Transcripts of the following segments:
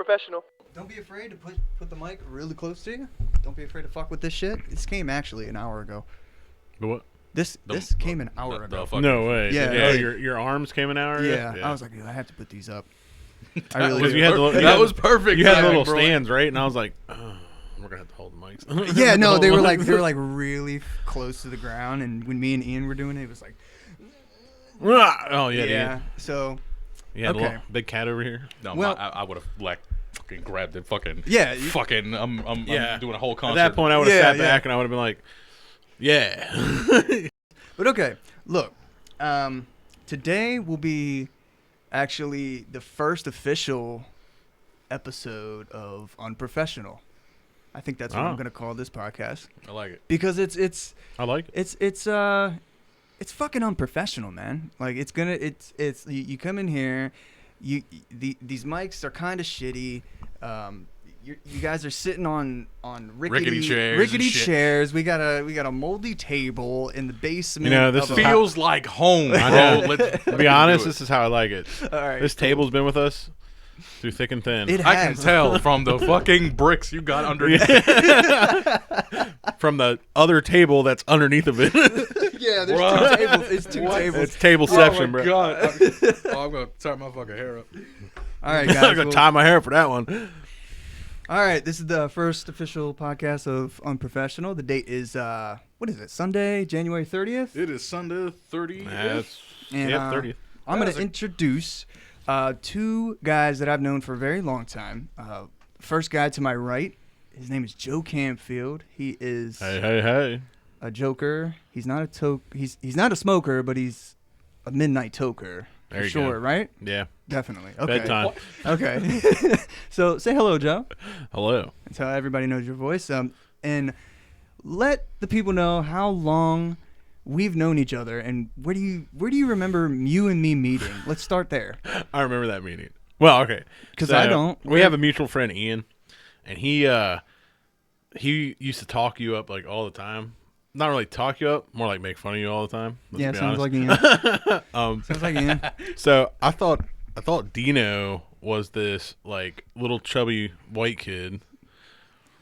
Unprofessional. Don't be afraid to put the mic really close to you. Don't be afraid to fuck with this shit. This came actually an hour ago. The what? This came an hour ago. No way. Yeah. Oh, your arms came an hour ago? Yeah. I was like, I have to put these up. I really that was perfect. You had the little stands, right? And I was like, oh, we're gonna have to hold the mics. Yeah, no, they were like really close to the ground, and when me and Ian were doing it, it was like, oh yeah, yeah. So, yeah, okay. Little big cat over here. No, well, I would have fucking grabbed it. Fucking yeah, fucking. I'm doing a whole concert. At that point, I would have sat back and I would have been like, yeah. But okay, look, today will be actually the first official episode of Unprofessional. I think that's what I'm gonna call this podcast. I like it because it's. I like it. It's fucking unprofessional, man. Like it's you come in here, these mics are kind of shitty. You guys are sitting on rickety chairs. We got a moldy table in the basement. You know, this feels like home. I know. To be honest, this is how I like it. All right, this table's been with us through thick and thin. I can tell from the fucking bricks you got underneath. From the other table that's underneath of it. Yeah, there's two tables. It's two tables. It's tableception, bro. Oh my god! I'm gonna tie my fucking hair up. All right, guys. I'm gonna tie my hair for that one. All right, this is the first official podcast of Unprofessional. The date is what is it? Sunday, January 30th. It is Sunday 30th. And 30th. I'm gonna introduce two guys that I've known for a very long time. First guy to my right, his name is Joe Camfield. He is hey a joker. He's not he's not a smoker, but he's a midnight toker. For sure, right? Yeah. Definitely. Okay. Bedtime. Okay. So say hello, Joe. Hello. That's how everybody knows your voice. And let the people know how long we've known each other, and where do you remember you and me meeting? Let's start there. I remember that meeting. Well, okay. Because I don't. We have a mutual friend, Ian, and he used to talk you up like all the time. Not really talk you up, more like make fun of you all the time. Yeah, sounds like Ian. Sounds like Ian. So I thought Dino was this like little chubby white kid.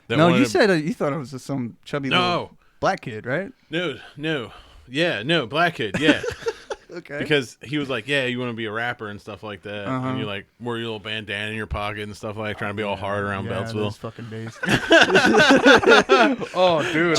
No, you said you thought it was just some chubby little black kid, right? No, black kid, yeah. Okay. Because he was like, yeah, you want to be a rapper and stuff like that, and you like wear your little bandana in your pocket and stuff like trying to be all hard around Beltsville. Those fucking days. Oh, dude,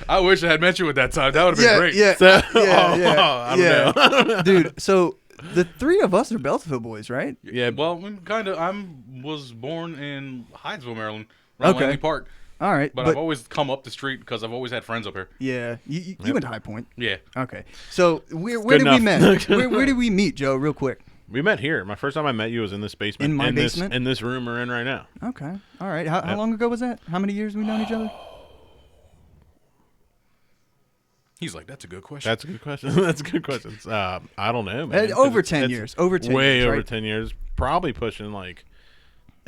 I wish I had met you at that time. That would have been great. Yeah, so, I don't know. Dude. So the three of us are Beltsville boys, right? Yeah. Well, kind of. I was born in Hyattsville, Maryland, around Langley Park. All right, but I've always come up the street because I've always had friends up here. Yeah, you went to High Point. Yeah. Okay, so where did we meet? Where did we meet, Joe? Real quick. We met here. My first time I met you was in this basement. In my basement? In this room we're in right now. Okay. All right. How long ago was that? How many years we known each other? He's like, that's a good question. That's a good question. That's a good question. I don't know, man. Over 10 years. Over 10 way years. Way over right? 10 years. Probably pushing like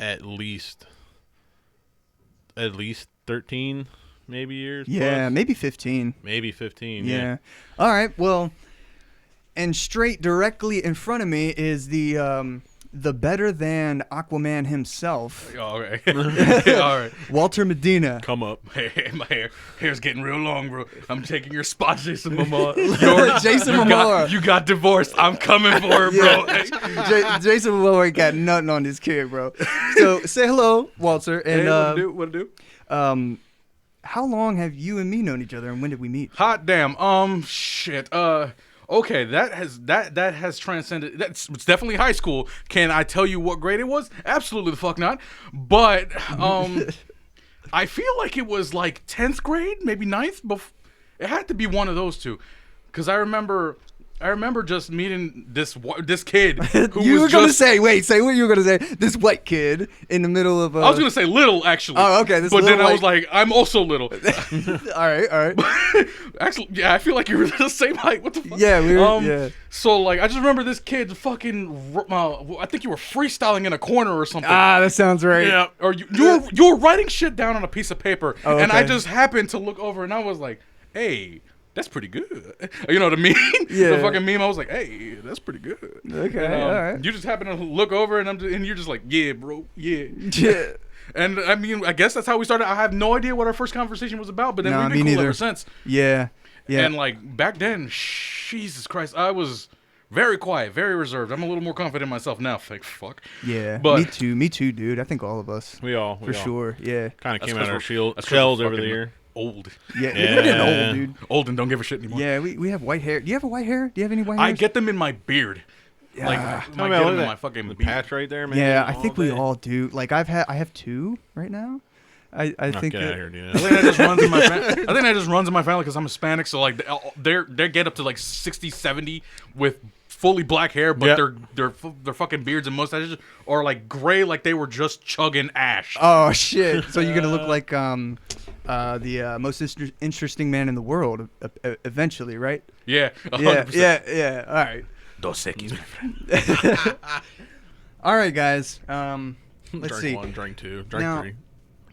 at least 13 maybe years. Yeah, plus. maybe 15. Maybe 15. Yeah. All right. Well, and straight directly in front of me is the better than Aquaman himself. Oh, okay. All right. Walter Medina. Come up. Hey, my hair's getting real long, bro. I'm taking your spot, Jason Momoa. Jason Momoa. You got divorced. I'm coming for her, bro. Jason Momoa ain't got nothing on this kid, bro. So say hello, Walter. And hey, what to do? How long have you and me known each other, and when did we meet? Hot damn. Shit. Okay, that has transcended. It's definitely high school. Can I tell you what grade it was? Absolutely the fuck not. But I feel like it was like 10th grade, maybe 9th. It had to be one of those two, because I remember just meeting this kid who you was were gonna say what you were gonna say. This white kid in the middle of. I was gonna say little, actually. Oh, okay. But then I was like, I'm also little. all right. Actually, yeah, I feel like you were the same height. What the fuck? Yeah, we were. Yeah. So like, I just remember this kid fucking. I think you were freestyling in a corner or something. Ah, that sounds right. Yeah. Or you were writing shit down on a piece of paper, and I just happened to look over, and I was like, hey. that's pretty good. You know what I mean? Yeah. The fucking meme. I was like, hey, that's pretty good. Okay, And, all right. You just happen to look over and you're just like, yeah, bro, yeah. Yeah. And I mean, I guess that's how we started. I have no idea what our first conversation was about, but then Nah, we've been me cool neither. ever since. Yeah. Yeah. And like back then, Jesus Christ, I was very quiet, very reserved. I'm a little more confident in myself now. Thank fuck. Yeah. But Me too, dude. I think all of us. We all For sure. Yeah. kind of That's came 'cause out our we're- that's 'cause shells we're over the fucking year. old. Yeah. Yeah. We're getting old, dude. Old and don't give a shit anymore. Yeah. We have white hair. Do you have a white hair? Do you have any white I hairs? get them in my beard. Yeah. Like, Tell I me get about them in that. my fucking The beard. patch right there, man. Yeah, I think we day. all do. Like I have two right now. I think Get out that, of here, dude. I think that just runs in my I think that just runs in my family because I'm Hispanic. So like they get up to like 60, 70 with fully black hair, but Yep. their fucking beards and mustaches are like gray, like they were just chugging ash. oh shit! So you're gonna look like the most interesting man in the world eventually, right? Yeah, Yeah, 100%. yeah. All right, Dos Equis, my friend. all right, guys. Let's Drink see. 1, drink 2, drink Now- 3.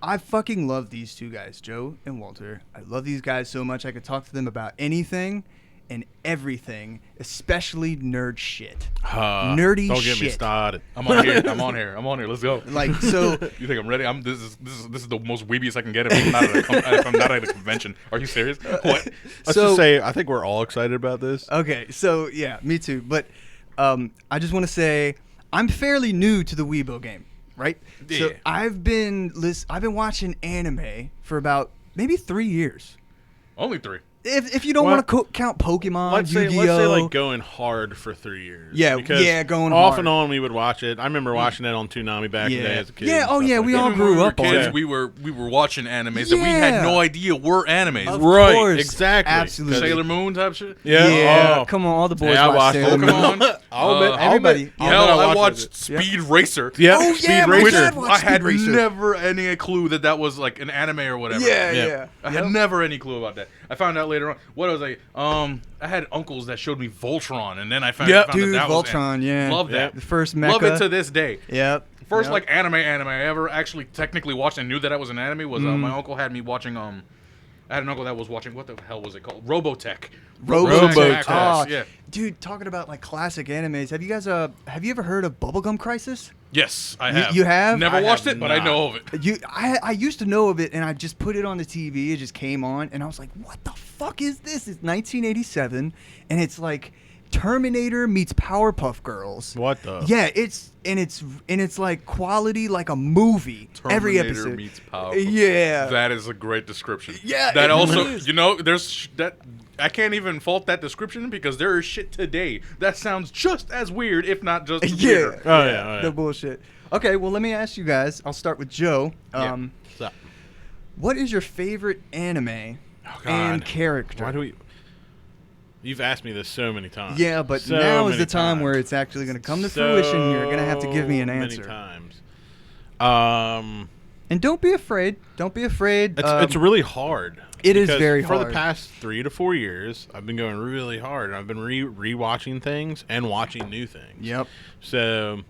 I fucking love these two guys, Joe and Walter. I love these guys so much. I could talk to them about anything and everything, especially nerd shit. Nerdy Don't get me shit. started. I'm on here. I'm on here. I'm on here. Let's go. Like so. You think I'm ready? This is the most weebiest I can get if I'm not at a convention. Are you serious? What? Let's So- just say I think we're all excited about this. Okay, so yeah, me too. But I just want to say I'm fairly new to the Weibo game, right? So Yeah. I've been watching anime for about maybe 3 years. Only 3. If you don't Well, want to count Pokemon, Let's say Yu-Gi-Oh. like going hard for 3 years. Yeah, Because yeah, going off hard. and on we would watch it. I remember watching it on Toonami back in the day as a kid. Yeah, and oh stuff yeah, like we that. all Even grew when we were up on kids, it. we were watching animes that we had Yeah. no idea were animes. Of Right, course, exactly. absolutely. Sailor Moon type shit. Yeah. Oh. Come on, all the boys Yeah, I watch watched Sailor Moon. Pokemon. I'll bet. everybody. I'll Hell, bet I watched watched it. Speed Racer. Yeah. Oh, Speed yeah, my Racer. dad watched I had Speed Racer. never any clue that was like an anime or whatever. Yeah, Yeah. yeah. I had never any clue about that. I found out later on. What was I had uncles that showed me Voltron, and then I found, Yep. found Dude, that that was Voltron, yeah. Love that. The first mecha. Love it to this day. Yep. First Yep. like anime I ever actually technically watched and knew that it was an anime was my uncle had me watching I had an uncle that was watching what the hell was it called? Robotech. Robotech. Macross, Oh, yeah. Dude, talking about like classic animes, have you guys have you ever heard of Bubblegum Crisis? Yes, I You- have. you have? Never I watched have it, but I not. know of it. I used to know of it, and I just put it on the TV. It just came on, and I was like, "What the fuck is this?" It's 1987, and it's like Terminator meets Powerpuff Girls. What the? Yeah, it's like quality like a movie. Every Terminator episode meets Power. Yeah. That is a great description. Yeah, That it also, really is. there's that. I can't even fault that description because there is shit today that sounds just as weird, if not just Yeah. weirder. Oh, yeah, oh, yeah. The bullshit. Okay, well, let me ask you guys. I'll start with Joe. Yeah. So- What is your favorite anime Oh, and God. character? Why do we? You've asked me this so many times. Yeah, but So now is many the time times. where it's actually going to come to So fruition. You're going to have to give me an many answer. times. And don't be afraid. Don't be afraid. It's really hard. It is because very for hard. the past 3 to 4 years, I've been going really hard. I've been rewatching things and watching new things. Yep. So,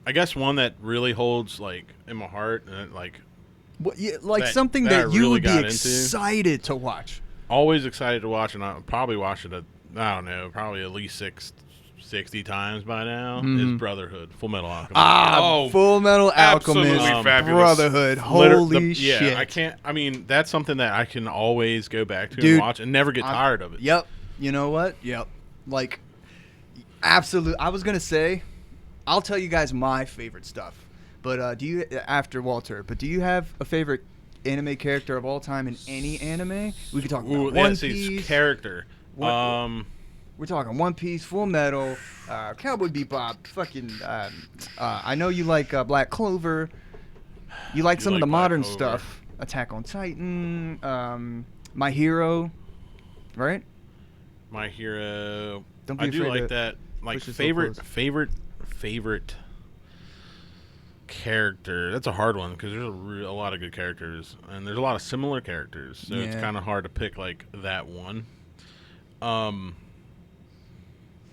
I guess one that really holds like in my heart and like What, yeah, like that- something that that, I you really would be got into. excited to watch. always excited to watch, and I'll probably watch it. I don't know, probably at least 60 times by now. Is Brotherhood, Full Metal Alchemist. Ah, Oh, Full Metal absolutely Alchemist, fabulous. Brotherhood. Holy shit! Yeah, I can't. I mean, that's something that I can always go back to Dude, and watch and never get tired of it. Yep. You know what? Yep. Like, absolute. I was gonna say, I'll tell you guys my favorite stuff. But do you after Walter? But do you have a favorite anime character of all time in any anime? We could talk about Ooh, One yeah, see, Piece. character. What- We're talking One Piece, Full Metal, Cowboy Bebop, fucking. I know you like Black Clover. You like some of like the Black modern Clover. stuff. Attack on Titan, My Hero, right? My Hero. Don't be I do afraid like to that. Like push yourself favorite character. That's a hard one because there's a lot of good characters and there's a lot of similar characters, so it's Yeah. kind of hard to pick like that one.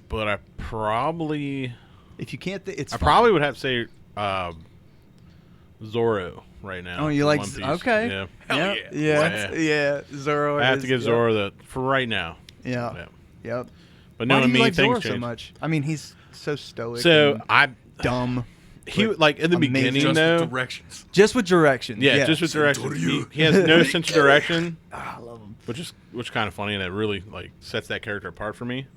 But I probably If you can't, it's I fine. probably would have to say Zoro right now. Oh, you for like One Piece. okay? Yeah. Hell Yeah. Zoro. I have to give Zoro the for right now. Yeah. Yep. But Why knowing do you me, like things Zoro change. so much? I mean, he's so stoic. So and dumb. he but like in the amazing. beginning Just though. directions. Just with direction. Yeah, just with direction. He has no sense of direction, I love him. which is kind of funny, and it really like sets that character apart for me.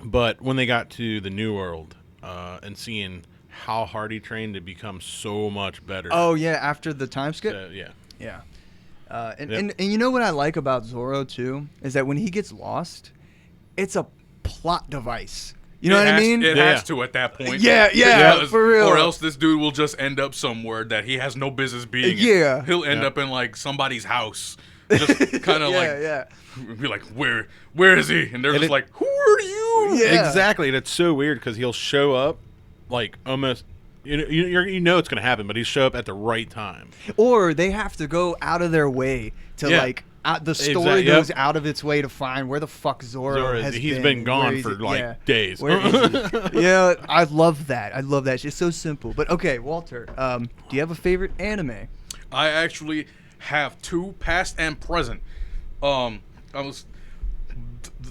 But when they got to the New World and seeing how hard he trained to become so much better. Oh yeah, after the time skip. Yeah. Yeah. And you know what I like about Zoro too is that when he gets lost, it's a plot device. You know what I mean? It Yeah. has to at that point. Yeah, Because- for real. Or else this dude will just end up somewhere that he has no business being in. Yeah. He'll end up in like somebody's house. Just kind of yeah. be like, where is he? And they're just it- like, who are you? Yeah. Exactly, and it's so weird because he'll show up like almost. You know it's gonna happen, but he show up at the right time. Or they have to go out of their way to Yeah. like. The story Exactly, yep. goes out of its way to find where the fuck Zoro has He's been. been gone Where is for he? like Yeah. days. Where is he? Yeah, I love that. It's so simple. But okay, Walter, do you have a favorite anime? I actually have two, past and present.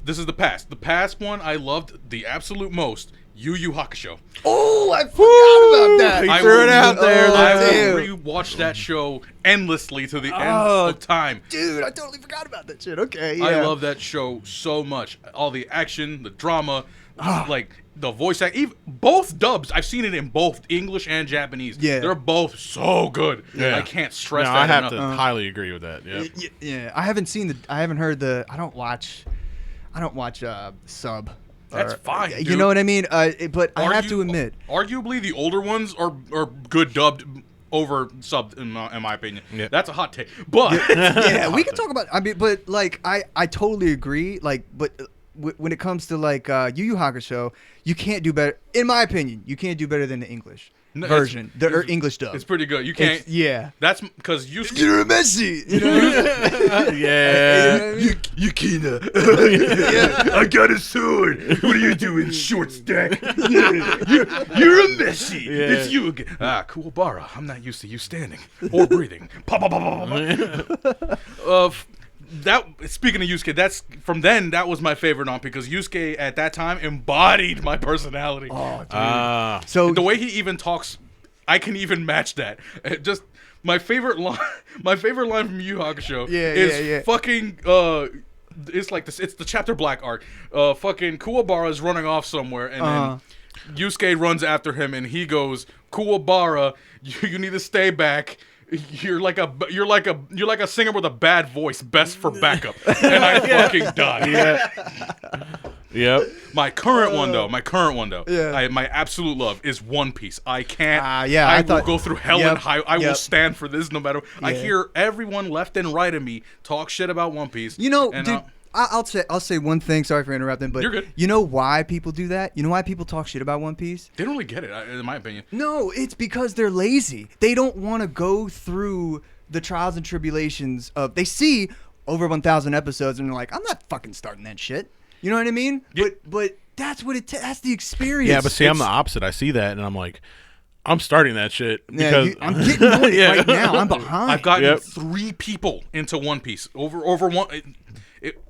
This is the past. The past one I loved the absolute most. Yu Yu Hakusho. Oh, I forgot about that. He threw it out there. Oh, I damn. will rewatch that show endlessly to the end Oh, of time. Dude, I totally forgot about that shit. Okay, yeah. I love that show so much. All the action, the drama, like the voice act. Even both dubs. I've seen it in both English and Japanese. Yeah. They're both so good. Yeah. I can't stress No, that I have enough. to highly agree with that. Yeah. Yeah, I haven't heard the. I don't watch sub. That's fine, You dude. know what I mean? But I have to admit, arguably the older ones are good dubbed over subbed in my opinion. Yeah. That's a hot take, but yeah, we can talk about. I mean, but like, I totally agree. Like, but when it comes to like Yu Yu Hakusho, you can't do better. In my opinion, you can't do better than the English No, version, or English dub. It's pretty good. You can't. Yeah. That's because you. You're a Messi. You know? Yeah. Yeah. I got a sword. What are you doing, short stack? You're a Messi. Yeah. It's you again. Kuwabara. I'm not used to you standing or breathing. Pa, pa, pa, pa, pa, pa. That speaking of Yusuke, that's from then. That was my favorite on because Yusuke at that time embodied my personality. Oh, dude. So So The way he even talks, I can even match that. Just my favorite line. My favorite line from Yu Yu Hakusho is fucking. It's like this. It's the chapter black arc. Fucking Kuwabara is running off somewhere, and then Yusuke runs after him, and he goes, "Kuwabara, you need to stay back. You're like a singer with a bad voice. Best for backup." And I fucking died. yeah. Yep. My current one though. Yeah. My absolute love is One Piece. I can't. yeah, I I will thought- go through hell Yep, and high. I will yep. stand for this no matter. I Yeah. hear everyone left and right of me talk shit about One Piece. You know, and dude, I'll say one thing. Sorry for interrupting, but You're good. you know why people do that? You know why people talk shit about One Piece? they don't really get it, in my opinion. No, it's because they're lazy. They don't want to go through the trials and tribulations of. They see over 1,000 episodes and they're like, I'm not fucking starting that shit. You know what I mean? Yeah. But that's what that's the experience. Yeah, but see, I'm the It's- opposite. I see that, and I'm like, I'm starting that shit Yeah, because I'm getting on it Yeah. right now. I'm behind. I've gotten Yep. 3 people into One Piece over one.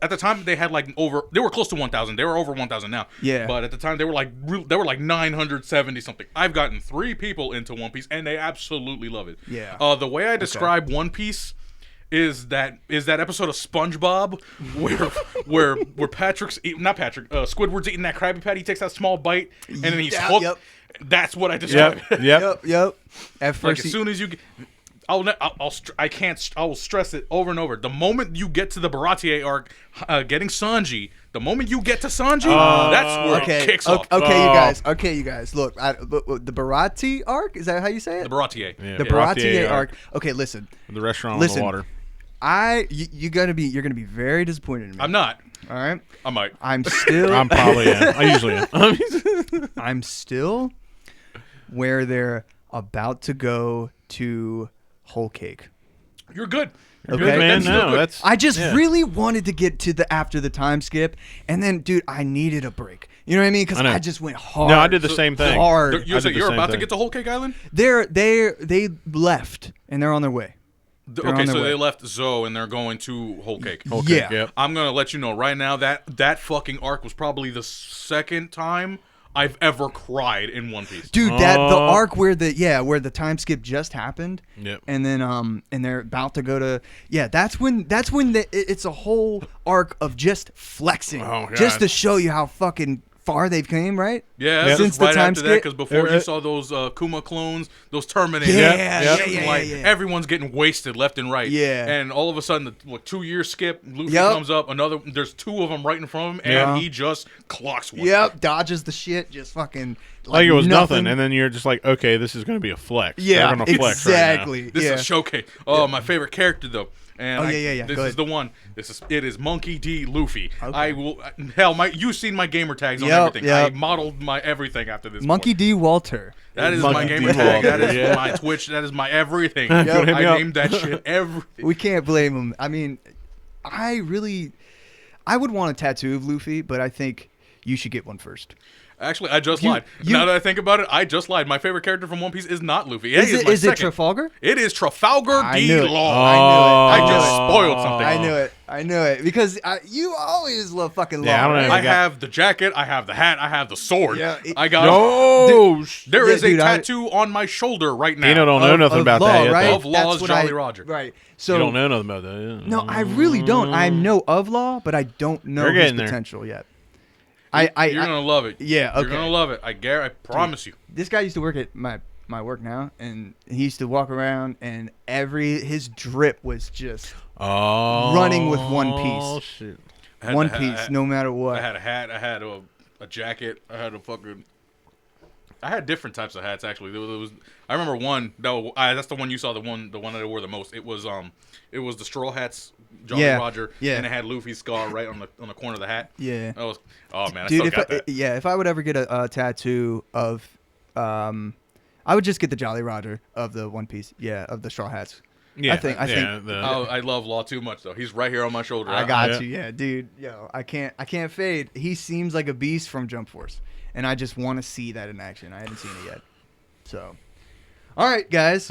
At the time, they had like they were close to 1,000. They were over 1,000 now. Yeah. But at the time, they were like 970 something. I've gotten 3 people into One Piece, and they absolutely love it. Yeah. The way I describe One Piece is that episode of SpongeBob where Patrick's not Patrick Squidward's eating that Krabby Patty. He takes that small bite, and then he's Yeah, hooked. yep. That's what I describe. Yep. Yep. At Like first, as soon as you get, I will stress it over and over. The moment you get to the Baratier arc, getting Sanji, the moment you get to Sanji, that's where it kicks off. Okay, you guys. Look, the Barati arc, is that how you say it? The Baratier. Yeah. The Baratier Baratier arc. Okay, listen. The restaurant Listen. on the water. You're gonna be very disappointed in me. I'm not. All right. I might. I'm still. I'm probably am. I usually am. I'm still where they're about to go to Whole Cake. You're good. Okay. Good, man. That's still No, good. that's. I just yeah. really wanted to get to the after the time skip, and then, dude, I needed a break. You know what I mean? Because I know. I just went hard. No, I did the same thing. Hard. You're I did the you're same about to thing. get to Whole Cake Island? They left, and they're on their way. They're Okay, on their so way. they left Zoe and they're going to Whole Cake. Okay, Yeah. Yep. I'm gonna let you know right now that fucking arc was probably the second time I've ever cried in One Piece. Dude, the arc where the time skip just happened. Yep. And then and they're about to go to that's when it's a whole arc of just flexing, Oh, God. just to show you how fucking far they've came, right? Yeah, Yeah. since Since the right time after that, skip. because before you saw those Kuma clones, those Terminators, Yeah. everyone's getting wasted left and right. Yeah. And all of a sudden, the 2-year skip, Luffy Yep. comes up, there's 2 of them right in front of him, and Yeah. he just clocks one. Yep, dodges the shit, just fucking Like it was nothing, and then you're just like, okay, this is going to be a flex. yeah, They're gonna flex right now. exactly. This yeah. is a showcase. Oh, my favorite character though. And Oh, yeah. This Go is ahead. the one. It is Monkey D. Luffy. Okay. I will. Hell, you've seen my gamer tags on Yep, everything. yep. I modeled my everything after this. Monkey point. D. Walter. That is my Monkey gamer D. tag. That Walter, is yeah. my Twitch. That is my everything. Yep. Hit me I up. named that shit everything. We can't blame him. I mean, I would want a tattoo of Luffy, but I think you should get one first. Actually, I just lied. Now that I think about it, I just lied. My favorite character from One Piece is not Luffy. Is my it second. Trafalgar? It is Trafalgar I D. knew it. Law. I knew it. I just spoiled something. I knew it because you always love fucking law. Yeah, I don't know. right? I have the jacket, I have the hat, I have the sword. Yeah, I got There Yeah, is dude, a tattoo on my shoulder right now. Dino don't know nothing about law, that yet. right? though. Of Law's That's what Jolly Roger. Right. You So don't know nothing about that. Yeah. no, I really don't. I know of law, but I don't know You're his getting there. potential yet. You're gonna love it. Yeah, You're okay. gonna love it. I promise you. This guy used to work at my work now, and he used to walk around, and his drip was just running with One Piece. Shit. I had One the hat- Piece, no matter what. I had a hat. I had a jacket. I had I had different types of hats actually. There was I remember one that's the one you saw. The one that I wore the most. It was the straw hats. Jolly Roger. Yeah. And it had Luffy's scar right on the corner of the hat. Yeah. That was. Oh man, I Dude, still got that. if I would ever get a tattoo of, I would just get the Jolly Roger of the One Piece. Yeah, of the Straw Hats. Yeah, I think. I love Law too much though. He's right here on my shoulder. I got Yeah. you, yeah, dude. Yo, I can't fade. He seems like a beast from Jump Force, and I just want to see that in action. I haven't seen it yet. So, all right, guys.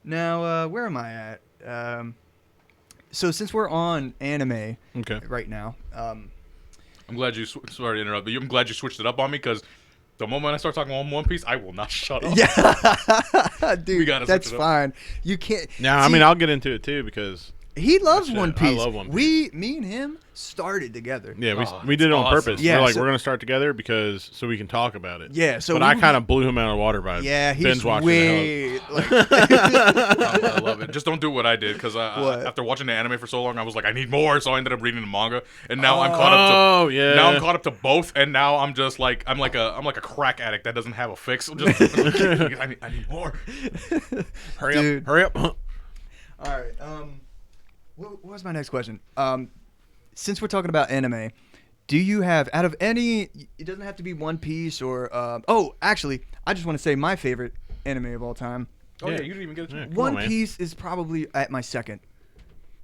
Now, where am I at? So since we're on anime Okay. right now, I'm glad you. Sorry to interrupt, but I'm glad you switched it up on me because the moment I start talking on One Piece, I will not shut up. yeah, dude, We gotta that's switch it up. fine. You can't. Now, I see, mean, I'll get into it too because he loves Shit, One I Piece. love One Piece. Me and him started together. yeah, Oh, we did it on awesome. purpose. Yeah, we're like so- we're gonna start together because so we can talk about it. Yeah, so but I kind of blew him out of the water by yeah, he's binge watching way. Like, I love it. Just don't do what I did because What? after watching the anime for so long, I was like, I need more. So I ended up reading the manga, and now I'm caught up to. Oh yeah. Now I'm caught up to both, and now I'm just like I'm like a crack addict that doesn't have a fix. I'm just, I need more. Hurry Dude. up! Hurry up! all right. What was my next question? Since we're talking about anime, do you have out of any? It doesn't have to be One Piece or. Oh, actually, I just want to say my favorite anime of all time. Oh yeah, Yeah. you didn't even get it. Yeah. Come One on, man. Piece is probably at my second.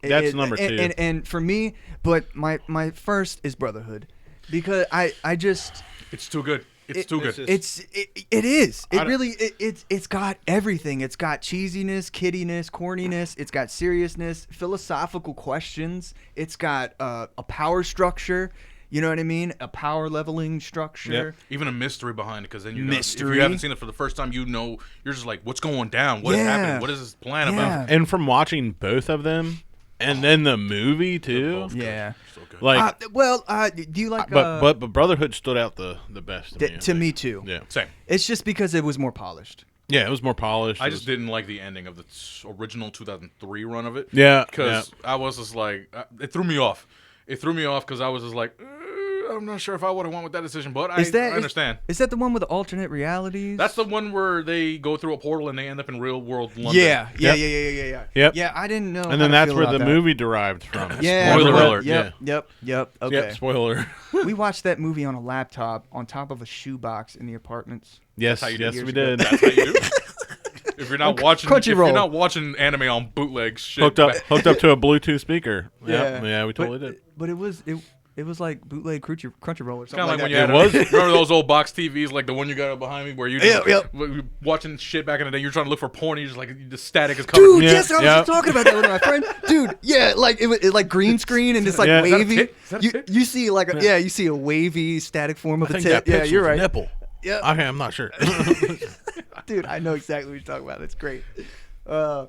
That's number two. And for me, but my first is Brotherhood, because I just It's too good. It's too good. it is. It really it's got everything. It's got cheesiness, kiddiness, corniness. It's got seriousness, philosophical questions. It's got a power structure. You know what I mean? A power leveling structure. Even a mystery behind it, because then if Mystery. you haven't seen it for the first time, you're just like, what's going down? What is Yeah. happening? What is this plan Yeah. about? And from watching both of them, and then the movie too, both good. Yeah. So good. like, Do you like? but Brotherhood stood out the best to me. I to think. me too. Yeah. Same. It's just because it was more polished. Yeah, it was more polished. I It just was- didn't like the ending of the original 2003 run of it. Yeah, Because I was just like, it threw me off. It threw me off because I was just like, I'm not sure if I would have went with that decision, but I understand. Is that the one with the alternate realities? That's the one where they go through a portal and they end up in real world London. Yeah. Yep. Yep. Yeah, I didn't know. and then that's where the movie derived from. Yeah. Spoiler yep, alert. Yep. Okay. Yep. Spoiler. We watched that movie on a laptop on top of a shoebox in the apartments. yes. how you do Yes, years we ago. did. That's how you do. If you're not watching, if you're not watching anime on bootleg shit, hooked up to a Bluetooth speaker. Yeah, we totally did. But it was like bootleg Crunchyroll or something. Kind of like when you had remember those old box TVs, like the one you got behind me, where you just watching shit back in the day. You're trying to look for porn, and you're just the static is coming. Dude, yes, I was just talking about that with my friend. Dude, yeah, like it like green screen and it's like wavy. You see like you see a wavy static form of a tit. Yeah, you're right. Nipple. Yeah, okay, I'm not sure. Dude, I know exactly what you're talking about. That's great. All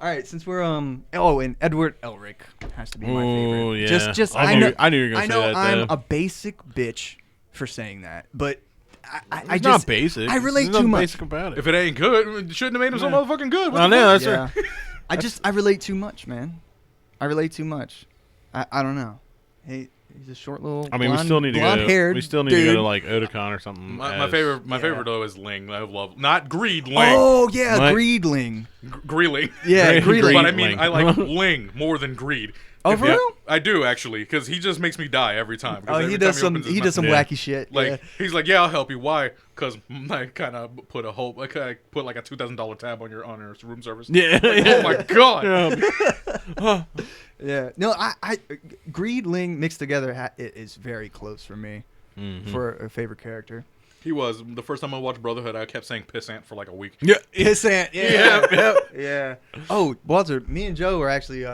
right, since we're and Edward Elric has to be my favorite. Yeah. Just I knew you were gonna say that. I know I'm a basic bitch for saying that, but I it's just not basic. I relate There's too nothing much. basic about it. If it ain't good, it shouldn't have made him so motherfucking good. I know that's right. I relate too much, man. I relate too much. I don't know. Hey, he's a short little. I mean, we still need to go to like Otakon or something. My favorite though is Ling. I love not Greed Ling. Oh yeah, Greedling. Greedling. Yeah, Greedling. But I mean, I like Ling more than Greed. Oh, for real? I do actually, because he just makes me die every time. Oh, he does some wacky shit. Like he's like, yeah, I'll help you. Why? Because I kind of put like a $2,000 tab on your room service. Yeah. Oh my god. Yeah. No, I Greedling mixed together is very close for me for a favorite character. He was the first time I watched Brotherhood. I kept saying pissant for like a week. Yeah, pissant. Yeah. Oh, Walter, me and Joe were actually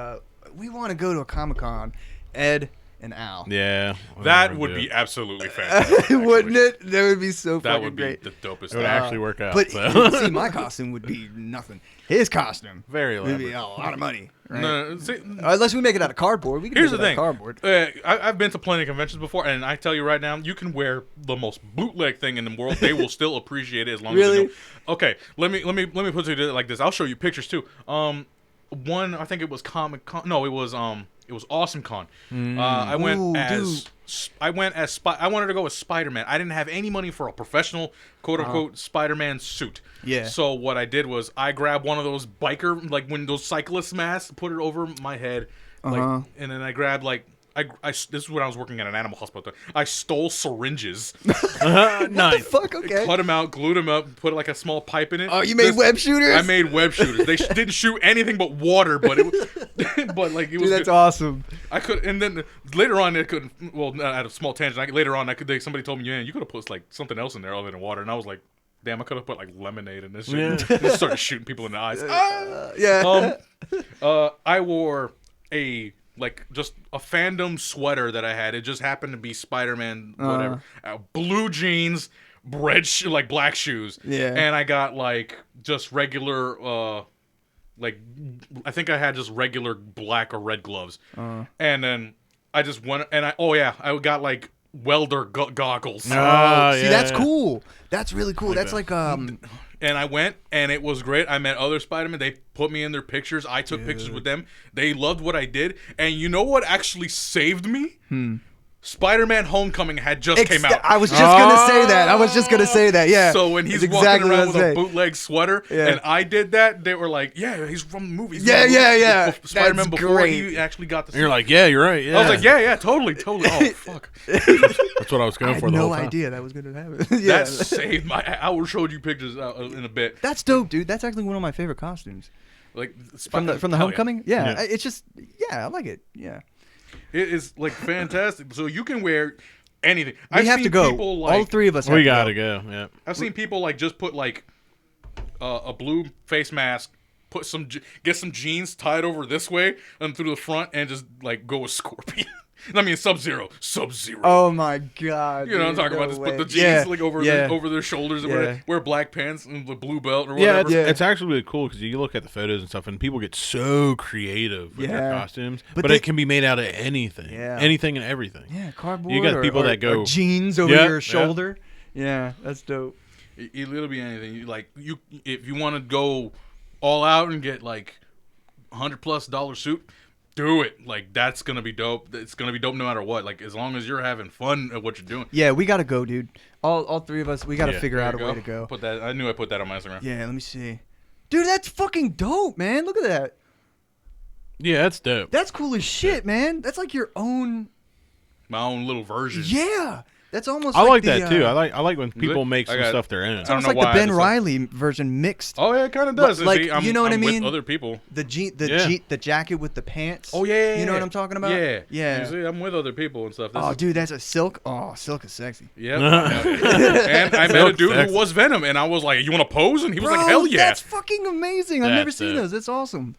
we want to go to a Comic-Con. Ed and Al. Yeah. That would be absolutely fantastic. Wouldn't it? That would be so that fucking would be great. the dopest It would thing. actually work out. But see, my costume would be nothing. His costume very would be elaborate. a lot of money. Right? No, see, unless we make it out of cardboard. We can here's make the it out thing. of cardboard. I've been to plenty of conventions before, and I tell you right now, you can wear the most bootleg thing in the world. They will still appreciate it as long as they know. Okay, let me put it like this. I'll show you pictures too. One, I think it was Comic-Con. No, it was Awesome Con. I wanted to go with Spider-Man. I didn't have any money for a professional quote unquote Spider-Man suit. Yeah. So what I did was I grabbed one of those biker, like when those cyclist masks, put it over my head, and then I grabbed this is when I was working at an animal hospital. I stole syringes. Nice. What the fuck? Okay. Cut them out, glued them up, put like a small pipe in it. Oh, you made web shooters? I made web shooters. They didn't shoot anything but water, but it was Dude, that's awesome. I could, and then later on, it couldn't. Well, at a small tangent. Later on, somebody told me, "Man, you could have put like something else in there other than water," and I was like, "Damn, I could have put like lemonade in this shit." Yeah. Just started shooting people in the eyes. I wore just a fandom sweater that I had. It just happened to be Spider-Man, whatever. Blue jeans, black shoes. Yeah. And I got just regular, I think I had just regular black or red gloves. And then I just went, and I got welder goggles. See, that's cool. That's really cool. That's and I went, and it was great. I met other Spider-Man. They put me in their pictures. I took pictures with them. They loved what I did. And you know what actually saved me? Spider-Man Homecoming had just came out. I was just going to say that. Yeah. So when he's walking around with a bootleg sweater, and I did that, they were like, yeah, he's from the movies. Yeah. Spider-Man before he actually got the suit. You're like, yeah, you're right. Yeah. I was like, yeah, totally. Oh, fuck. That's what I was going for the whole time. I had no idea that was going to happen. That saved my... I will show you pictures in a bit. That's dope, dude. That's actually one of my favorite costumes. From the Homecoming? Yeah. It's just... Yeah, I like it. Yeah. It is fantastic. So you can wear anything. We have to go. All three of us have to go. We gotta go. Yeah. I've seen people just put a blue face mask, get some jeans tied over this way and through the front, and just go with Scorpion. I mean Sub-Zero. Oh my god! You know what I'm talking about? Just put the jeans over their shoulders and wear black pants and the blue belt or whatever. Yeah, it's actually really cool because you look at the photos and stuff, and people get so creative with their costumes. But it can be made out of anything, anything and everything. Yeah, cardboard. You got people that go jeans over your shoulder. Yeah, that's dope. It'll be anything. If you want to go all out and get $100+ suit. Do it. That's gonna be dope. It's gonna be dope no matter what. As long as you're having fun at what you're doing. Yeah, we gotta go, dude. All three of us, we gotta figure out a way to go. I knew I put that on my Instagram. Yeah, let me see. Dude, that's fucking dope, man. Look at that. Yeah, that's dope. That's cool as shit, man. That's your own... My own little version. Yeah. That's almost. I like the, that too. I like when people make some I got- stuff they're in. It's I don't almost know like the why I Ben just Riley version mixed. Oh yeah, it kind of does. Like, See, I'm, you know what I'm I mean? With other people. The Yeah. the jacket with the pants. Oh yeah, You know what I'm talking about? Yeah, Yeah. You see, I'm with other people and stuff. This Oh, is, dude, that's a silk. Oh, silk is sexy. yeah. And I met a Silk dude sexy. who was Venom, and I was like, "You want to pose?" And he was Bro, like, "Hell yeah!" That's fucking amazing. I've never That's seen it. those. That's awesome.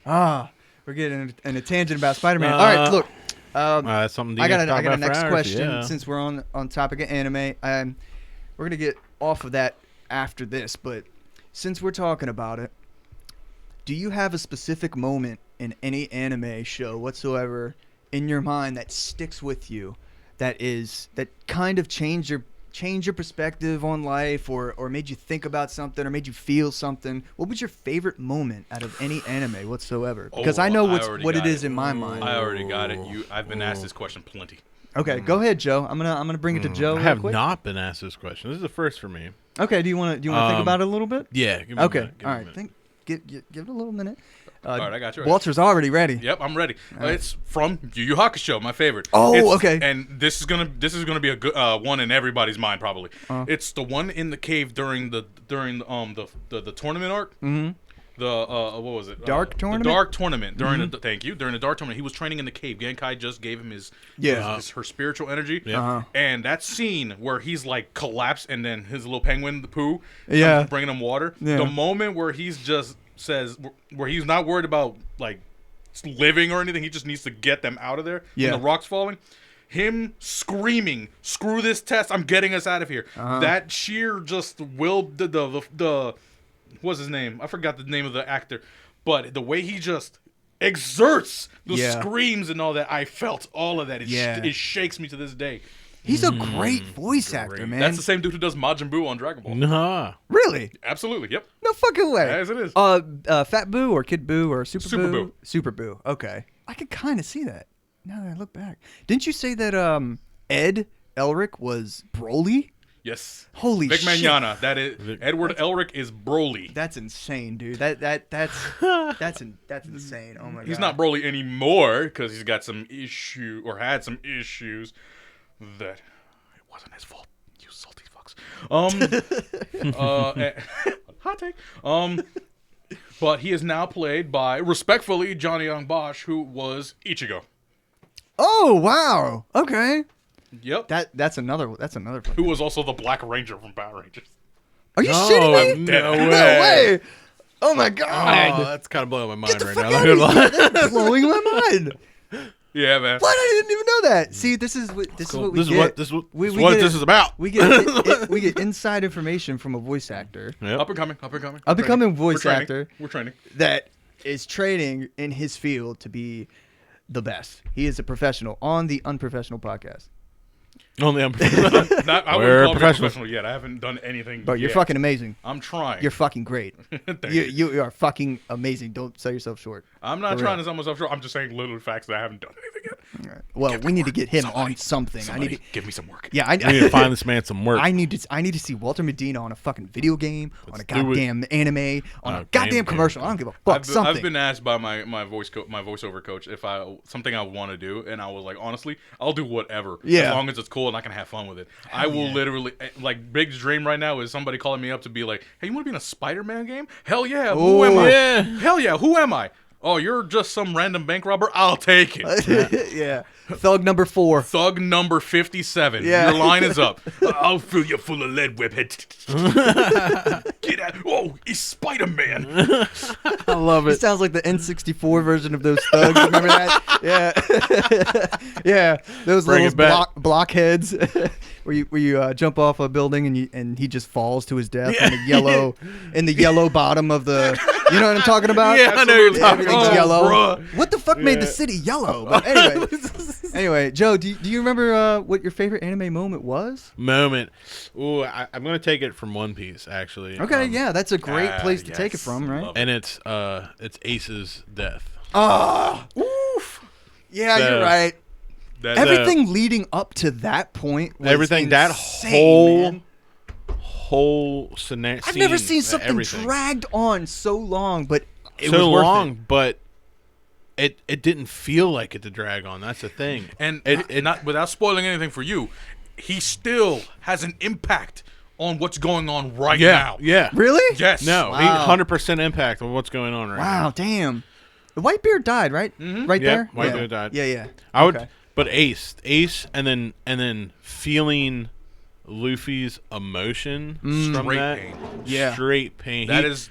We're getting in a tangent about Spider-Man. All right, look. That's something I got talk a about for next hours, question yeah. since we're on topic of anime. We're gonna get off of that after this, but since we're talking about it, do you have a specific moment in any anime show whatsoever in your mind that sticks with you, that kind of changed your perspective on life, or made you think about something, or made you feel something? What was your favorite moment out of any anime whatsoever? Because I know what it is in my mind. I already got it. I've been asked this question plenty. Okay, go ahead, Joe. I'm gonna bring it to Joe. I real have quick. not been asked this question. This is the first for me. Okay, do you want to think about it a little bit? Yeah. Give me a Okay, minute, give all me a right. minute. Give it a little minute. All right, I got you. Walter's already ready. Yep, I'm ready. It's from Yu Yu Hakusho, my favorite. Oh, It's- okay. And this is gonna be a good one in everybody's mind probably. It's the one in the cave during the tournament arc. Mm-hmm. What was it? Dark tournament? The dark tournament during the during the dark tournament. He was training in the cave. Genkai just gave him her spiritual energy. Yeah. Uh-huh. And that scene where he's like collapsed and then his little penguin, the poo, Yeah. comes bringing him water. Yeah. The moment where he's just says where he's not worried about like living or anything, he just needs to get them out of there. Yeah. When the rock's falling. Him screaming, "Screw this test! I'm getting us out of here!" That sheer just will the what's his name? I forgot the name of the actor, but the way he just exerts the screams and all that, I felt all of that. It shakes me to this day. He's a great voice actor, man. That's the same dude who does Majin Buu on Dragon Ball. Nah. Really? Absolutely, yep. No fucking way. As it is. Fat Boo or Kid Boo or Super Super Boo? Boo. Super Boo. Okay. I could kind of see that now that I look back. Didn't you say that Ed Elric was Broly? Yes. Holy Vic shit. Mignogna. That is Edward Elric is Broly. That's insane, dude. That's insane. Oh my god. He's not Broly anymore because he's got some issue or had some issues that it wasn't his fault. You salty fucks. Hot take. But he is now played by, respectfully, Johnny Young Bosch, who was Ichigo. Oh wow. Okay. Yep. That's another. Who was also the Black Ranger from Power Rangers. Are you shitting me? No No way. way. Oh my god. Oh, that's kind of blowing my mind Get the right fuck now. out of here. That's blowing my mind. Yeah, man. What? I didn't even know that. See, this is what we get. This We is what get this is about. We get inside information from a voice actor, Yep. Up and coming. a becoming voice We're training. actor We're training. that is training in his field to be the best. He is a professional on the Unprofessional Podcast. Only I'm. I wouldn't We're call me professionals. professional yet. I haven't done anything. But you're yet. fucking amazing. I'm trying. You're fucking great. Thank you. You are fucking amazing. Don't sell yourself short. I'm not For trying real. to sell myself short. I'm just saying literal facts that I haven't done anything yet. All right. Well, we need to get him on something. I need to. give me some work. Yeah, I need to find this man some work. I need to see Walter Medina on a fucking video game, on a do it. goddamn anime, on a a goddamn game. commercial. I don't give a fuck. Something. I've been asked by my voiceover coach if something I want to do, and I was like, honestly, I'll do whatever. Yeah. As long as it's cool and I can have fun with it. I will literally, like, big dream right now is somebody calling me up to be like, hey, you want to be in a Spider-Man game? Hell yeah. Who am I? yeah. Hell yeah. Who am I? Oh, you're just some random bank robber? I'll take it. Yeah. Thug number 4. Thug number 57. Yeah. Your line is up. I'll fill you full of lead, webhead. Get out. Oh, he's Spider-Man. I love It it. sounds like the N64 version of those thugs. Remember that? Yeah. Yeah. Those Bring little it back. blockheads where you jump off a building and he just falls to his death in the yellow bottom of the. You know what I'm talking about? Yeah, I know you're talking Everything's about. yellow. bruh. What the fuck made the city yellow? But anyway, Joe, do you remember what your favorite anime moment was? Moment. Ooh, I'm gonna take it from One Piece actually. Okay, yeah, that's a great place to take it yes. from, right? Love And it's Ace's death. Oh, oof. Yeah, So- you're right. That- Everything leading up to that point was Everything that insane, man. whole scenario. I've never seen something dragged on so long, but it was so worth long, it. but it didn't feel like it to drag on. That's the thing. And it not without spoiling anything for you, he still has an impact on what's going on right Yeah, now. yeah. Really? Yes. No, he Wow. 100% impact on what's going on right now. Wow, damn. The Whitebeard died, right? Right Yep, there? Whitebeard yeah. died. Yeah. I would, Okay. but Ace, and then feeling Luffy's emotion from Straight that, pain. Yeah. straight pain. That is-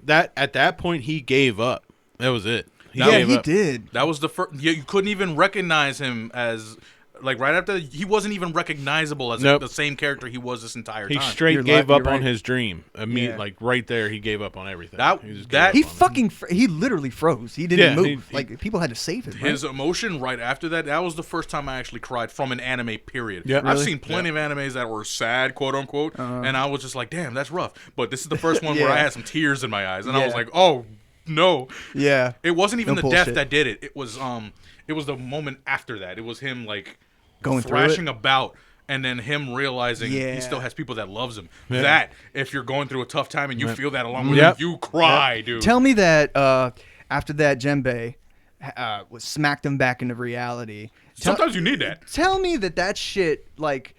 that at that point he gave up. That was it. Yeah, gave he up. did. That was the first. You couldn't even recognize him as, like, right after he wasn't even recognizable as Nope. the same character he was this entire He time. straight You're gave you're up on right. his dream. Yeah. Like right there, he gave up on everything. That- he just that- gave He up on it. fucking he literally froze. He didn't Yeah, move. he- Like people had to save him. Right? His emotion right after that, that was the first time I actually cried from an anime, period. Yeah. I've Really? seen plenty of animes that were sad, quote unquote, and I was just like, damn, that's rough. But this is the first one where I Yeah. had some tears in my eyes, and I was Yeah. like, oh, no. Yeah. It wasn't even No the death bullshit. that did it. It was the moment after that. It was him, like, Going through thrashing it? about, and then him realizing Yeah. he still has people that loves him. Yeah. That, if you're going through a tough time and you feel that along with Yep. him, you cry, dude. Tell me that after that Djembe was smacked him back into reality. Sometimes you need that. Tell me that shit, like,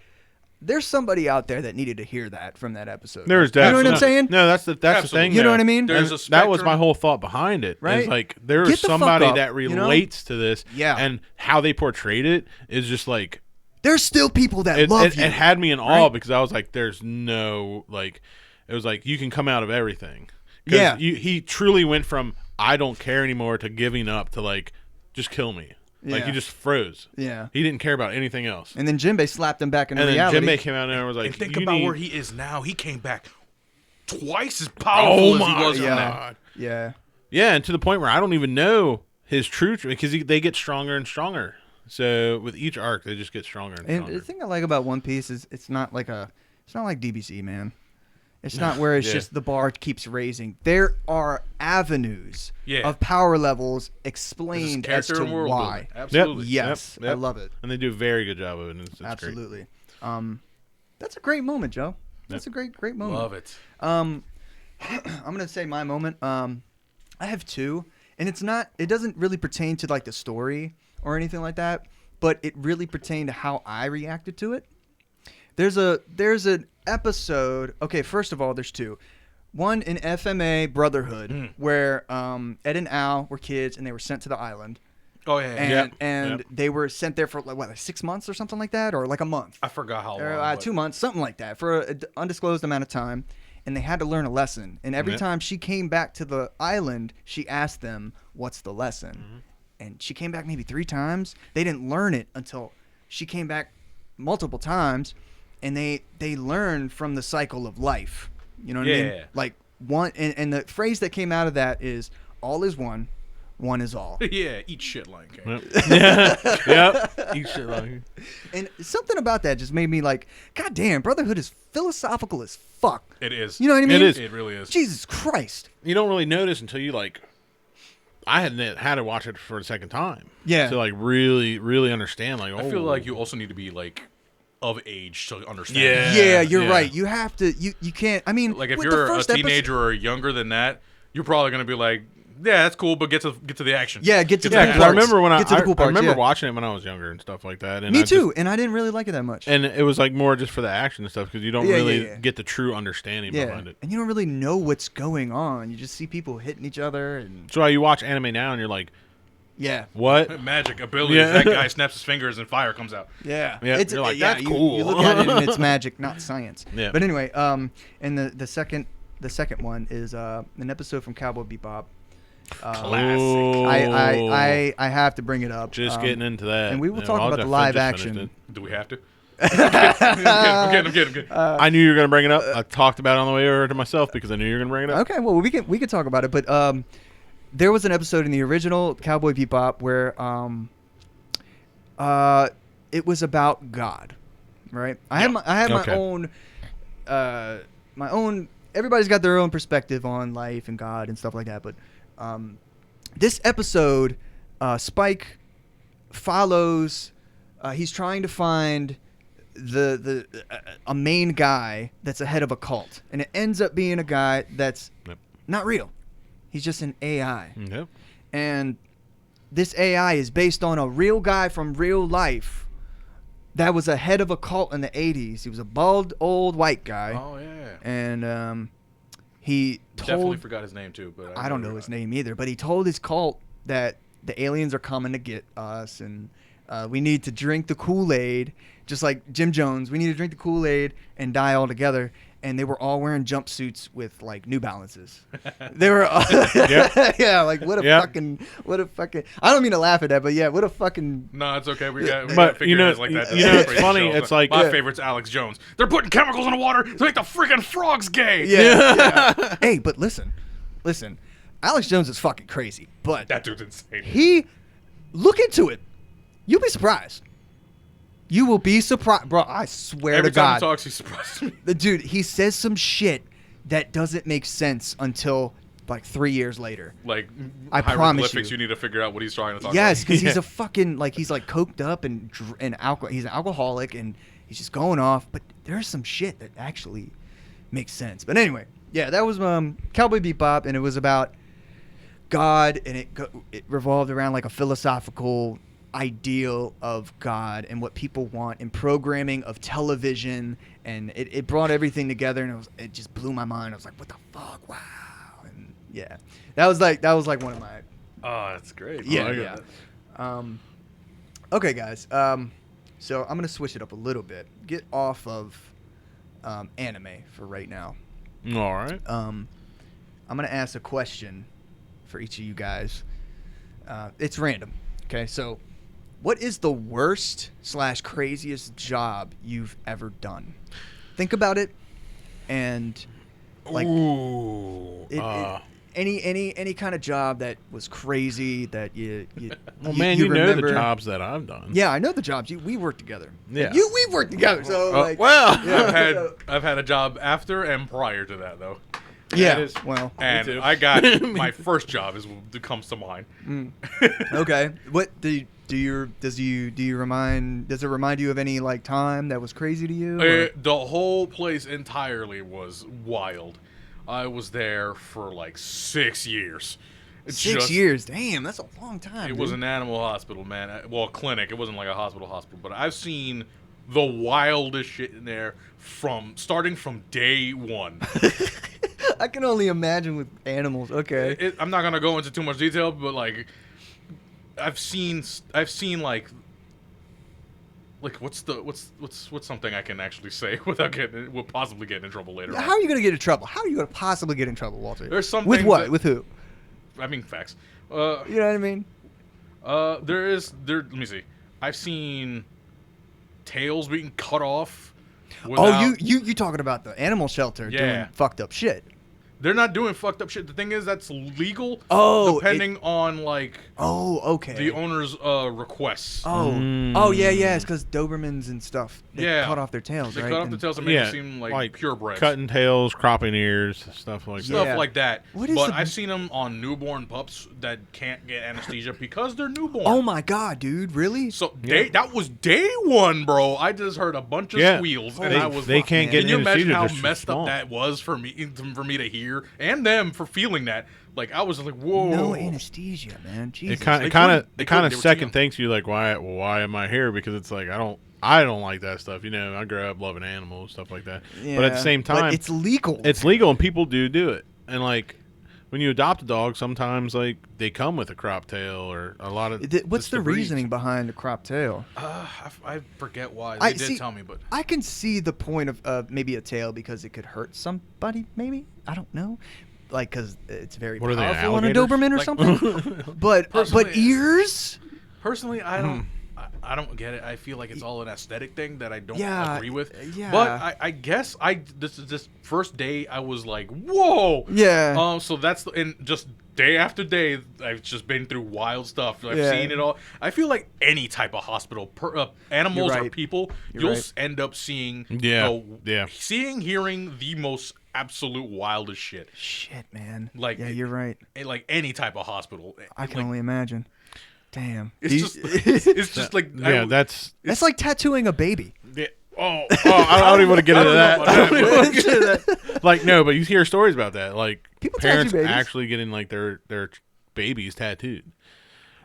there's somebody out there that needed to hear that from that episode. There's You know definitely what I'm saying? No, that's the Absolutely. thing. You know though. what I mean? There's And a that was my spectrum. whole thought behind it. Right? Is like there Get is the fuck somebody up, that you know? relates to this. Yeah. And how they portrayed it is just like There's still people that love it you. had me in awe Right? because I was like, there's no like, it was like you can come out of everything. 'Cause Yeah. he truly went from I don't care anymore to giving up to like just kill me. Like Yeah. he just froze. Yeah. He didn't care about anything else. And then Djembe slapped him back into And then reality. Jinbei came out and was like, And think you about need- where he is now. He came back twice as powerful Oh as my he was from that. god. Yeah. Yeah, and to the point where I don't even know his true because they get stronger and stronger. So with each arc, they just get stronger and And stronger. the thing I like about One Piece is it's not like DBZ, man. It's not where it's Yeah. just the bar keeps raising. There are avenues Yeah. of power levels There's explained as character to and world why. building. Absolutely. Yes, Yep. I love it. And they do a very good job of it. And it's great. Absolutely. That's a great moment, Joe. That's a great moment. Love it. I'm gonna say my moment. I have two, and it doesn't really pertain to like the story or anything like that, but it really pertained to how I reacted to it. There's an episode. Okay, first of all, there's two. One in FMA Brotherhood where Ed and Al were kids and they were sent to the island. Oh yeah. And Yep. they were sent there for like 6 months or something like that, or like a month. I forgot how long. Or, but- 2 months, something like that, for an undisclosed amount of time. And they had to learn a lesson. And every Yep. time she came back to the island, she asked them, "What's the lesson?" Mm-hmm. And she came back maybe 3 times. They didn't learn it until she came back multiple times, and they learned from the cycle of life. You know what I mean? Yeah. Like one, and the phrase that came out of that is, "All is one, one is all." Yeah, eat shit, Lion King. Yep. Eat shit like And something about that just made me like, God damn, Brotherhood is philosophical as fuck. It is. You know what I mean? is. It really is. Jesus Christ. You don't really notice until you like. I had to watch it for the second time. Yeah. To like really, really understand. Like, I feel like you also need to be like of age to understand. Yeah. Yeah, you're yeah. right. You have to. You can't. I mean, Like if with the you're a first episode- teenager or younger than that, you're probably gonna be like, yeah, that's cool, but get to the action. Yeah, get to the Yeah, cool because I parts. remember when Get to the cool I parts, remember yeah. watching it when I was younger and stuff like that. And Me I just- too, and I didn't really like it that much. and it was like more just for the action and stuff because you don't Yeah, really yeah. get the true understanding Yeah, behind it. and you don't really know what's going on. You just see people hitting each other, and So you watch anime now and you're like, yeah, what? Magic abilities. Yeah. That guy snaps his fingers and fire comes out. yeah, Yeah, you're like, that's you, cool. You look at it and it's magic, not science. Yeah. But anyway, and the second one is an episode from Cowboy Bebop. Classic. Oh, I have to bring it up. just getting into that. and we will Yeah, talk well, about the I live just finished action. it. Do we have to? I'm kidding. I knew you were gonna bring it up. I talked about it on the way over to myself because I knew you were gonna bring it up. Okay, well we can talk about it, but there was an episode in the original Cowboy Bebop where it was about God, right? I had Okay. my own. Everybody's got their own perspective on life and God and stuff like that, but this episode, Spike follows. He's trying to find a main guy that's a head of a cult, and it ends up being a guy that's Yep. not real. He's just an AI. Yep. And this AI is based on a real guy from real life that was a head of a cult in the 80s. He was a bald old white guy. Oh yeah. And he Definitely told, forgot his name too, but I don't know his name either, but he told his cult that the aliens are coming to get us, and we need to drink the Kool-Aid, just like Jim Jones. We need to drink the Kool-Aid and die all together. And they were all wearing jumpsuits with like New Balances. They were, yeah, like what a fucking. I don't mean to laugh at that, but yeah, what a fucking. No, it's okay. We got but figure guys like that. It's funny. It's like my favorite's Alex Jones. They're putting chemicals in the water to make the freaking frogs gay. Yeah. Hey, but listen, Alex Jones is fucking crazy, but That dude's insane. he look into it. You'll be surprised. You will be surprised, bro. I swear Every to God. time he talks, he surprises me. The dude, he says some shit that doesn't make sense until like 3 years later. Like, I promise hieroglyphics, you need to figure out what he's trying to talk Yes, about. because he's a fucking like he's like coked up and alcohol. He's an alcoholic and he's just going off. But there's some shit that actually makes sense. But anyway, yeah, that was Cowboy Bebop, and it was about God, and it revolved around like a philosophical ideal of God and what people want in programming of television, and it brought everything together, and it just blew my mind. I was like, what the fuck, wow. And yeah, that was like one of my Oh, that's great. yeah. Okay, guys, so I'm gonna switch it up a little bit, get off of anime for right now. all right. I'm gonna ask a question for each of you guys. It's random, okay? So what is the worst / craziest job you've ever done? Think about it, and like Ooh. any kind of job that was crazy that you Well, man, you know remember. the jobs that I've done. Yeah, I know the jobs. We work together. Yeah. We work together. So like, well, yeah. I've had a job after and prior to that though. Yeah. It is. Well. And too. I got my first job is what comes to mind. Okay. What does it remind you of any like time that was crazy to you? or- The whole place entirely was wild. I was there for like 6 years. 6 years. Damn, that's a long time. It was dude. an animal hospital, man. Well, a clinic. It wasn't like a hospital, but I've seen the wildest shit in there starting from day one. I can only imagine with animals. Okay. I'm not gonna go into too much detail, but like, I've seen like what's something I can actually say without possibly getting in trouble later on. How are you gonna get in trouble? How are you gonna possibly get in trouble, Walter? There's some with things what? that- With who? I mean, facts. You know what I mean? Let me see. I've seen tails being cut off. Oh, you talking about the animal shelter doing Yeah. fucked up shit? They're not doing fucked up shit. The thing is, that's legal. Oh, depending on like Oh, okay. the owner's requests. Oh, yeah. It's because Dobermans and stuff. They cut off their tails, They right? cut off the And- tails and make it seem like purebreds. cutting tails, cropping ears, stuff like Stuff that. like that. What is But the- I've seen them on newborn pups that can't get anesthesia because they're newborn. Oh my god, dude! Really? So that was day one, bro. I just heard a bunch of squeals, and I was they like, can't get can you imagine anesthesia, how they're messed small. up that was for me to hear and them for feeling that? Like I was like, whoa. No anesthesia, man. Jesus. It kind They of couldn't. They second were too young. thinks you like why am I here? Because it's like I don't like that stuff. You know, I grew up loving animals, stuff like that. But at the same But time, it's legal. it's legal and people do it. And like when you adopt a dog, sometimes like they come with a crop tail or a lot of. What's the breeds. reasoning behind the crop tail? I forget why. I They did see- tell me, but I can see the point of maybe a tail because it could hurt somebody. Maybe I don't know, like because it's very What are they, powerful on a alligators? Doberman or Like- something. but Personally- ears. personally, I don't get it. I feel like it's all an aesthetic thing that I don't Yeah, agree with. yeah. But I guess this first day I was like, whoa. Yeah. So that's and just day after day I've just been through wild stuff. I've Yeah. seen it all. I feel like any type of hospital, animals You're or right. people, You're you'll right. end up seeing hearing the most absolute wildest shit. Shit, man. Like, yeah, you're right. Like any type of hospital. I can Like, only imagine. Damn. it's just like Yeah, that's That's like tattooing a baby. yeah. I don't even want to get into that. I don't know about that, Like no, but you hear stories about that. Like People tattoo parents babies. actually getting like their babies tattooed.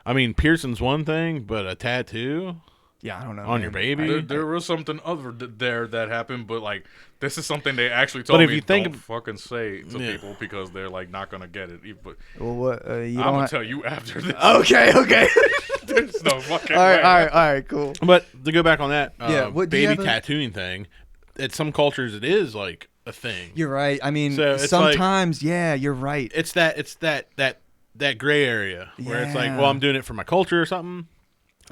I mean, piercing's one thing, but a tattoo. Yeah, I don't know. On man. your baby? There was something other there that happened, but like this is something they actually told But if me you think don't fucking say to people because they're like not gonna get it. But Well, what? I'm gonna tell you after this. Okay. There's no fucking All way. right, cool. But to go back on that what, do you baby have tattooing thing, at some cultures it is like a thing. You're right. I mean, So it's sometimes, yeah, you're right. It's that gray area where it's like, Yeah. well, I'm doing it for my culture or something.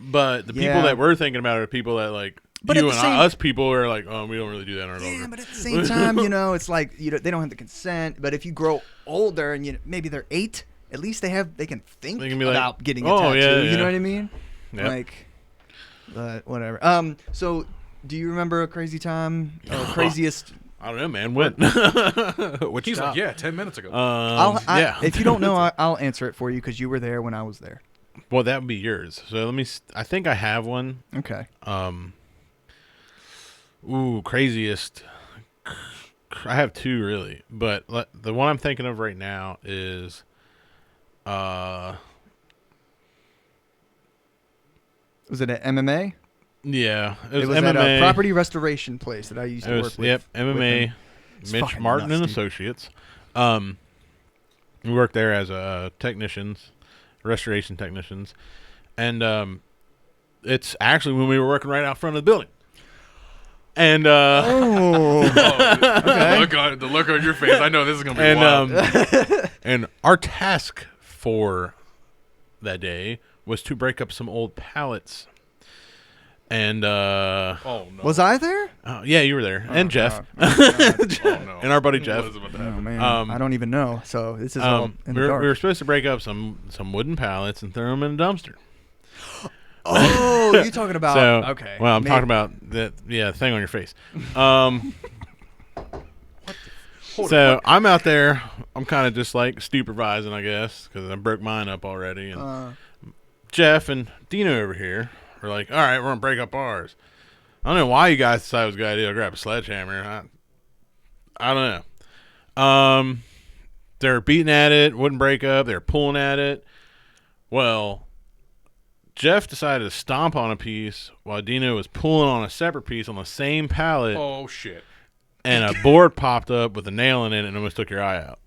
But the people that we're thinking about are people that like But you at and the same- us people are like, oh, we don't really do that in our Yeah, culture. but at the same time, it's like they don't have the consent. But if you grow older and maybe they're 8, at least they can think They can be like, about getting a oh, tattoo. yeah, You yeah. know what I mean? Yep. Like, but whatever. So, do you remember a crazy time? Craziest? I don't know, man. When? Which He's top? like, 10 minutes ago. Yeah. If you don't know, I'll answer it for you because you were there when I was there. Well, that would be yours. So let me. I think I have one. Okay. Craziest. I have 2 really, but the one I'm thinking of right now is, Was it an MMA? yeah, It was MMA. at a property restoration place that I used to work with. Yep, MMA. him. It's Mitch fucking Martin nuts, and dude. Associates. We worked there as technicians, restoration technicians, and it's actually when we were working right out front of the building. And Oh. Okay. The look on your face. I know this is gonna be and wild. and our task for that day was to break up some old pallets. And Oh no. Was I there? yeah, you were there, and Jeff, God. Oh no. and our buddy Jeff. What is about to Oh happen? man, Um, I don't even know. So this is all in we the dark. were supposed to break up some wooden pallets and throw them in a dumpster. Oh, you're talking about? So, Okay. well, I'm Maybe. talking about that. Yeah, thing on your face. Hold So I'm out there. I'm kind of just like supervising, I guess, because I broke mine up already. And Jeff and Dino over here are like, "All right, we're gonna break up ours." I don't know why you guys decided it was a good idea to grab a sledgehammer. I don't know. They're beating at it, wouldn't break up. They're pulling at it. Well, Jeff decided to stomp on a piece while Dino was pulling on a separate piece on the same pallet, Oh shit. and a board popped up with a nail in it and almost took your eye out.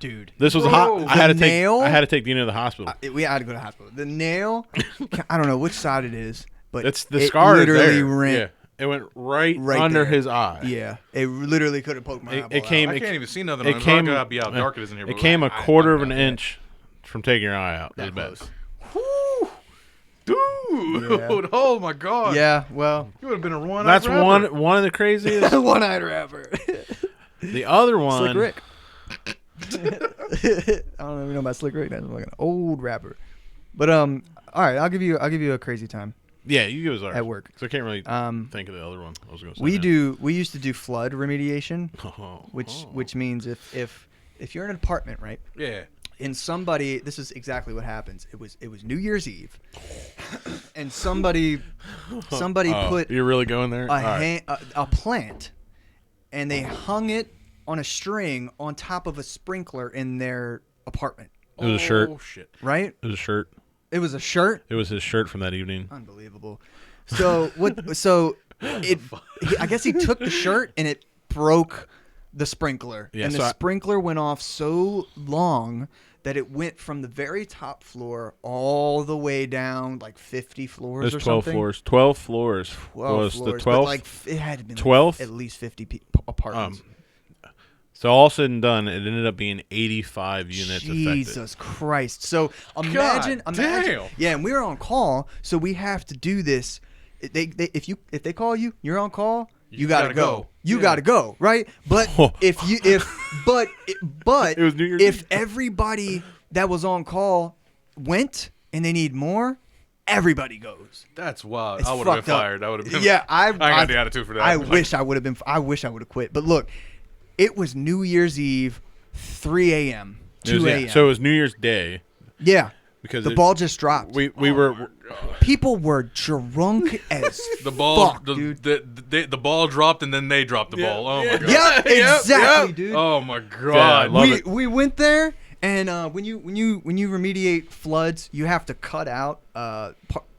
Dude. This was Bro, I had to the take nail? I had to take Dino to the hospital. We had to go to the hospital. The nail, I don't know which side it is, but It's the it scar is literally there. ran. Yeah, it went right Right under there. his eye. Yeah, it literally could have poked my eyeball It came. I It, can't even see nothing. it on came. It gotta be how dark it is in here. It but came a I- quarter of an I- inch from taking your eye out. It was That bad. close. Whew. Dude. Yeah. Oh my god. Yeah, well, You would have been a one. That's one of the craziest. one-eyed rapper. The other one. Slick Rick. I don't even know about Slick Rick. That's like an old rapper. But all right, I'll give you a crazy time Yeah, you give us ours at work. So I can't really think of the other one. I was going to say. We used to do flood remediation, which means if you're in an apartment, right? Yeah. And somebody, this is exactly what happens. It was New Year's Eve, and somebody put You're really going there. All right. a plant, and they hung it on a string on top of a sprinkler in their apartment. It was a shirt. Oh shit. Right? It was a shirt. It was a shirt. It was his shirt from that evening. Unbelievable. So what? So I guess he took the shirt and it broke the sprinkler, Yeah, and so the I- sprinkler went off so long that it went from the very top floor all the way down like 50 floors There's or 12 something. floors. 12 floors 12 was floors, the but 12th. like it had to be 12th? at least 50 apartments. So all said and done, it ended up being 85 units affected. Jesus Christ! So imagine, damn. yeah, and we were on call, so we have to do this. If they call you, you're on call. You gotta go. You gotta go, right? But It was New Year's if Eve. everybody that was on call went and they need more, everybody goes. That's wild. It's I would have fucked been up. fired. I would have been. Yeah, I ain't got the attitude for that. I Like, wish I would have been. I wish I would have quit. But look, it was New Year's Eve, 3 a.m., 2 a.m. So it was New Year's Day Yeah, because the ball just dropped. we were People were drunk as The ball, fuck, dude. the ball dropped and then they dropped the ball. Oh my god. Yeah, exactly, yep. dude. Oh my I god. love it. We went there, and when you remediate floods, you have to cut out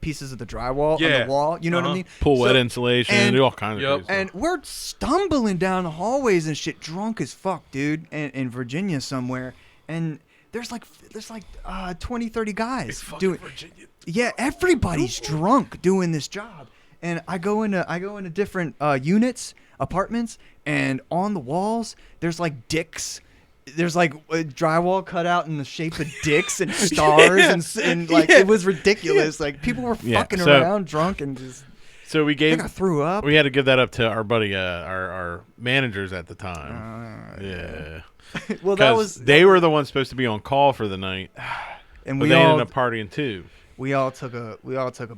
pieces of the drywall on the wall. You know what I mean? Pull wet insulation and do all kinds of crazy and stuff. we're stumbling down the hallways and shit, drunk as fuck, dude, in Virginia somewhere. And there's like 20, 30 guys doing. Virginia. Yeah, everybody's drunk doing this job. And I go into different units, apartments, and on the walls there's like dicks. There's like a drywall cut out in the shape of dicks and stars and like it was ridiculous. Like people were fucking around drunk and just. So we gave. I threw up. We had to give that up to our buddy, our managers at the time. Yeah. Well, they were the ones supposed to be on call for the night, and but they ended up partying too. We all took a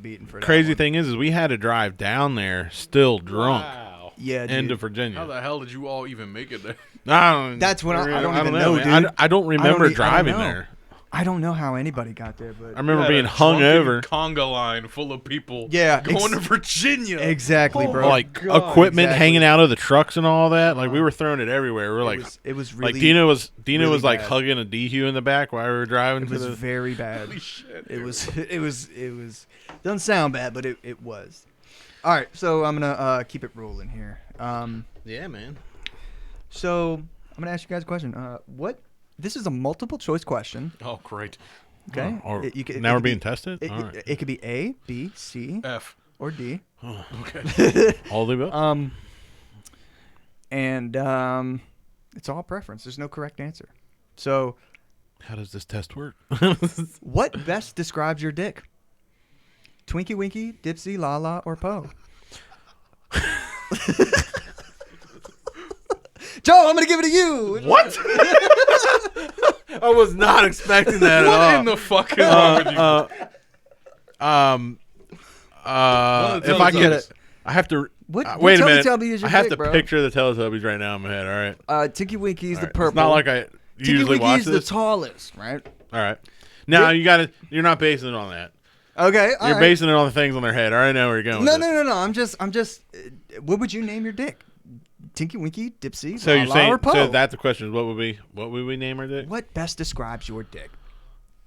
beating for that. Crazy thing is we had to drive down there still drunk. Wow. Yeah, dude. Into Virginia. How the hell did you all even make it there? That's when I don't even know, dude. I don't remember driving there. I don't know how anybody got there, but I remember being hung over. Conga line full of people. Yeah, going to Virginia. Exactly, bro. Like equipment hanging out of the trucks and all that. Like we were throwing it everywhere. We were like, it was really like Dina was really like bad. hugging a DQ in the back while we were driving. It was very bad. Holy shit, it was doesn't sound bad, but it was. All right, so I'm gonna keep it rolling here. Yeah, man. So I'm gonna ask you guys a question. This is a multiple choice question. Oh, great. Okay. Now we're being tested. It could be A, B, C, F, or D. Oh, okay. All the above. And it's all preference. There's no correct answer. So, how does this test work? What best describes your dick? Twinkie Winkie, Dipsy, Lala, or Poe? Joe, I'm gonna give it to you. What? I was not expecting that at all. What in the fuck is wrong with you? If I get it, I have to. What wait a minute. Teletubby is your I have dick, to bro? picture the Teletubbies right now in my head. All right. Tinky Winky's All the right. purple. It's not like I usually watch Tinky Winky's the this. tallest, right? All right. Now you're not basing it on that. Okay. You're basing it on the things on their head. I already know where you're going. No. I'm just. What would you name your dick? Tinky Winky, Dipsy, So Lala, you're saying or Poe? so that's the question. What would we name our dick? What best describes your dick?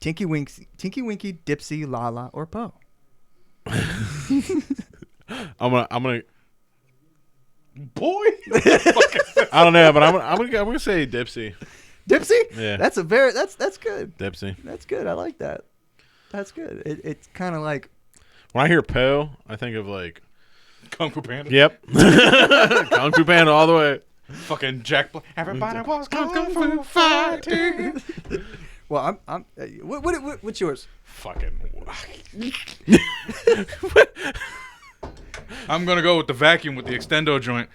Tinky Winky, Dipsy, Lala, or Poe? I'm gonna. Boy. I don't know, but I'm gonna say Dipsy. Dipsy? Yeah. That's good. Dipsy. That's good. I like that. That's good. It's kind of like When I hear Poe, I think of like Kung Fu Panda. Yep. Kung Fu Panda all the way. Fucking Jack Black. Everybody was Kung Fu fighting. Well, what's yours? Fucking. I'm gonna go with the vacuum with the extendo joint.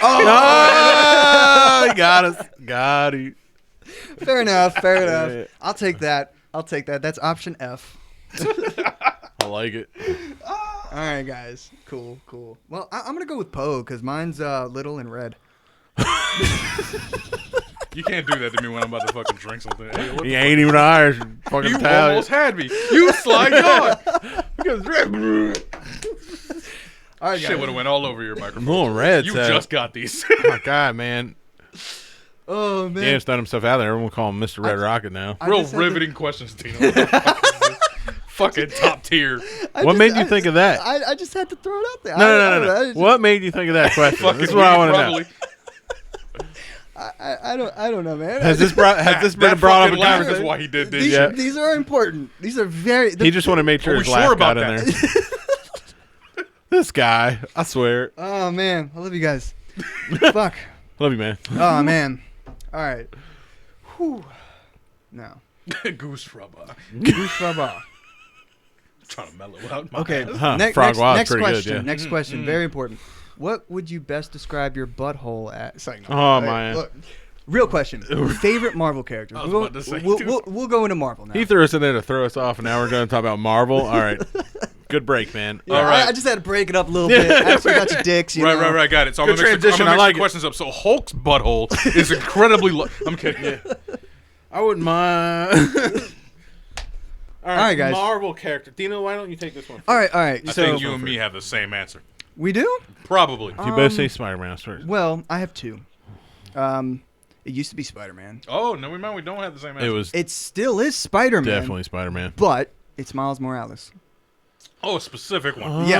Oh, he got us. Got you. Fair enough. Yeah. I'll take that. That's option F. I like it. All right, guys. Cool. Well, I'm gonna go with Poe because mine's little and red. You can't do that to me when I'm about to fucking drink something. Hey, what He the ain't even Irish. Fucking You Italian. almost had me. You sly dog. All right, guys. Shit would have went all over your microphone. Little red. You so. just got these. Oh my God, man. Oh man. Dan's done himself out there. Everyone call him Mr. Red Rocket now. Real riveting questions, Tino. Fucking top tier. What made you think of that? I just had to throw it out there. No. What made you think of that question? This is what I want to know. I don't know, man. Has this been brought up in laugh is conversation? why he did this. These are important. These are very. He just wanted to make sure Are his we laugh sure got about in there. This guy, I swear. Oh man, I love you guys. Fuck. Love you, man. Oh man. All right. Whew. Now. Goose rubber. Goose rubber. Trying to mellow out my Okay. ass. Frog Wild's next pretty question. good, yeah. Next question. Very important. What would you best describe your butthole as? Sorry, no. Oh, man. Look, real question. Favorite Marvel character. I was about to say, We'll go into Marvel now. He threw us in there to throw us off, and now we're going to talk about Marvel. All right. Good break, man. Yeah, All right. I just had to break it up a little bit. Actually, got your dicks. You know? Right. Got it. So Good I'm going to mix transition, the I like it. questions up. So Hulk's butthole is incredibly low. I'm kidding. Yeah. I wouldn't mind. All right, guys. Marvel character. Dino, why don't you take this one first? All right. I So think you and me have the same answer. we do. Probably. You both say Spider-Man first. Well, I have two. It used to be Spider-Man. Oh, no, we don't have the same answer. It was It still is Spider-Man. definitely Spider-Man. But it's Miles Morales. Oh, a specific one. Yeah.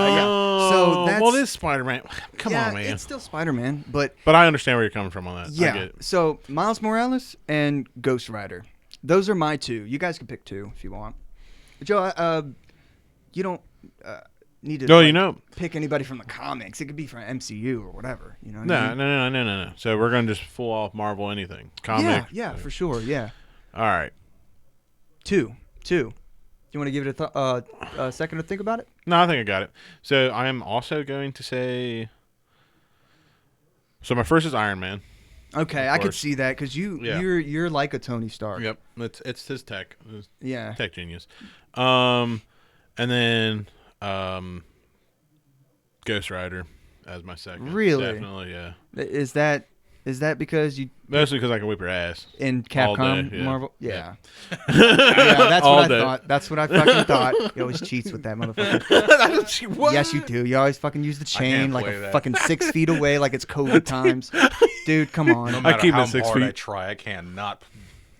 So that's well, it is Spider-Man. Come on, man. It's still Spider-Man, but I understand where you're coming from on that. I yeah. get it. So Miles Morales and Ghost Rider, those are my two. You guys can pick two if you want. Joe, you don't need to pick anybody from the comics. It could be from MCU or whatever. You know? What I mean? No. So we're gonna just full off Marvel anything. Comic. Yeah, for sure. Yeah. All right. Two. You want to give it a second to think about it? No, I think I got it. So I am also going to say. So my first is Iron Man. Okay, I could see that because you're like a Tony Stark. Yep, it's his tech. Tech genius. And then Ghost Rider as my second. Really? Definitely, yeah. Is that because you mostly because I can whip your ass in Capcom day, yeah. Marvel? Yeah. That's All what day. I thought. That's what I fucking thought. He always cheats with that motherfucker. What? Yes, you do. You always fucking use the chain like play that. fucking 6 feet away, like it's COVID times. Dude, come on. No matter keep it how 6 hard feet. I try, I cannot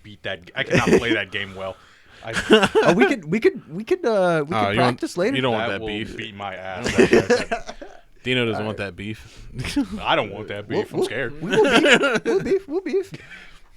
beat that. I cannot play that game well. We could practice later. You don't want That that will beef. beat my ass. Dino doesn't want that beef. I don't want that beef. I'm scared. We'll beef.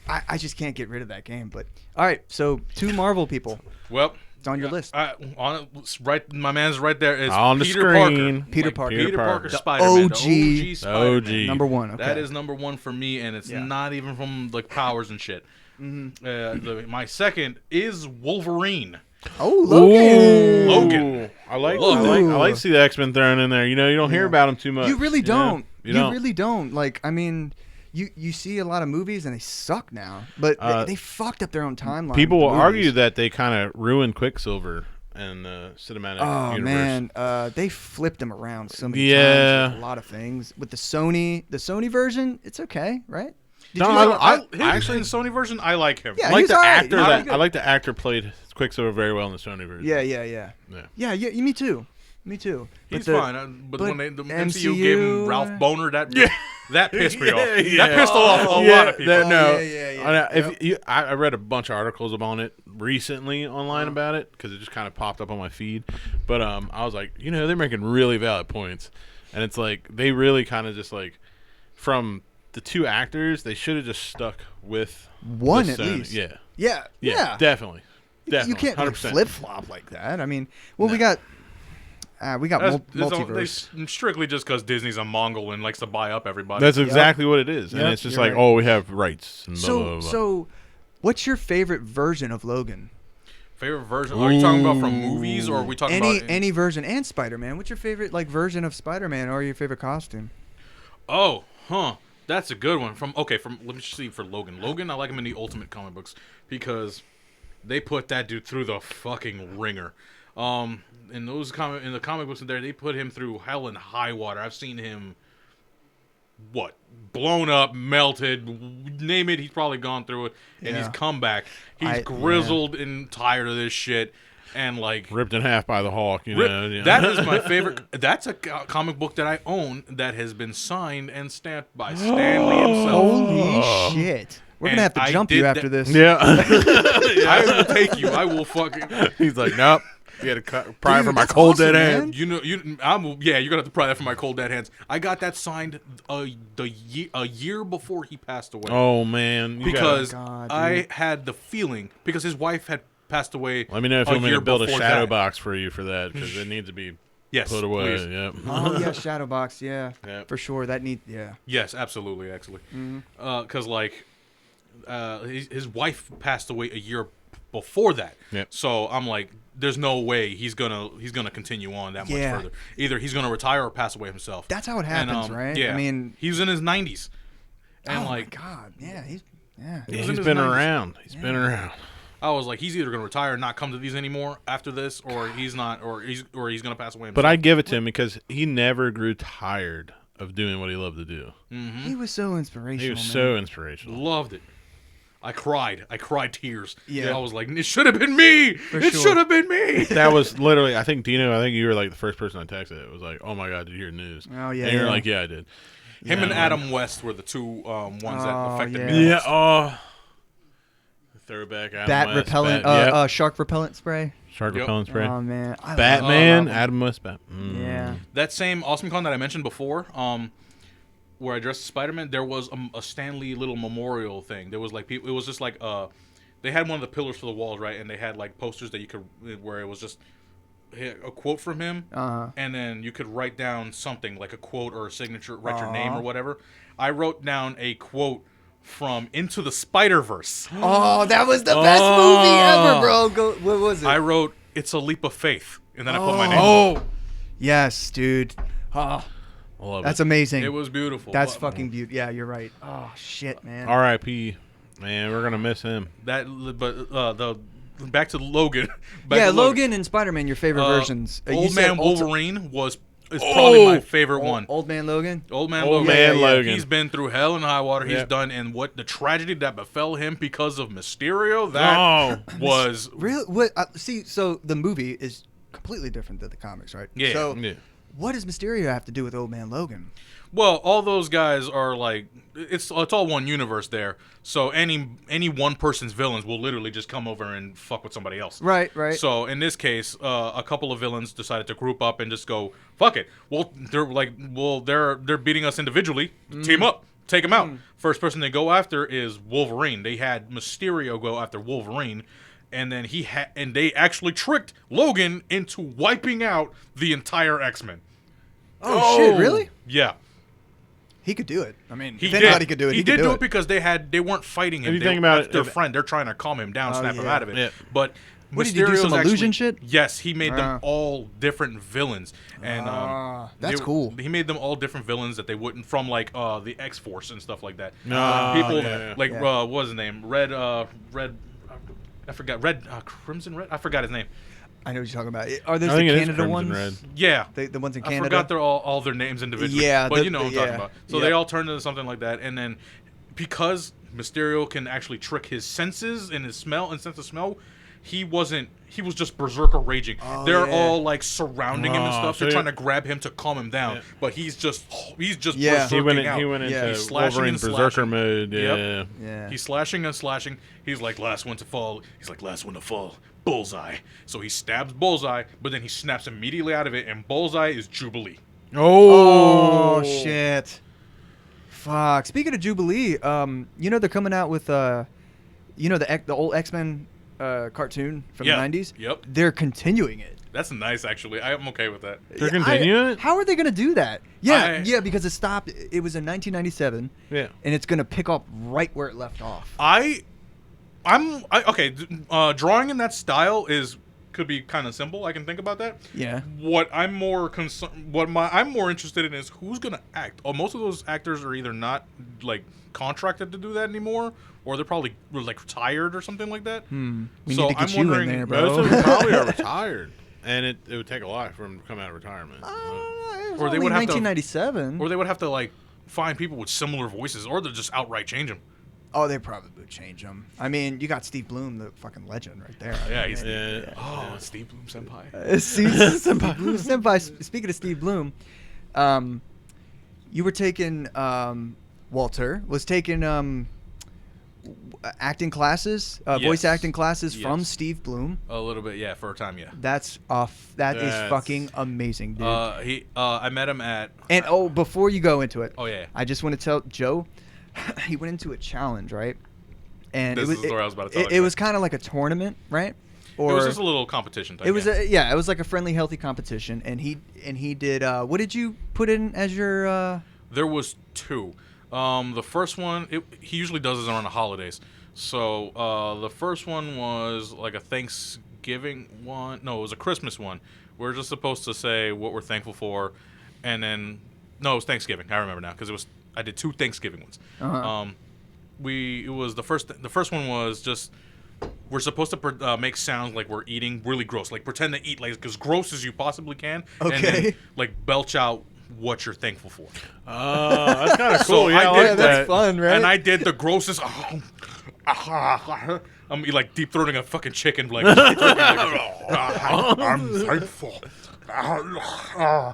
I just can't get rid of that game. But all right, so 2 Marvel people. Well, It's on your list. Right, my man's right there. Is On the Peter screen. Parker. Peter Parker. Peter Parker The Spider-Man. OG. The OG Spider-Man. OG. Number 1. Okay. That is number 1 for me, and it's not even from like powers and shit. My second is Wolverine. Oh, Logan. Logan. I like to see the X-Men thrown in there. You know, you don't hear about them too much. You really don't. You don't. Really don't. Like, I mean, you see a lot of movies and they suck now, but they fucked up their own timeline. People will with the movies. argue that they kind of ruined Quicksilver and cinematic universe. Man, they flipped him around so many Yeah. times with a lot of things. With the Sony version, it's okay, right? Did No, you Actually, in the Sony version, I like him. Yeah, I like he's the all right. actor. He's good. I like the actor played Quicksilver very well in the Sony version. Yeah. Me too. He's But fine. But when the MCU MCU, gave him Ralph Boner, that pissed me off. Yeah. That pissed off a lot of people. I read a bunch of articles on it recently online about it because it just kind of popped up on my feed. But I was like, they're making really valid points, and it's like they really kind of just like from the 2 actors, they should have just stuck with one the at Sony. least. Yeah, definitely. You can't 100%. flip flop like that. I mean, we got multiverse. They strictly just because Disney's a Mongol and likes to buy up everybody. That's exactly what it is, and Yep, it's just you're like, right. we have rights. And blah, blah, blah, blah. So, what's your favorite version of Logan? Favorite version? Are you talking about from movies, or are we talking about Any version and Spider-Man? What's your favorite version of Spider-Man or your favorite costume? Oh, that's a good one. Let me see for Logan. Logan, I like him in the Ultimate comic books because they put that dude through the fucking ringer. In the comic books in there, they put him through hell and high water. I've seen him blown up, melted, name it, he's probably gone through it, and he's come back. He's grizzled and tired of this shit. And like ripped in half by the Hawk, That is my favorite. That's a comic book that I own that has been signed and stamped by Stan Lee himself. Holy shit! We're gonna have to jump you after this. Yeah. I will take you. I will fucking. He's like, nope. You had to pry for my cold dead hands. You're gonna have to pry that from my cold dead hands. I got that signed a year before he passed away. Oh man! Because I had the feeling because his wife had passed away. Let me know if you want me to build a shadow that. box for you for that because it needs to be put away. Please. Yep. Oh yeah, shadow box. Yeah, Yep. for sure. That Yes, absolutely, actually. Because his wife passed away a year before that. Yep. So I'm like, there's no way he's gonna continue on that much further. Either he's gonna retire or pass away himself. That's how it happens, right? Yeah. I mean, he's in his 90s. And my God, yeah, he's He's been around. He's been around. I was like, he's either gonna retire and not come to these anymore after this, or he's not, or he's gonna pass away himself. But I give it to him because he never grew tired of doing what he loved to do. Mm-hmm. he was so inspirational. He was so inspirational. Loved it. I cried tears. Yeah. I was like, it should have been me. It should have been me. That was literally, I think, Dino, you were like the first person I texted. It was like, oh my God, did you hear the news? Oh, yeah. And you're like, yeah, I did. Him and Adam West were the two ones that affected me. Yeah. Oh. Throwback. Adam bat West, repellent, shark repellent spray. Shark repellent spray. Oh man, Batman, Adam West, Yeah. That same Awesome Con that I mentioned before, where I dressed as Spider-Man, there was a Stan Lee little memorial thing. There was like people. It was just like they had one of the pillars for the walls, right? And they had like posters that you could, where it was just a quote from him, and then you could write down something like a quote or a signature, write your name or whatever. I wrote down a quote from Into the Spider-Verse. Oh, that was the best movie ever, bro. What was it? I wrote, "It's a leap of faith," and then I put my name. Oh, yes, dude. Oh, that's amazing. It was beautiful. That's fucking beautiful. Yeah, you're right. Oh shit, man. R.I.P. Man, we're gonna miss him. Back to Logan. Logan and Spider-Man, your favorite versions. Old Man Wolverine is probably my favorite one. Old Man Logan? Old Man Logan. Logan. He's been through hell and high water. He's done, and what the tragedy that befell him because of Mysterio, that was... Really? What? See, so the movie is completely different than the comics, right? Yeah. So what does Mysterio have to do with Old Man Logan? Well, all those guys are like... It's all one universe there. So any one person's villains will literally just come over and fuck with somebody else. Right. So in this case, a couple of villains decided to group up and just go, fuck it. They're beating us individually. Team up. Take them out. First person they go after is Wolverine. They had Mysterio go after Wolverine, and then they actually tricked Logan into wiping out the entire X-Men. Oh shit! Really? Yeah. He could do it. I mean, if anybody could do it. He did do it because they weren't fighting him. That's their friend. They're trying to calm him down, snap him out of it. Yeah. But what, did he do some illusion shit? Yes, he made them all different villains, and that's cool. He made them all different villains that they wouldn't from like the X-Force and stuff like that. People what was his name? Red. I forgot. Crimson Red. I forgot his name. I know what you're talking about. Are those the Canada ones? Red. Yeah. The ones in Canada? I forgot they're all their names individually. Yeah. But you know what I'm talking about. So they all turned into something like that. And then because Mysterio can actually trick his senses and his smell and sense of smell, he was just berserker raging. They're all like surrounding him and stuff. They're trying to grab him to calm him down. But he's just berserking out. He went into slashing Wolverine berserker mode. Yeah. Yeah. He's slashing and slashing. He's like, last one to fall. Bullseye. So he stabs Bullseye, but then he snaps immediately out of it, and Bullseye is Jubilee. Oh shit. Fuck. Speaking of Jubilee, they're coming out with the old X-Men cartoon from the 90s? Yep. They're continuing it. That's nice, actually. I'm okay with that. They're continuing it? How are they going to do that? Yeah, because it stopped. It was in 1997. Yeah. And it's going to pick up right where it left off. Drawing in that style could be kind of simple. I can think about that. Yeah. What I'm more interested in is who's gonna act. Most of those actors are either not like contracted to do that anymore, or they're probably like retired or something like that. We need to get you in there, bro. Most of them probably are retired, and it would take a lot for them to come out of retirement. Or they would have 1997. Or they would have to like find people with similar voices, or they'll just outright change them. Oh, they probably would change them. I mean, you got Steve Bloom, the fucking legend, right there. Steve Bloom senpai. Steve Bloom senpai. Speaking of Steve Bloom, you were taking Walter was taking acting classes, voice acting classes from Steve Bloom. A little bit, yeah, for a time, yeah. That's fucking amazing, dude. I met him at. And before you go into it, I just want to tell Joe. He went into a challenge, right? And this is the story I was about to tell. It was kind of like a tournament, right? Or it was just a little competition thing. It was it was like a friendly, healthy competition. And he did. What did you put in as your? There was two. The first one, he usually does this around the holidays. So the first one was like a Thanksgiving one. No, it was a Christmas one. We're just supposed to say what we're thankful for, and then it was Thanksgiving. I remember now because I did two Thanksgiving ones. It was the first one was just we're supposed to make sounds like we're eating really gross, like pretend to eat like as gross as you possibly can, and then, like belch out what you're thankful for. That's kind of cool. So I did that. That's fun, right? And I did the grossest. I'm like deep throating a fucking chicken, like I'm thankful. I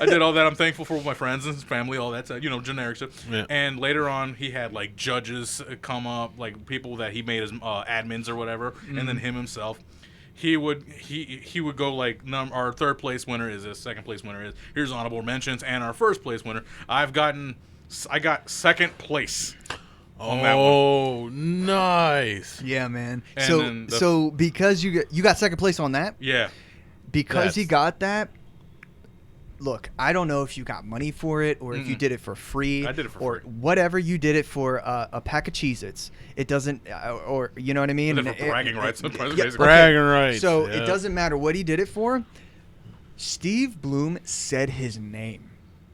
did all that. I'm thankful for my friends and his family, all that, generic stuff. Yeah. And later on, he had like judges come up, like people that he made as admins or whatever, and then him himself. He would go like our third place winner is this, second place winner is here's honorable mentions, and our first place winner. I got second place. On that one. Oh, nice. Yeah, man. And So because you got second place on that, Yeah. because you got that. Look, I don't know if you got money for it or if you did it for free. I did it for or free. whatever you did it for a pack of Cheez-Its. It doesn't, or you know what I mean? I did it for bragging rights. Yeah, Bragging rights. So yeah. it doesn't matter what he did it for. Steve Bloom said his name,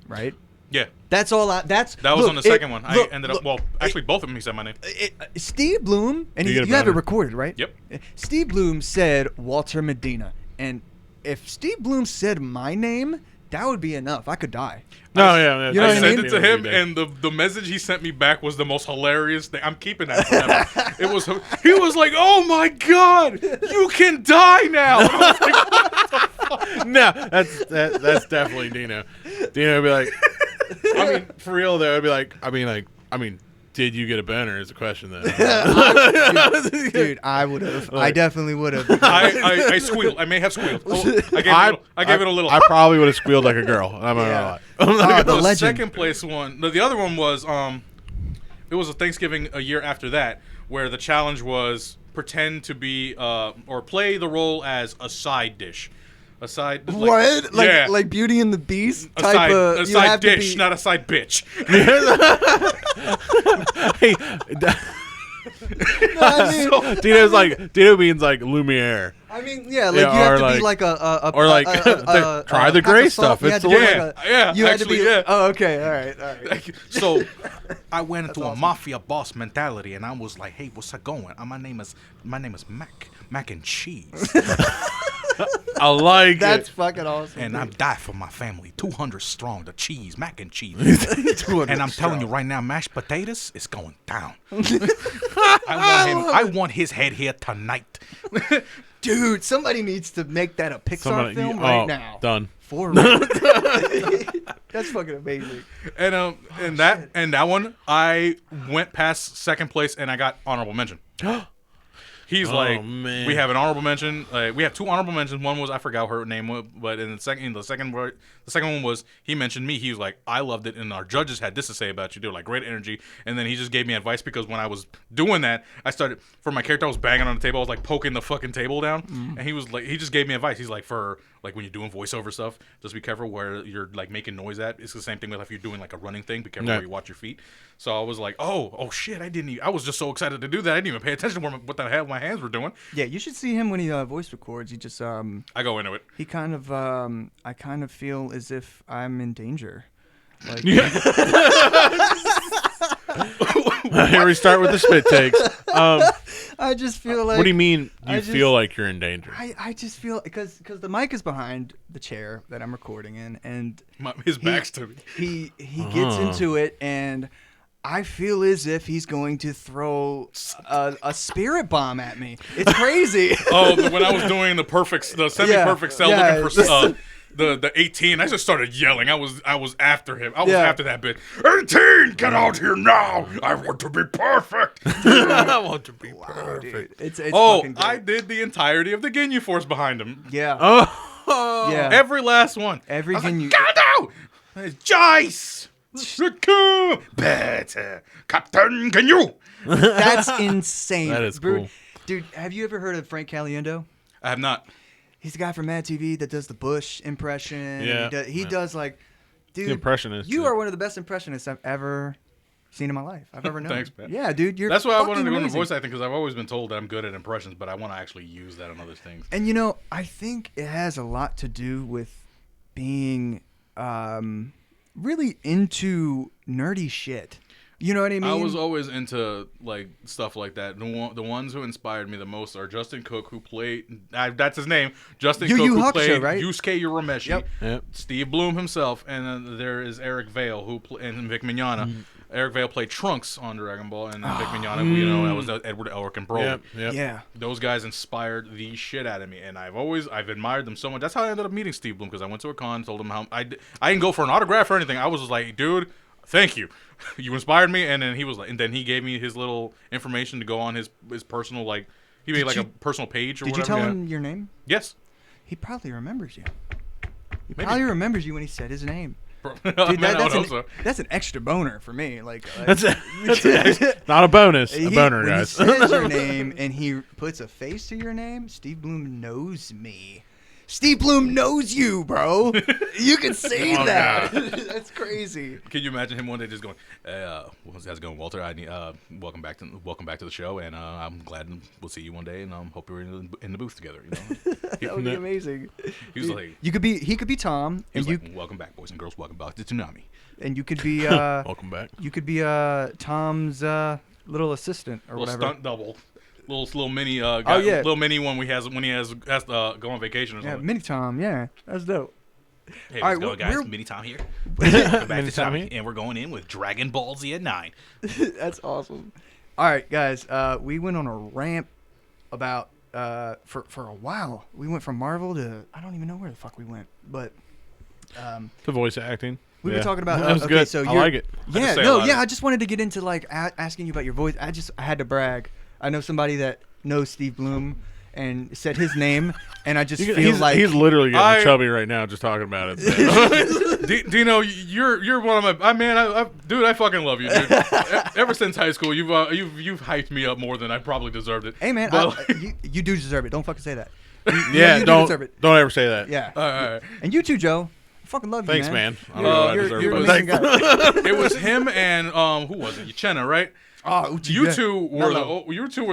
right? Yeah. That's all. That was look, on the second one. look, I ended up. Well, actually, both of them. He said my name. Steve Bloom, and You you get a have it banner. recorded, right? Yep. Steve Bloom said Walter Medina, and if Steve Bloom said my name, that would be enough. I could die. No, yeah. You know I what I sent mean? it to him, and the message he sent me back was the most hilarious thing. I'm keeping that forever. He was like, "Oh my God, you can die now." And I was like, No, that's definitely Dino. Dino would be like, I mean, for real though, it'd be like, I mean, did you get a boner? Is the question then? Dude, I would have. I definitely would have. I squealed. I may have squealed. Oh, I gave it a little. I probably would have squealed like a girl. I'm not gonna lie. The The legend. second place one. The other one was it was a Thanksgiving a year after that, where the challenge was pretend to be or play the role as a side dish. A side What? Yeah. Like Beauty and the Beast a type of. a you side have to dish, be- not a side bitch. Hey, No, I mean, Dino means like Lumiere. I mean, yeah, like Yeah, you have or to like- be like a or like, try the pack gray of salt. stuff. You had It's to the be one- like Yeah, you had to actually, be. yeah. Oh, okay, all right. So I went into a awesome. mafia boss mentality, and I was like, "Hey, what's that going? My name is Mac and Cheese, I like That's it. fucking awesome. and I die for my family. 200 strong, the cheese, mac and cheese. 200 And I'm telling you strong. right now, mashed potatoes is going down. I want his head here tonight. Dude, somebody needs to make that a Pixar film right now. Done. For real. That's fucking amazing. And that one, I went past second place, and I got honorable mention. He's like, man. we have an honorable mention. We have two honorable mentions. One was I forgot her name, but in the second one was he mentioned me. He was like, I loved it, and our judges had this to say about you. They were like, great energy. And then he just gave me advice because when I was doing that, I started for my character. I was banging on the table. I was like poking the fucking table down, and he was like, he just gave me advice. He's like, for like when you're doing voiceover stuff, just be careful where you're like making noise at. It's the same thing with if you're doing like a running thing. Be careful where you watch your feet. So I was like, oh shit, I was just so excited to do that. I didn't even pay attention to what the hell my hands were doing. Yeah, you should see him when he voice records. He just I go into it. he kind of I kind of feel as if I'm in danger. Like Here we start with the spit takes. I just feel like What do you mean you I feel like you're in danger? I just feel because the mic is behind the chair that I'm recording in, and His back's to me. he gets into it, and I feel as if he's going to throw a spirit bomb at me. It's crazy. Oh, when I was doing the semi-perfect cell yeah. looking for the 18, I just started yelling. I was after him. I was Yeah. after that bitch. 18, get out here now! I want to be perfect. I want to be Wow, dude. It's Oh, fucking great. I did the entirety of the Ginyu Force behind him. Yeah. Oh, Yeah. Every last one. Every I was like, Ginyu. get out! Jace! Better, Captain Ginyu! That's insane. That is Dude, cool. Dude, have you ever heard of Frank Caliendo? I have not. He's the guy from Mad TV that does the Bush impression. Yeah. He does like, dude, The impressionist. you are one of the best impressionists I've ever seen in my life. I've ever known. Thanks, man. Yeah, dude, you're That's why I wanted fucking to go into amazing. voice acting, because I've always been told that I'm good at impressions, but I want to actually use that on other things. And you know, I think it has a lot to do with being really into nerdy shit. You know what I mean? I was always into like stuff like that. The ones who inspired me the most are Justin Cook, who played that's his name. Justin Yu Cook, Yu who Hakusho, played right? Yusuke Urameshi. Yep. Yep. Steve Bloom himself, and then there is Eric Vale, and Vic Mignogna. Eric Vale played Trunks on Dragon Ball, and Vic Mignogna, you know, that was Edward Elric and Broly. Yep. Yeah. Those guys inspired the shit out of me, and I've admired them so much. That's how I ended up meeting Steve Blum, because I went to a con, told him how I didn't go for an autograph or anything. I was just like, dude, thank you, you inspired me. And then he was like, and then he gave me his little information to go on his personal, like, he made like a personal page or whatever. Did you tell him your name? Yes. He probably remembers you. He probably remembers you when he said his name. Dude, that's an extra boner for me. Like That's not a bonus. A boner, when guys. He says your name and he puts a face to your name. Steve Blum knows me. Steve Blum knows you, bro. You can say that. That's crazy. Can you imagine him one day just going, how's it going, Walter? I need welcome back to the show, and I'm glad we'll see you one day, and hope we're in the booth together. You know? That would be amazing. He was like, he could be Tom, and you like, welcome back, boys and girls. Welcome back to Tsunami. And you could be welcome back. You could be Tom's little assistant or little whatever. Stunt double. Little mini little mini one when he has to go on vacation or something. Yeah, Mini Tom, yeah. That's dope. Hey, all let's right, go, guys. Mini Tom here. Mini Tom here. And we're going in with Dragon Ball Z at 9. That's awesome. All right, guys. We went on a ramp about for a while. We went from Marvel to I don't even know where the fuck we went, but The voice acting. we were talking about. That was okay, good. so I like it. Yeah, I just wanted to get into like asking you about your voice. I had to brag. I know somebody that knows Steve Blum and said his name, and I just feel like he's literally getting chubby right now just talking about it. Dino, you're one of my dude. I fucking love you, dude. Ever since high school, you've hyped me up more than I probably deserved it. Hey man, you do deserve it. Don't fucking say that. You don't deserve it. Don't ever say that. Yeah. All right. And you too, Joe. I fucking love Thanks, you, man. I don't know what I deserve, you're but amazing guy. It was him and who was it? Uchenna, right? Oh, you two were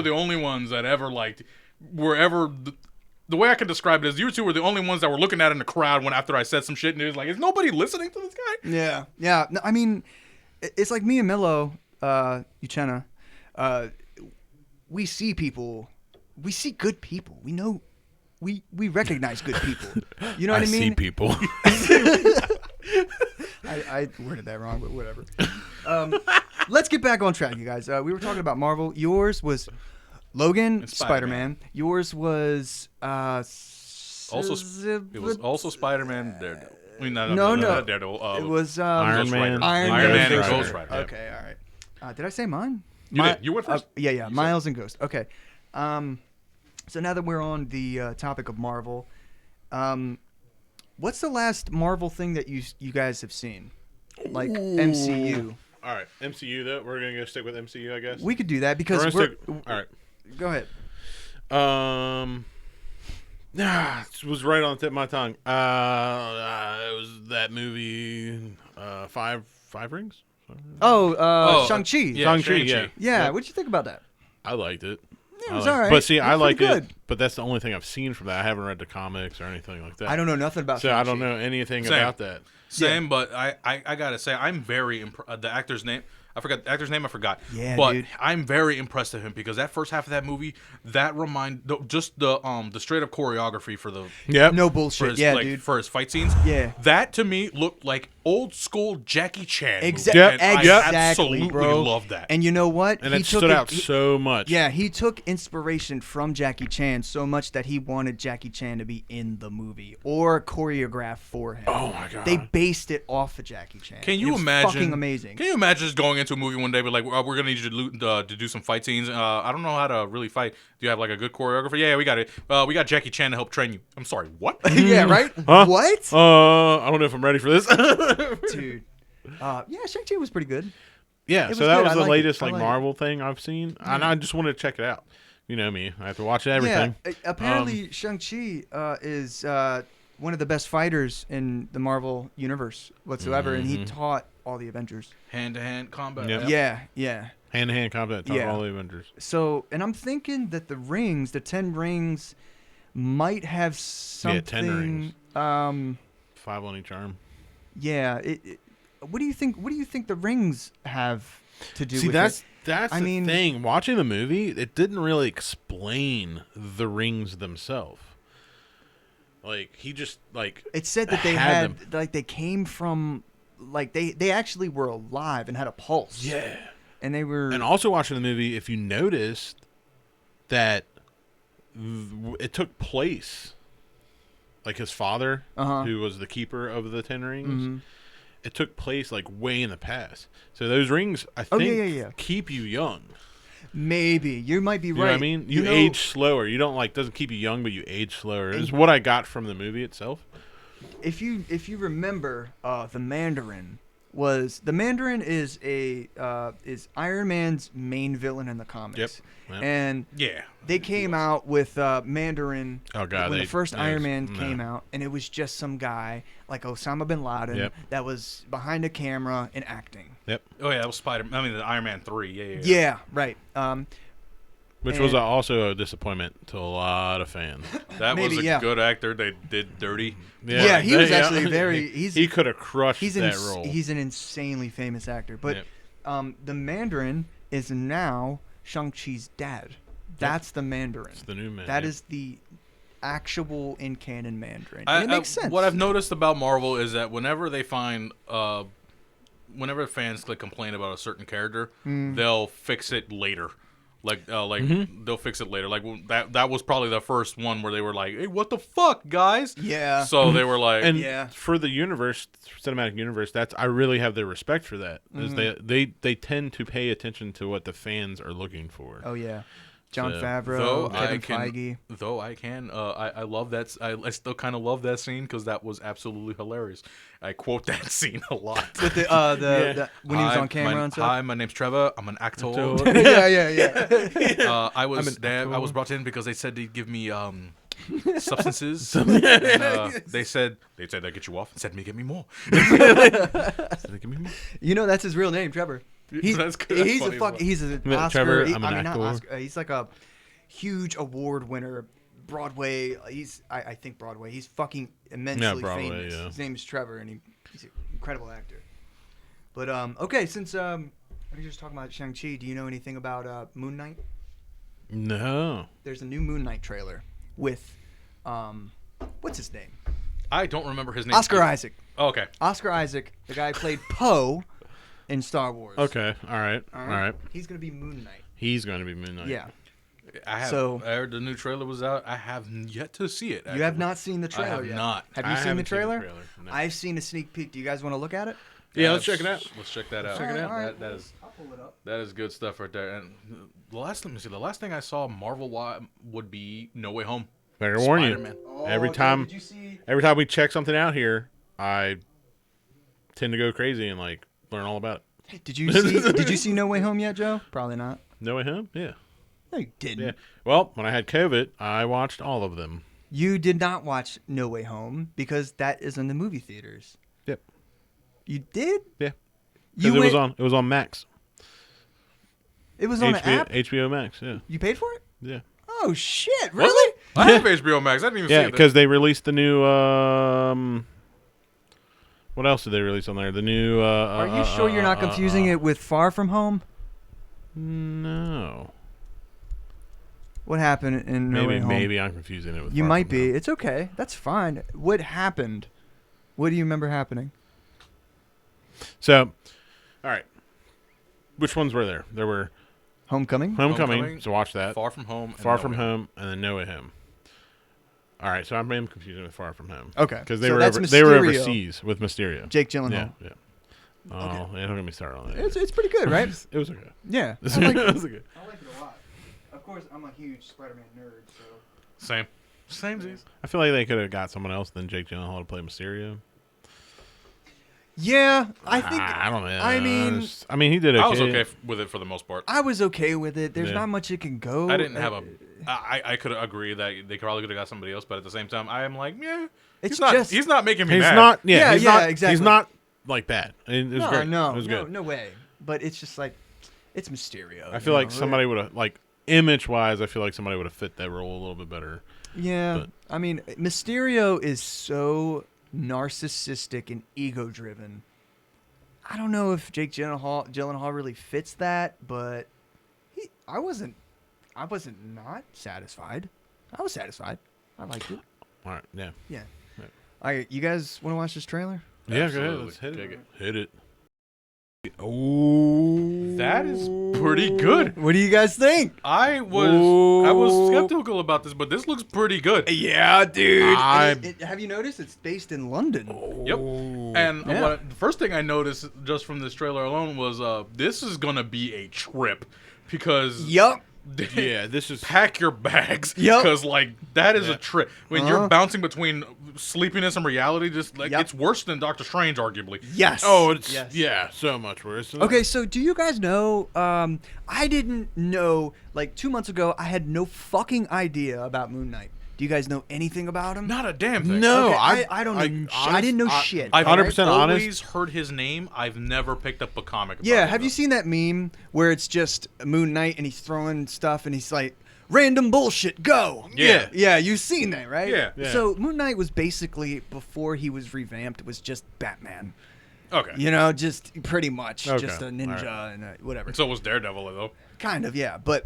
the only ones that ever the way I can describe it is you two were the only ones that were looking at it in the crowd when after I said some shit and it was like, is nobody listening to this guy? Yeah. No, I mean, it's like me and Milo, Uchenna. We see people. We see good people. We know. We recognize good people. You know what I mean? I see people. I worded that wrong, but whatever. Let's get back on track, you guys. We were talking about Marvel. Yours was Logan, Spider-Man. Yours was It was also Spider-Man, Daredevil. I mean, no. Not Daredevil. It was Iron Man. Iron Man and Ghost Ghost Rider. Rider. Okay, all right. Did I say mine? You did. You went first. Yeah. Miles and Ghost. Okay. So now that we're on the topic of Marvel, what's the last Marvel thing that you guys have seen? Like MCU. All right, MCU though. We're gonna go stick with MCU, I guess. We could do that because all right. Go ahead. It was right on the tip of my tongue. It was that movie, Five Rings. Shang-Chi. Yeah, Shang-Chi. Yeah. What'd you think about that? I liked it. Yeah, it was all right. But see, I like good. it. But that's the only thing I've seen from that. I haven't read the comics or anything like that. I don't know nothing about. So Shang-Chi. I don't know anything about that. Same, but I gotta say I'm very impressed. The actor's name. I forgot the actor's name. I forgot. Yeah, but dude. I'm very impressed with him because that first half of that movie, just the straight up choreography for the no bullshit. Dude. For his fight scenes. Yeah, that to me looked like old school Jackie Chan. Exactly, I absolutely bro. love that. And you know what? And it stood out so much. Yeah, he took inspiration from Jackie Chan so much that he wanted Jackie Chan to be in the movie or choreograph for him. Oh my god! They based it off of Jackie Chan. Can you it was imagine? Fucking amazing. Can you imagine just going into a movie one day, but like, we're gonna need you to do some fight scenes. I don't know how to really fight. Do you have like a good choreographer? Yeah, we got it. We got Jackie Chan to help train you. I'm sorry, what? Yeah, right. Huh? What? I don't know if I'm ready for this, dude. Yeah, Shang-Chi was pretty good. Yeah, was so that good. was I the like latest it. Marvel thing I've seen, and I just wanted to check it out. You know me, I have to watch everything. Yeah, apparently Shang-Chi is one of the best fighters in the Marvel universe whatsoever, and he taught all the Avengers. Hand-to-hand combat. Yep. Yeah. Hand-to-hand combat taught all the Avengers. So, and I'm thinking that the 10 rings, might have something. Yeah, 10 rings. 5 on each arm. Yeah. What do you think? What do you think the rings have to do with that's it? That's the thing. Watching the movie, it didn't really explain the rings themselves. Like he just it said that they they came from like they actually were alive and had a pulse. Yeah. And they were. And also watching the movie, if you noticed that it took place, like his father, who was the keeper of the 10 rings, it took place like way in the past. So those rings, I think, keep you young. Maybe you might be right. You know what I mean? You age slower. You don't doesn't keep you young, but you age slower. Is what I got from the movie itself. If you remember, the Mandarin is Iron Man's main villain in the comics. Yep. And they came out with Mandarin. Oh God! When the first Iron Man came out, and it was just some guy like Osama bin Laden that was behind a camera and acting. Yep. Oh yeah, that was the Iron Man 3. Yeah. Right. Which was also a disappointment to a lot of fans. That was a good actor. They did dirty. Yeah, he was actually very. He could have crushed that role. He's an insanely famous actor, but the Mandarin is now Shang-Chi's dad. That's the Mandarin. It's the new man. That is the actual in canon Mandarin. It makes sense. What I've noticed about Marvel is that whenever they find, whenever fans complain about a certain character, they'll fix it later. They'll fix it later. Like that was probably the first one where they were like, "Hey, what the fuck, guys?" Yeah. So they were like, and for the cinematic universe, I really have their respect for that. Is they tend to pay attention to what the fans are looking for. Oh yeah. Jon Favreau, Kevin Feige. I love that. I still kind of love that scene because that was absolutely hilarious. I quote that scene a lot. With the when he was on camera and stuff. Hi, my name's Trevor. I'm an actor. yeah. I was brought in because they said they'd give me substances. And, they said they'd get you off and said get me more. You know that's his real name, Trevor. He's an Oscar. Trevor, not Oscar. He's like a huge award winner. Broadway. I think Broadway. He's fucking immensely famous. Yeah. His name is Trevor, and he's an incredible actor. But okay, since we're just talking about Shang-Chi, do you know anything about Moon Knight? No. There's a new Moon Knight trailer with what's his name? I don't remember his name. Oscar Isaac. Oh, okay. Oscar Isaac, the guy who played Poe in Star Wars. Okay. All right. He's gonna be Moon Knight. Yeah. I heard the new trailer was out. I have yet to see it. You have not seen the trailer yet? Not. Have you seen the trailer? No. I've seen a sneak peek. Do you guys want to look at it? Yeah, let's check it out. Let's check that out. All right. I'll pull it up. That is good stuff right there. And the last thing I saw Marvel would be No Way Home. Better warn Spider-Man. you. Every time we check something out here, I tend to go crazy and learn all about it. Did you see No Way Home yet, Joe? Probably not. No Way Home? Yeah. No, you didn't. Yeah. Well, when I had COVID, I watched all of them. You did not watch No Way Home because that is in the movie theaters. Yep. You did? Yeah. Because it was on Max. It was on an app? HBO Max, yeah. You paid for it? Yeah. Oh shit! Really? I have HBO Max. I didn't even see it. Yeah, because they released the new. What else did they release on there? The new. Are you sure you're not confusing it with Far From Home? No. What happened in No Way Home? Maybe I'm confusing it with. You Far might From be. Home. It's okay. That's fine. What happened? What do you remember happening? So, all right. Which ones were there? There were. Homecoming. So watch that. Far From Home. And then No Way Home. All right, so I'm confusing with Far From Home. Okay. Because they were overseas with Mysterio. Jake Gyllenhaal. Yeah. Oh, yeah, don't get me started on that. It's pretty good, right? It was okay. Yeah. It was okay. I like it a lot. Of course, I'm a huge Spider-Man nerd, so. Same. I feel like they could have got someone else than Jake Gyllenhaal to play Mysterio. Yeah, I think. I don't know. I mean, he did okay. I was okay with it for the most part. I was okay with it. There's not much it can go. I didn't have I could agree that they probably could have got somebody else, but at the same time, I am like, yeah, he's not making me mad. Exactly. He's not bad. It was great. No, it was good. No way. But it's just it's Mysterio. I feel like somebody would have image-wise. I feel like somebody would have fit that role a little bit better. Yeah, but. I mean, Mysterio is so narcissistic and ego-driven. I don't know if Jake Gyllenhaal really fits that, but I wasn't not satisfied. I was satisfied. I liked it. All right, yeah. All right, you guys want to watch this trailer? Yeah, Absolutely. go ahead. Let's hit Take it. Hit it. Oh, That is pretty good. What do you guys think? I was skeptical about this, but this looks pretty good. Yeah, dude. I- Have you noticed it's based in London? Yep. And Yeah. the first thing I noticed just from this trailer alone was this is gonna be a trip because Yup. Yeah, this is pack your bags Yep. because like that is a trip when Uh-huh. you're bouncing between sleepiness and reality. Just like Yep. it's worse than Doctor Strange, arguably. Yes. Oh, it's Yes. yeah, so much worse. Okay, so do you guys know? I didn't know. Like 2 months ago, I had no fucking idea about Moon Knight. Do you guys know anything about him? Not a damn thing. No, Okay, I don't know. I didn't know shit. I've 100% always heard his name. I've never picked up a comic. About Yeah, him, have you though. seen that meme where it's just Moon Knight and he's throwing stuff and he's like, random bullshit, go. Yeah. Yeah, you've seen that, right? Yeah. Yeah. So Moon Knight was basically, before he was revamped, it was just Batman. Okay. You know, just pretty much. Okay. Just a ninja Alright. and whatever. So was Daredevil though. Kind of, yeah. But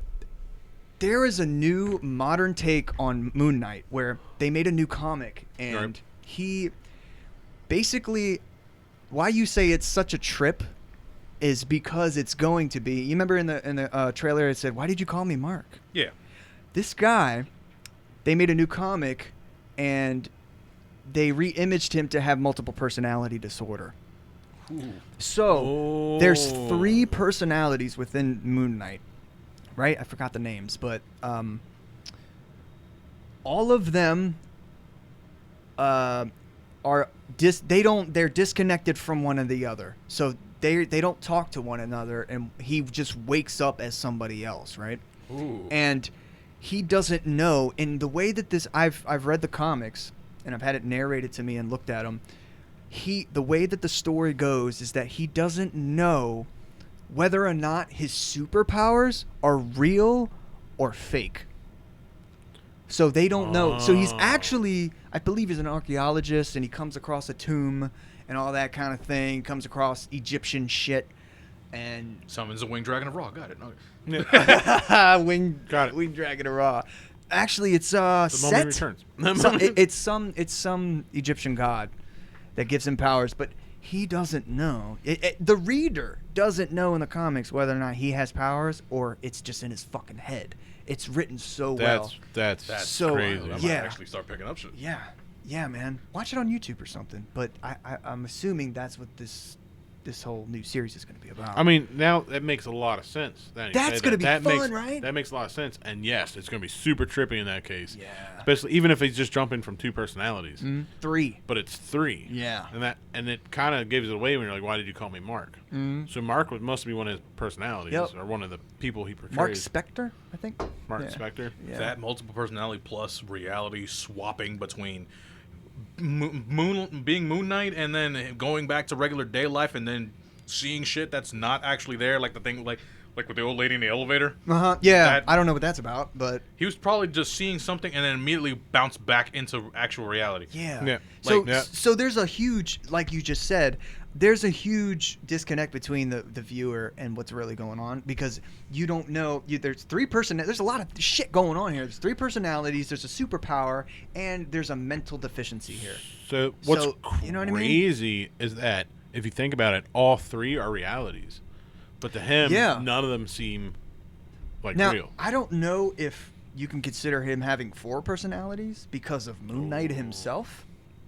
there is a new modern take on Moon Knight where they made a new comic and Right. he basically, why you say it's such a trip is because it's going to be. You remember in the trailer it said, "Why did you call me Mark?" Yeah. This guy, they made a new comic and they re-imaged him to have multiple personality disorder. So there's 3 personalities within Moon Knight, right? I forgot the names, but all of them are they're disconnected from one and the other. So they don't talk to one another, and he just wakes up as somebody else, right? Ooh. And he doesn't know. In the way that this, I've read the comics and I've had it narrated to me and looked at them. The way that the story goes is that he doesn't know whether or not his superpowers are real or fake. So they don't know. So he's actually, I believe he's an archaeologist and he comes across a tomb and all that kind of thing, comes across Egyptian shit and Summons a winged dragon of Raw. Got it. Okay. Wing Dragon of Raw. Actually, it's the Set. moment returns. It's some Egyptian god that gives him powers, but he doesn't know. The reader doesn't know in the comics whether or not he has powers or it's just in his fucking head. It's written so well. That's So, crazy. I might yeah. actually start picking up shit. Yeah, man. Watch it on YouTube or something. But I'm assuming that's what this whole new series is going to be about. I mean, now that makes a lot of sense. That's gonna be fun, right? That makes a lot of sense, and yes, it's gonna be super trippy in that case. Yeah. Especially even if he's just jumping from 2 personalities, 3. but it's 3. Yeah. And it kind of gives it away when you're like, why did you call me Mark? So Mark must be one of his personalities, Yep. or one of the people he portrays. Mark Spector, I think. Mark Yeah. Spector. Yeah. That multiple personality plus reality swapping between being Moon Knight and then going back to regular day life and then seeing shit that's not actually there, like the thing like with the old lady in the elevator. Yeah. That- I don't know what that's about, but He was probably just seeing something and then immediately bounced back into actual reality. yeah. Yeah. So Like, yeah. so there's a huge, like you just said, there's a huge disconnect between the viewer and what's really going on because you don't know. There's 3 there's a lot of shit going on here. There's 3 personalities. There's a superpower and there's a mental deficiency here. So what's So, you know what I mean? crazy is that if you think about it, all 3 are realities, but to him, Yeah. none of them seem like Now, real. I don't know if you can consider him having 4 personalities because of Moon Knight himself.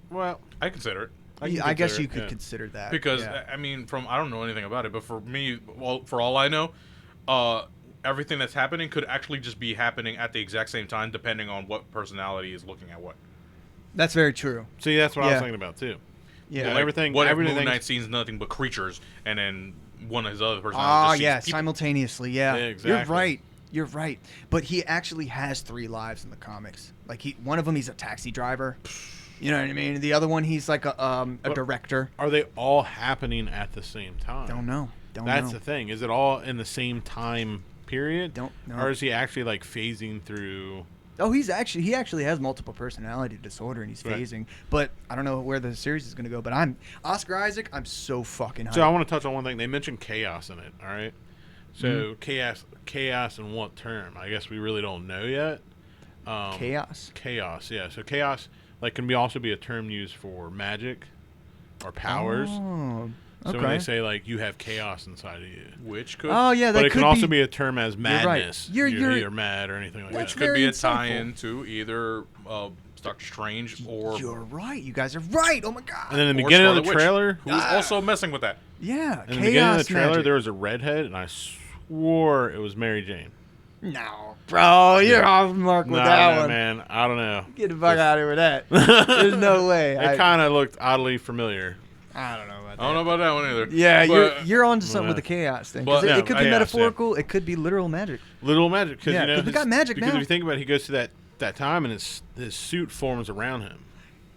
Well, I consider it. I guess consider you it, could yeah. consider that Because yeah. I mean, I don't know anything about it, but for me, well, for all I know, everything that's happening could actually just be happening at the exact same time, depending on what personality is looking at what. That's very true. See, that's what I Yeah. was thinking about too. Yeah. Like, everything- What if everything- Moon Knight sees nothing but creatures, and then one of his other personalities Ah, just sees yeah, people? simultaneously. Yeah, Yeah, exactly. You're right. But he actually has 3 lives in the comics. Like one of them, he's a taxi driver. You know what I mean? The other one, he's like a director. Are they all happening at the same time? Don't know. That's the thing. Is it all in the same time period? Don't know. Or is he actually like phasing through? Oh, he actually has multiple personality disorder and he's Right. phasing. But I don't know where the series is going to go. But Oscar Isaac. I'm so fucking hyped. So I want to touch on one thing. They mentioned chaos in it. All right. So Mm-hmm. chaos in what term? I guess we really don't know yet. Chaos. Chaos. Yeah. So chaos can also be a term used for magic. or powers. Oh, So okay. when they say like you have chaos inside of you, Which could Oh yeah, that but it could can also be a term as right. madness. You're either mad or anything like That's that. could very be a insightful. tie-in to either Doctor Strange or You're right. You guys are right. Oh my god. And then in the or beginning of the Scarlet Witch, trailer, who was also messing with that. Yeah. in the beginning of the chaos trailer, magic. there was a redhead, and I swore it was Mary Jane. No, bro, you're off the mark with that one. Man, I don't know. Get the fuck out of here with that. There's no way. It kind of looked oddly familiar. I don't know about that. I don't know about that one either. Yeah, But- you're onto something with the chaos thing. 'Cause But- it could be yeah, metaphorical. It could be literal magic. Little magic, because Yeah, you know 'cause we got magic because now. if you think about it, he goes to that time, and his suit forms around him.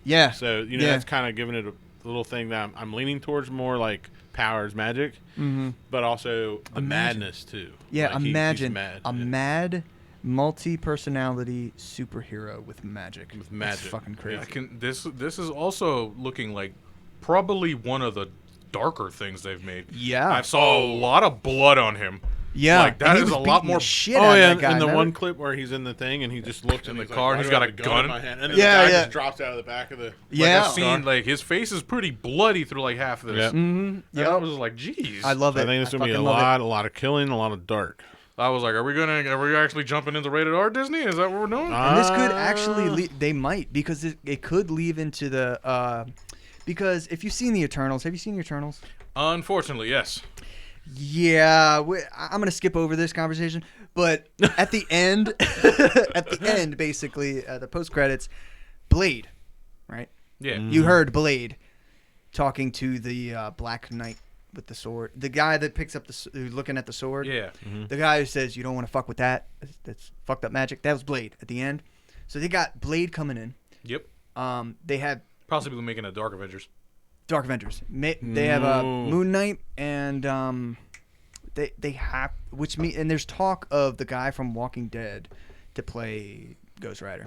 Yeah. So that's kind of giving it a little thing that I'm leaning towards more like powers, magic, but also the madness too. Yeah, Like, he's imagine mad. a mad, multi-personality superhero with magic. With magic. That's fucking crazy. This is also looking like probably one of the darker things they've made. Yeah. I saw a lot of blood on him. Yeah, Like, that and he is was a lot beating more- the shit Oh out yeah, of that guy. in the remember? one clip where he's in the thing and he just looks In and the he's car, like, he's "Why got do I a have gun?" in my hand, and then Yeah, the guy yeah. just drops out of the back of the. Yeah. I've seen like his face is pretty bloody through like half of this. Yep. And I was like, geez. I love it. I think it's gonna be a fucking love it. lot of killing, a lot of dark. I was like, are we actually jumping into rated R Disney? Is that what we're doing? And this could actually they might, because it could leave into the because if you've seen the Eternals, have you seen the Eternals? Unfortunately, yes. Yeah, I'm gonna skip over this conversation, but at the end, basically, the post credits, Blade, right? Yeah. You heard Blade talking to the Black Knight with the sword, the guy that picks up who's looking at the sword. Yeah. The guy who says you don't want to fuck with that. That's fucked up magic. That was Blade at the end. So they got Blade coming in. Yep. They had Possibly making a Dark Avengers. Dark Avengers. They have Moon Knight and they have and there's talk of the guy from Walking Dead to play Ghost Rider.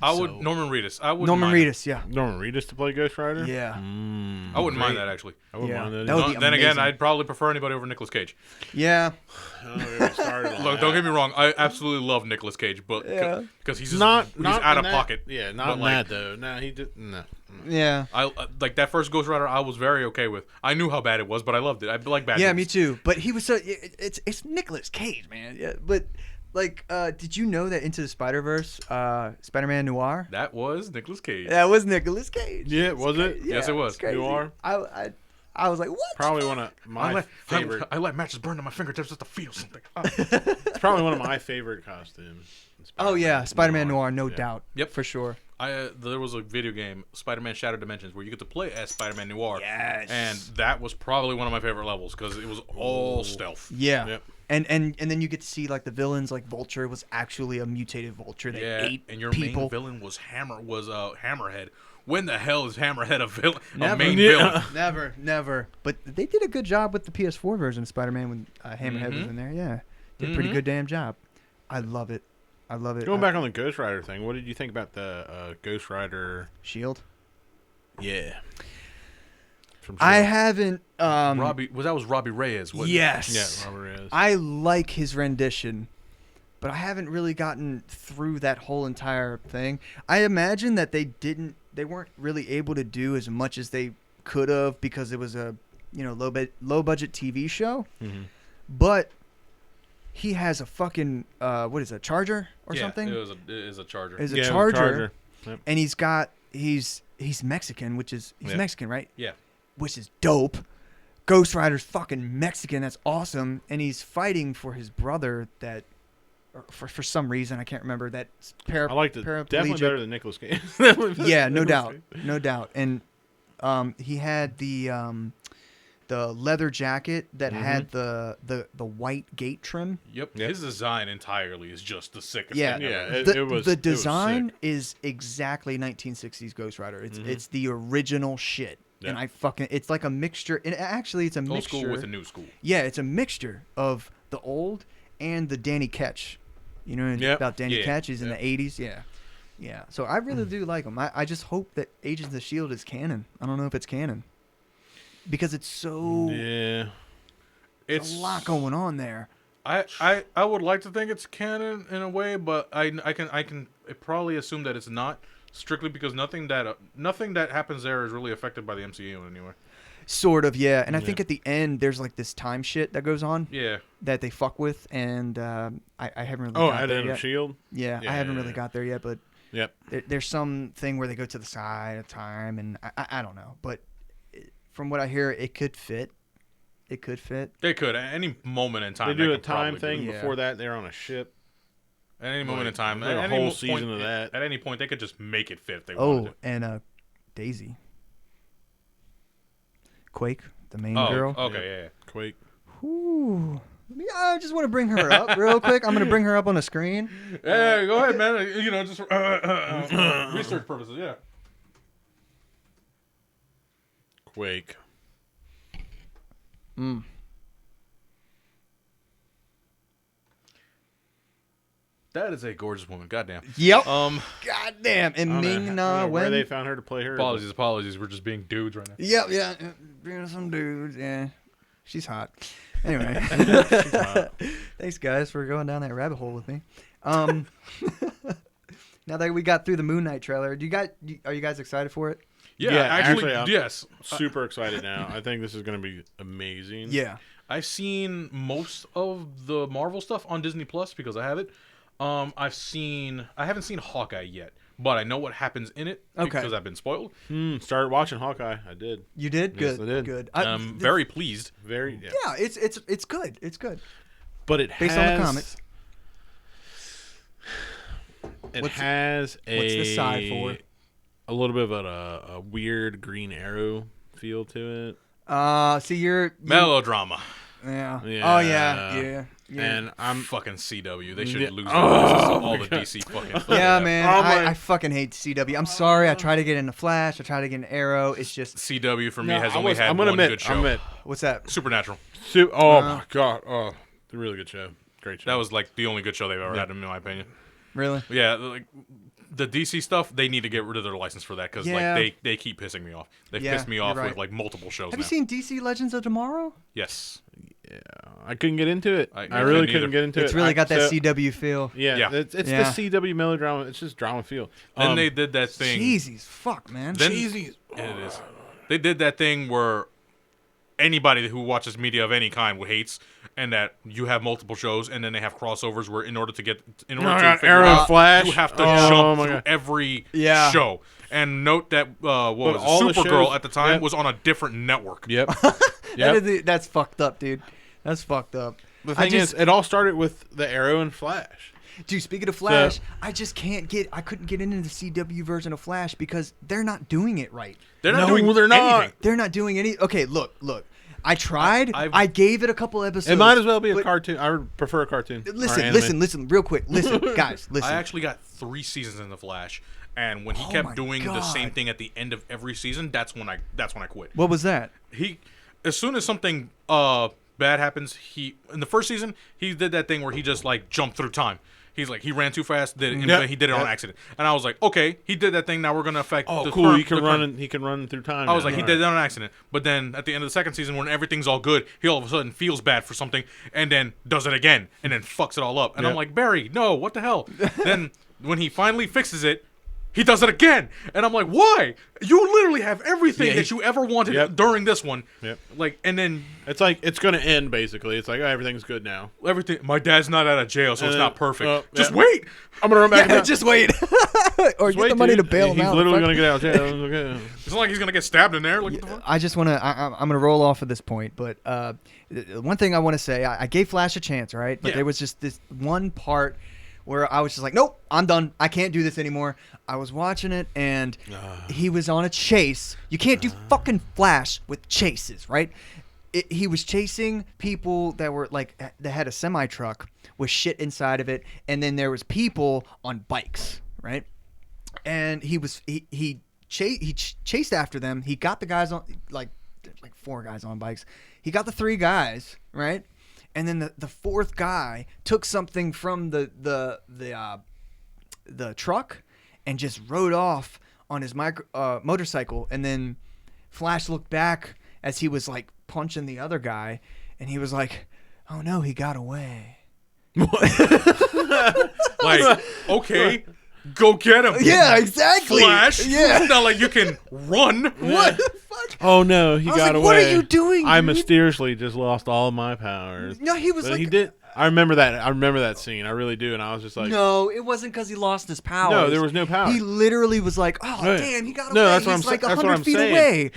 Norman Reedus. I would Norman Reedus, yeah. Norman Reedus to play Ghost Rider. Yeah. I wouldn't mind that actually. I wouldn't Yeah. mind that. That would be Then again, amazing. I'd probably prefer anybody over Nicolas Cage. Yeah. Look, don't get me wrong. I absolutely love Nicolas Cage, but Yeah. because he's just, not he's out of in that- pocket. Yeah, not But, in like, that though. No, he did no. Yeah. I like that first Ghost Rider. I was very okay with. I knew how bad it was, but I loved it. I like bad. Yeah, movies. me too. But he was so it's Nicolas Cage, man. Yeah, but like did you know that Into the Spider-Verse Spider-Man Noir? That was Nicolas Cage. That was Nicolas Cage. Yeah, was it? Yeah, Yes, it was. it's crazy. Noir? I was like, what? Probably one of my favorite. I let matches burn to my fingertips just to feel something. It's probably one of my favorite costumes. Oh yeah, Spider-Man Noir, no Yeah. doubt. Yep. For sure. There was a video game, Spider-Man Shattered Dimensions, where you get to play as Spider-Man Noir. Yes. And that was probably one of my favorite levels because it was all stealth. Yeah. Yep. And then you get to see like the villains, like Vulture was actually a mutated vulture that ate and your people. main villain was Hammerhead. When the hell is Hammerhead a villain? Never. A main Yeah. villain? Never. But they did a good job with the PS4 version of Spider-Man when Hammerhead was in there. Yeah. Did a pretty good damn job. I love it. Going back on the Ghost Rider thing, what did you think about the Ghost Rider? Shield. Yeah. From I Shield? haven't That was Robbie Reyes, wasn't it? Yes. Yeah, Robert is. I like his rendition, but I haven't really gotten through that whole entire thing. I imagine that they weren't really able to do as much as they could have because it was a low budget TV show. Mhm. But he has a fucking what is it, a charger or something? It is a Charger. Is a Yeah, charger, Yep. and he's Mexican, he's Yeah. Mexican, right? Yeah. Which is dope. Ghost Rider's fucking Mexican. That's awesome. And he's fighting for his brother that, for some reason, I can't remember, that I liked it. Definitely better than Nicolas Cage. Yeah, no doubt. No doubt. And he had the leather jacket that had the white gate trim. Yep. His design entirely is just the sickest Yeah. thing ever. Yeah, The it was sick. design is exactly 1960s Ghost Rider. It's the original shit. Yeah. And it's like a mixture. And actually, it's a Old mixture. school with the new school. Yeah, it's a mixture of the old and the Danny Ketch. You know Yep. about Danny Yeah. Ketch? He's in the 80s. Yeah. Yeah. So I really do like him. I just hope that Agents of S.H.I.E.L.D. is canon. I don't know if it's canon. Because it's so... Yeah. It's a lot going on there. I would like to think it's canon in a way, but I can probably assume that it's not Strictly because nothing that happens there is really affected by the MCU anyway. Sort of, yeah. And I think at the end there's like this time shit that goes on. Yeah. That they fuck with, and I haven't really. got there yet. Shield. Yeah, I haven't really got there yet, but yep. There's some thing where they go to the side of time, and I don't know, but from what I hear, it could fit. It could fit. They could at any moment in time. They do a time thing. Before that, they're on a ship. At any moment in time, like a whole season of that. At any point, they could just make it fit if they wanted to. And Daisy. Quake, the main girl. Okay, yeah. Quake. Ooh. I just want to bring her up real quick. I'm going to bring her up on the screen. Yeah, go ahead, man. You know, just research purposes, yeah. Quake. That is a gorgeous woman. Goddamn. Yep. Goddamn. And Ming-Na where Wen. they found her to play her. Apologies. We're just being dudes right now. Yep, yeah. Being some dudes, yeah. She's hot. Anyway. She's hot. Thanks, guys, for going down that rabbit hole with me. Now that we got through the Moon Knight trailer, are you guys excited for it? Yeah, actually, yes. Super excited now. I think this is going to be amazing. Yeah. I've seen most of the Marvel stuff on Disney Plus because I have it. I haven't seen Hawkeye yet, but I know what happens in it because I've been spoiled. Started watching Hawkeye. I did. You did? Yes, Good. I did. Good. I'm very pleased. Very. Yeah, it's good. It's good. But it based on the comics. Has what's the side for? A little bit of a weird Green Arrow feel to it. See, you're melodrama. Yeah. Yeah. Oh yeah. And I'm fucking CW. They should lose all the DC fucking. Yeah, man. I fucking hate CW. I'm sorry. I try to get into Flash. I try to get into Arrow. It's just CW for me has only had one good show. What's that? Supernatural. My god. Oh, it's a really good show. Great show. That was like the only good show they've ever had, in my opinion. Really? Yeah. Like the DC stuff, they need to get rid of their license for that because like they keep pissing me off. They pissed me off with like multiple shows. Have you seen DC Legends of Tomorrow? Yes. Yeah, I couldn't get into it. I really couldn't get into it. It's really got that CW feel. Yeah. It's the CW melodrama. It's just drama feel. Then they did that thing. Cheesy as fuck, man. Cheesy. It is. They did that thing where anybody who watches media of any kind hates, and that you have multiple shows, and then they have crossovers where in order to figure out, Flash. you have to jump through every show. And note that Supergirl at the time was on a different network. Yep. That's fucked up, dude. That's fucked up. The thing is, it all started with the Arrow and Flash. Dude, speaking of Flash, I couldn't get into the CW version of Flash because they're not doing it right. They're not doing anything. They're not doing any. Okay, look. I tried. I gave it a couple episodes. It might as well be a cartoon. I would prefer a cartoon. Listen, real quick. Listen, guys, listen. I actually got 3 seasons in the Flash, and when he kept doing the same thing at the end of every season, that's when I quit. What was that? As soon as something bad happens, in the first season he did that thing where he just like jumped through time. He's like he ran too fast, he did it on accident, and I was like, okay, he did that thing. Now we're gonna affect. Cool. He can run through time. I was like, he did that on accident. But then at the end of the second season, when everything's all good, he all of a sudden feels bad for something, and then does it again, and then fucks it all up. And I'm like, Barry, no, what the hell? Then when he finally fixes it, he does it again, and I'm like, why? You literally have everything that you ever wanted during this one. Yep. Like, and then it's like it's gonna end basically. It's like everything's good now. Everything. My dad's not out of jail, so it's not perfect. Just wait. I'm gonna run back. Just wait. Or get the money to bail him out. He's literally gonna get out of jail. It's not like he's gonna get stabbed in there. Like, what the fuck? I just wanna. I'm gonna roll off at this point, but one thing I want to say, I gave Flash a chance, right? But there was just this one part where I was just like, nope, I'm done. I can't do this anymore. I was watching it, and he was on a chase. You can't do fucking Flash with chases, right? He was chasing people that were like, that had a semi-truck with shit inside of it, and then there was people on bikes, right? And he chased after them. He got the guys on, like 4 guys on bikes. He got the 3 guys, right? And then the 4th guy took something from the truck and just rode off on his motorcycle. And then Flash looked back as he was like punching the other guy, and he was like, "Oh no, he got away." Like, okay. Go get him. Yeah, exactly. Flash. Yeah. It's not like you can run. What the fuck? Oh no, he I was got like, away. what are you doing? I dude? mysteriously just lost all of my powers. No, he was But like. he did. I remember that. I remember that scene. I really do. And I was just like, No, it wasn't because he lost his power. no, there was no power. He literally was like, "Oh Right. damn, he got away." No, that's what He's I'm like sa- that's what 100 I'm feet saying. away.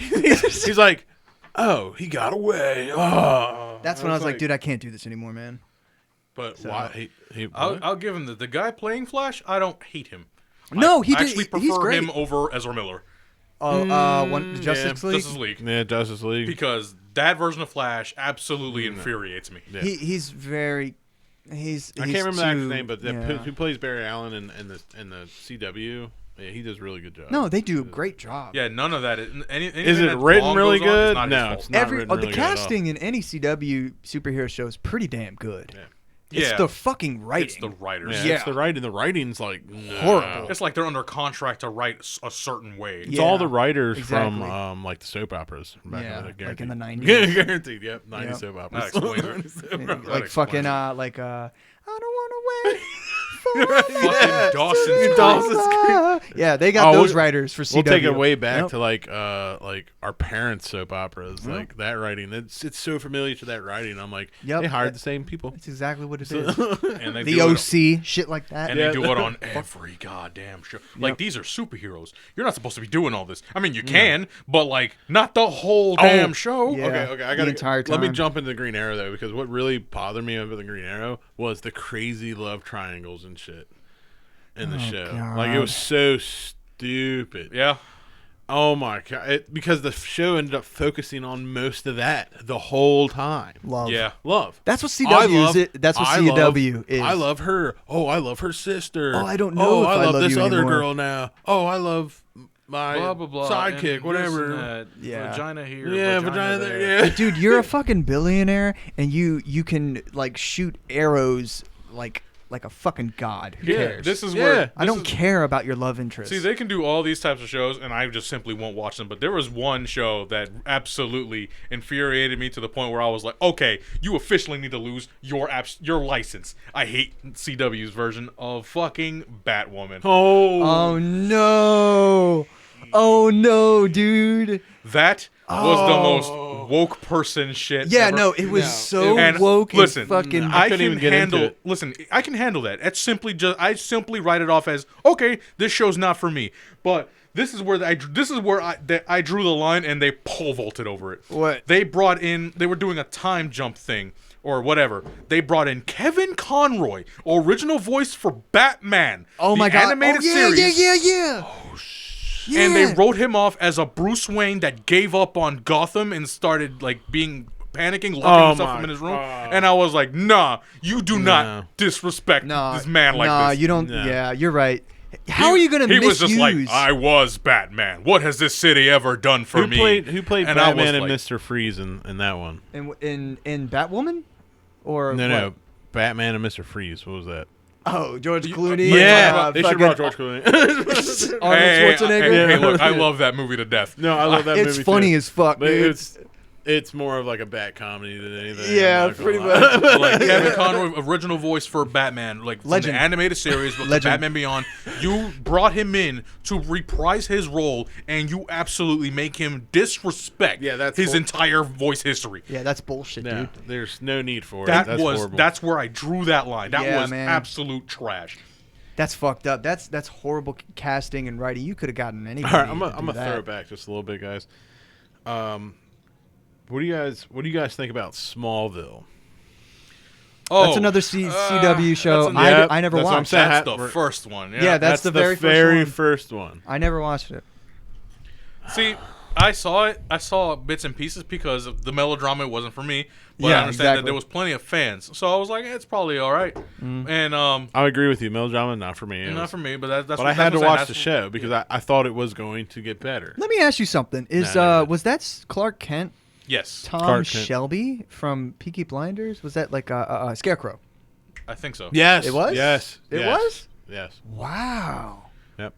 He's like, oh, he got away. Oh, That's when I was like, "Dude, I can't do this anymore, man." But So- why? I'll give him the guy playing Flash. I don't hate him. No, I actually he's prefer great. him over Ezra Miller. The Justice League. Justice League. Yeah, Justice League. Because that version of Flash absolutely infuriates me. Yeah. He's very. He's. I can't remember the actor's too- name, but yeah. who plays Barry Allen in the CW? Yeah, he does a really good job. No, they do a great job. Yeah, none of that. Is it written really good? No, it's not written The really good at all. casting in any CW superhero show is pretty damn good. Yeah. It's Yeah. the fucking writing. It's the writers. Yeah, Yeah. it's the writing. The writing's like Horrible. It's like they're under contract to write a certain way. It's Yeah, all the writers exactly. from like the soap operas from back Yeah, in the, like in the guaranteed. 90s. Guaranteed, yep, 90s Yep. soap That operas. explains it. like That fucking explains it. like I don't want to wait. Fucking Dawson's Dawson's Creek. Yeah, they got Oh, those writers for CW. We'll take it way back Yep. to like our parents' soap operas, like that writing. It's so familiar to that writing. I'm like, Yep. they hired the same people. That's exactly what it is. And they The do it- OC, shit like that. And Yeah. they do it on every goddamn show. Like, these are superheroes. You're not supposed to be doing all this. I mean, you can, but, like, not the whole damn show. Yeah. Okay, I the gotta entire let me time. jump into the Green Arrow though, because what really bothered me about the Green Arrow was the crazy love triangles and shit in the show. Like, it was so stupid. Yeah. Oh my god! Because the show ended up focusing on most of that the whole time. Love. Yeah. Love. That's what CW is. That's what CW is. I love her. Oh, I love her sister. Oh, I don't know if I love this you other anymore. girl now. Oh, I love my Blah, blah, blah. sidekick, and whatever. this and that. Yeah. Vagina here. Yeah, vagina there. Yeah. Dude, you're a fucking billionaire, and you can like shoot arrows like a fucking god. Who Yeah, cares? this is Yeah. where I don't care about your love interest. See, they can do all these types of shows, and I just simply won't watch them. But there was one show that absolutely infuriated me to the point where I was like, "Okay, you officially need to lose your license." I hate CW's version of fucking Batwoman. Oh no! Oh no, dude! That was the most woke person shit. Yeah, ever. no, it was so And woke listen, and fucking. I couldn't even get into it. Listen, I can handle that. It's simply just I simply write it off as okay. This show's not for me. But this is where I drew the line, and they pole vaulted over it. What? They brought in? They were doing a time jump thing or whatever. They brought in Kevin Conroy, original voice for Batman. Oh the my god! animated yeah, series. yeah. Yeah. And they wrote him off as a Bruce Wayne that gave up on Gotham and started like panicking, locking himself in his room. And I was like, nah, you do not disrespect this man like nah, this. you don't. No. Yeah, you're right. How are you gonna He misuse? was just like, I was Batman. What has this city ever done for me? Who played And I was Batman and like- Mr. Freeze in that one? in Batwoman, or No, what? Batman and Mr. Freeze. What was that? Oh, George Clooney. Yeah, they should fucking have brought George Clooney. Arnold Schwarzenegger. Hey, look, I love that movie to death. No, I love that movie. It's funny too. as fuck, But dude. it's more of like a bat comedy than anything. Yeah, I'm not pretty gonna lie. much. Like Kevin Conroy, original voice for Batman, like from Legend. the animated series with the Legend. Batman Beyond. You brought him in to reprise his role, and you absolutely make him disrespect that's his bull- entire voice history. Yeah, that's bullshit, No, dude. there's no need for it. That That's was horrible. that's where I drew that line. That Yeah, was man. absolute trash. That's fucked up. That's horrible casting and writing. You could have gotten anybody. All right, I'm to gonna do throw that. it back just a little bit, guys. What do you guys think about Smallville? Oh, That's another CW show. that's an- I never that's what I'm watched. saying. That's Ha- the first one. Yeah. Yeah, that's the very first one. I never watched it. See, I saw it. I saw bits and pieces because of the melodrama. It wasn't for me, but Yeah, I understand exactly. that there was plenty of fans. So I was like, it's probably all right. And I agree with you. Melodrama, not for me. It not was- for me, but that's. But what, I had that's to what I'm watch saying. the show because I thought it was going to get better. Let me ask you something. Is No. was that Clark Kent, Yes, Tom Clark Kent. Shelby from Peaky Blinders? Was that like a Scarecrow? I think so. Yes, It was? Yes, It yes, was? Yes. Wow. Yep.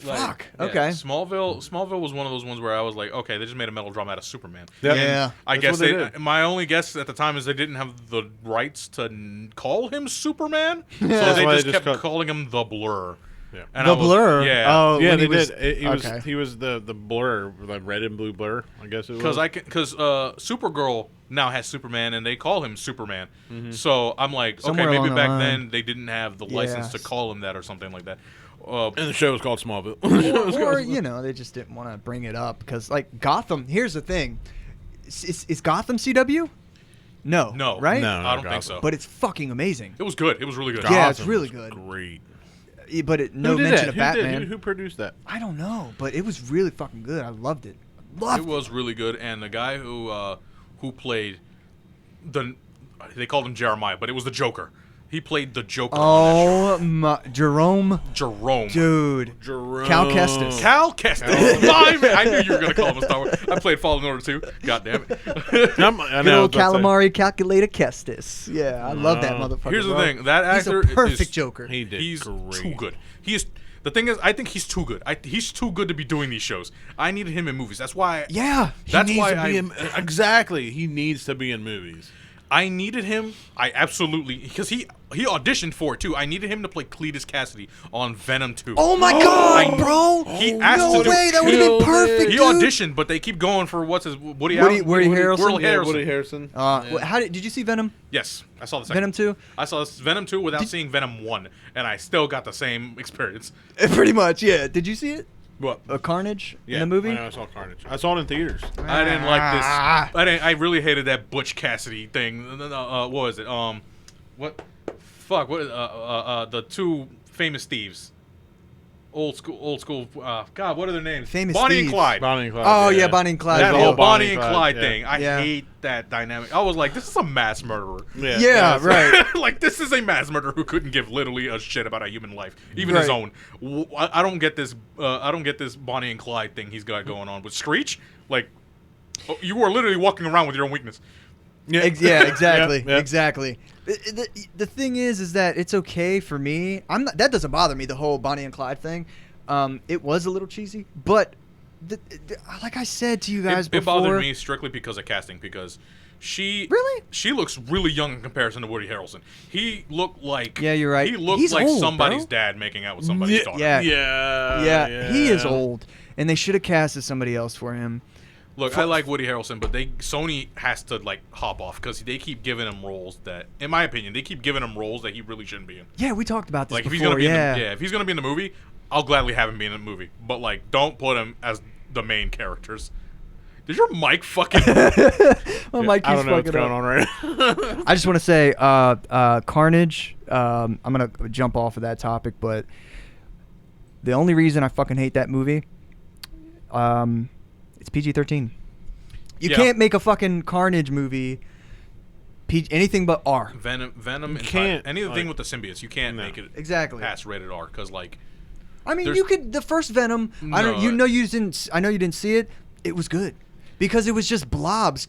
Like, Fuck. yeah, Okay. Smallville was one of those ones where I was like, okay, they just made a melodrama out of Superman. Yep. Yeah. I That's guess what they did. my only guess at the time is they didn't have the rights to call him Superman, so That's they why just they just kept calling him the Blur. Yeah. And The Blur. Yeah. Oh, Yeah, when they he was, did. okay. He was the Blur, like red and blue Blur. I guess it was. Because Supergirl now has Superman, and they call him Superman. So I'm like, Somewhere okay, along maybe the back line. then they didn't have the license to Yes. call him that or something like that. And the show was called Smallville. or you know, they just didn't want to bring it up because, like, Gotham. Here's the thing: is Gotham CW? No, No, right? No. I don't think so. But it's fucking amazing. It was good. It was really good. Yeah, it's Gotham really was good. Great. But no Who did mention that? of Who did? Batman. Who produced that? I don't know, but it was really fucking good. I loved it. It was really good, and the guy who played they called him Jeremiah, but it was the Joker. He played the Joker. Oh my, Jerome, dude, Jerome. Cal Kestis. Cal Kestis. My man. I knew you were gonna call him a Star Wars. I played Fallen Order 2. God damn it. I Good know, old calamari calculator Kestis. Yeah, I love that motherfucker. Here's the bro. thing. That actor He's a perfect is, Joker. He did He's great. too good. The thing is, I think he's too good. He's too good to be doing these shows. I needed him in movies. That's why. Yeah, That's He needs why to be in, exactly. He needs to be in movies. I needed him. I absolutely, because he auditioned for it too. I needed him to play Cletus Cassidy on Venom 2. Oh my god, I- bro! He asked No to do- way, that would have been killed perfect, He dude. auditioned, but they keep going for Woody Woody Harrelson. Harrelson? Yeah, Harrelson. Woody Harrelson. How did you see Venom? Yes, I saw the second. Venom 2? I saw Venom 2 without seeing Venom 1, and I still got the same experience. Pretty much, yeah. Did you see it? What? Carnage Yeah, in the movie? I know, I saw Carnage. I saw it in theaters. I didn't like this. I really hated that Butch Cassidy thing. What was it? What? Fuck. What? The two famous thieves. Old school. God, what are their names? Famous Bonnie thieves. and Clyde. Bonnie and Clyde. Oh yeah, Bonnie and Clyde. That yeah. whole Bonnie Bonnie and and Clyde, Clyde yeah. thing. I Yeah. hate that dynamic. I was like, this is a mass murderer. Yeah, right. Like, this is a mass murderer who couldn't give literally a shit about a human life, even his Right. own. I don't get this. I don't get this Bonnie and Clyde thing he's got going on with Screech. Like, you are literally walking around with your own weakness. Yeah, exactly, Yeah, yeah. exactly. The thing is that it's okay for me. That doesn't bother me. The whole Bonnie and Clyde thing. It was a little cheesy, but like I said to you guys It before, bothered me strictly because of casting. Because she looks really young in comparison to Woody Harrelson. He looked like Yeah, you're right. He looked He's like old, somebody's bro. dad making out with somebody's daughter. Yeah. Yeah. He is old, and they should have casted somebody else for him. Look, I like Woody Harrelson, but Sony has to like hop off because they keep giving him roles that, in my opinion, they keep giving him roles that he really shouldn't be in. Yeah, we talked about this Like, if before. he's gonna be if he's gonna be in the movie, I'll gladly have him be in the movie. But like, don't put him as the main characters. Did your mic fucking? My mic I keeps don't know what's fucking going up. on right now. I just want to say, Carnage. I'm gonna jump off of that topic, but the only reason I fucking hate that movie, it's PG-13. You Yeah. can't make a fucking Carnage movie anything but R. Venom, and can't, anything like- with the symbiotes. You can't No. make it Exactly. past rated R because like I mean, There's- you could. The first Venom. I No, don't. You didn't. I know you didn't see it. It was good because it was just blobs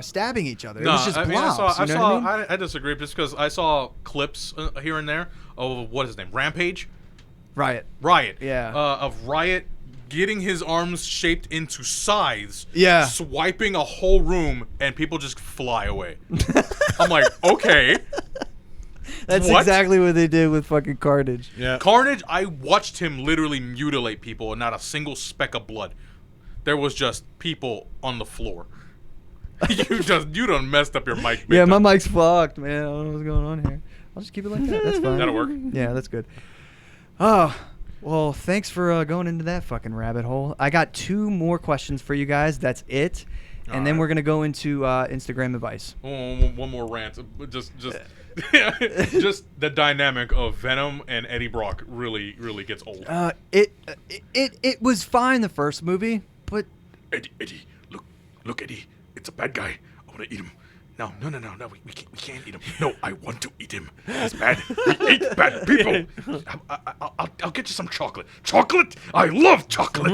stabbing each other. It was just blobs. I you know what I mean? I disagree just because I saw clips here and there of what is his name, Rampage, Riot. Yeah. of Riot getting his arms shaped into scythes, Yeah. swiping a whole room, and people just fly away. I'm like, okay. That's What? exactly what they did with fucking Carnage. Yeah. Carnage, I watched him literally mutilate people and not a single speck of blood. There was just people on the floor. You done messed up your mic. big Yeah, my time. mic's fucked, man. I don't know what's going on here. I'll just keep it like that. That's fine. That'll work. Yeah, that's good. Oh, well, thanks for going into that fucking rabbit hole. I got 2 more questions for you guys. That's it. And then Alright. we're going to go into Instagram advice. One more rant. Just just the dynamic of Venom and Eddie Brock really gets old. It was fine the first movie, but Eddie, look, Eddie, it's a bad guy. I want to eat him. No, we can't eat him. No, I want to eat him. He's bad. We eat bad people. I'll get you some chocolate. Chocolate? I love chocolate.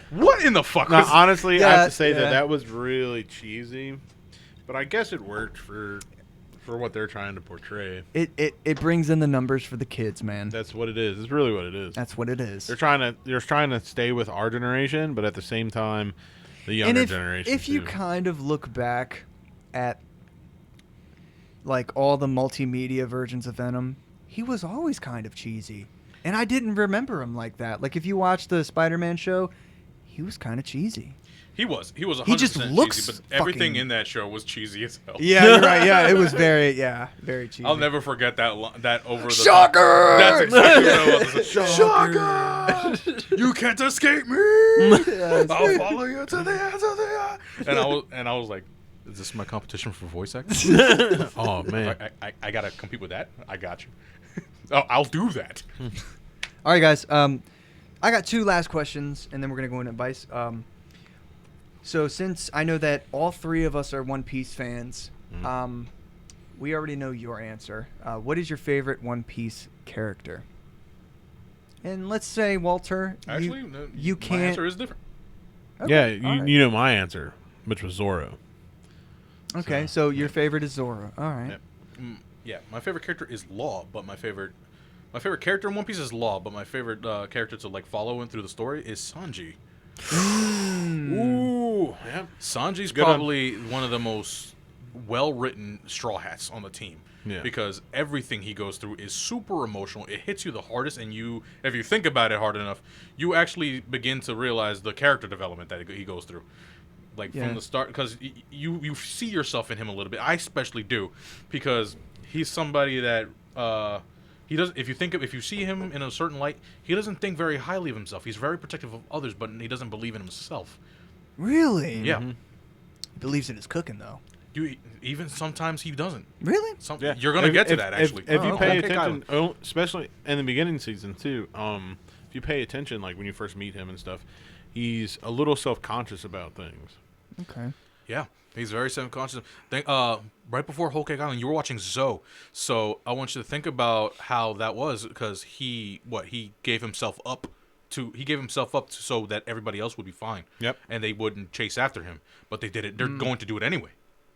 What in the fuck? No, was- honestly, I Yeah, have to say yeah. that was really cheesy, but I guess it worked for what they're trying to portray. it brings in the numbers for the kids, man. That's what it is. It's really what it is. That's what it is. They're trying to stay with our generation, but at the same time, the younger generation. if you too. kind of look back at like all the multimedia versions of Venom, he was always kind of cheesy. And I didn't remember him like that. Like, if you watch the Spider-Man show, he was kind of cheesy. He was 100% He just looks cheesy, but everything fucking- in that show was cheesy as hell. Yeah, you're right. Yeah, it was very cheesy. I'll never forget that over the Shocker! That's exactly what I was. Shocker! You can't escape me. I'll follow you to the ends of the earth. And I was like, is this my competition for voice acting? Oh man, I gotta compete with that. I got you. Oh, I'll do that. All right, guys. I got 2 last questions, and then we're gonna go into advice. So since I know that all 3 of us are One Piece fans, we already know your answer. What is your favorite One Piece character? And let's say, Walter, Actually, you my can't. answer is different. Okay, yeah, all right. you know my answer, which was Zoro. Okay, so your favorite is Zoro. All right. Yeah, my favorite character is Law, but my favorite character in One Piece is Law, but my favorite character to like follow in through the story is Sanji. Ooh, yeah. Sanji's Good probably one of the most well-written Straw Hats on the team. Yeah. Because everything he goes through is super emotional. It hits you the hardest, and if you think about it hard enough, you actually begin to realize the character development that he goes through. Like from the start, because you see yourself in him a little bit. I especially do, because he's somebody that he doesn't. If you see him in a certain light, he doesn't think very highly of himself. He's very protective of others, but he doesn't believe in himself. Really? Yeah. He believes in his cooking, though. Even sometimes he doesn't. Really? Yeah. You're gonna get to that actually. If you pay Okay, attention, especially in the beginning season too, if you pay attention, like when you first meet him and stuff, he's a little self-conscious about things. Okay. Yeah, he's very self-conscious. Right before Whole Cake Island, you were watching Zoe, so I want you to think about how that was, because he gave himself up so that everybody else would be fine. Yep. And they wouldn't chase after him, but they did it. They're going to do it anyway.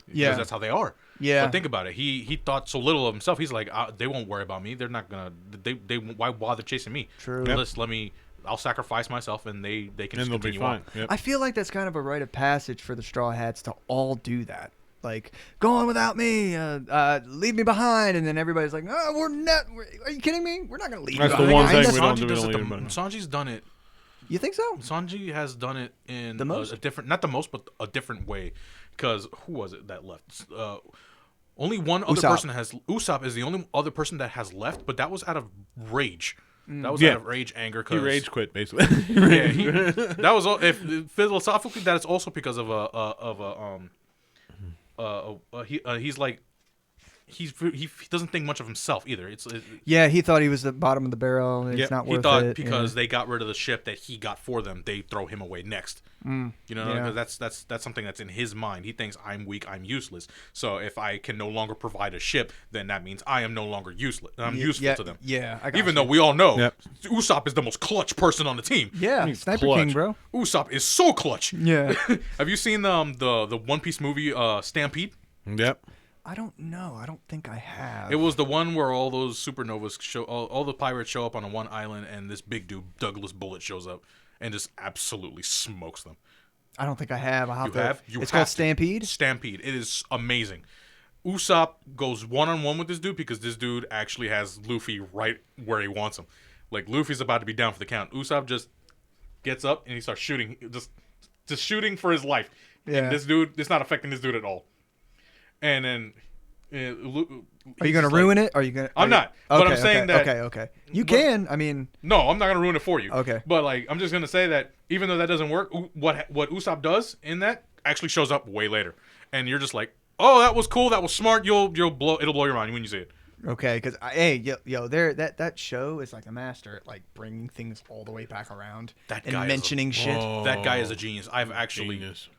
Yeah. Because that's how they are. Yeah. But think about it. He thought so little of himself. He's like, they won't worry about me. They're not gonna. They why bother chasing me? True. Yep. Let me. I'll sacrifice myself, and they can And just they'll be continue fine. on. Yep. I feel like that's kind of a rite of passage for the Straw Hats to all do that. Like, go on without me, leave me behind, and then everybody's like, "Oh, we're not. Are you kidding me? We're not gonna leave That's you the behind." one thing That's- we don't Sanji do. does We it don't leave him Sanji's done it. You think so? Sanji has done it in The most? a different, not the most, but a different way. Because who was it that left? Only one other Usopp. person has. Usopp is the only other person that has left, but that was out of rage. That was Yeah. out of rage, anger. He 'Cause- rage quit basically. Yeah, that was all. If philosophically, that is also because of he's like. He doesn't think much of himself either. Yeah, he thought he was the bottom of the barrel. And it's not worth he thought it. because they got rid of the ship that he got for them, they throw him away next. You know, yeah. 'cause that's something that's in his mind. He thinks I'm weak, I'm useless. So if I can no longer provide a ship, then that means I am no longer useless. I'm useful to them. Yeah, I got Even you. though we all know Yep. Usopp is the most clutch person on the team. Yeah, He's Sniper clutch. King, bro. Usopp is so clutch. Yeah. Have you seen the One Piece movie Stampede? Yep. I don't know. I don't think I have. It was the one where all those supernovas show, all the pirates show up on one island, and this big dude, Douglas Bullet, shows up and just absolutely smokes them. I don't think I have. I'll have You to. have? You it's have called to. Stampede. Stampede. It is amazing. Usopp goes one-on-one with this dude because this dude actually has Luffy right where he wants him. Like, Luffy's about to be down for the count. Usopp just gets up and he starts shooting, just shooting for his life. Yeah. And this dude, it's not affecting this dude at all. And then... Are you gonna ruin it? Are you gonna? I'm not, but I'm saying that- Okay. You can. I mean, No, I'm not gonna ruin it for you. Okay. But like, I'm just gonna say that even though that doesn't work, what Usopp does in that actually shows up way later, and you're just like, oh, that was cool, that was smart. It'll blow your mind when you see it. okay, because that show is like a master at like bringing things all the way back around That and guy is mentioning shit. Whoa. That guy is a genius. Genius.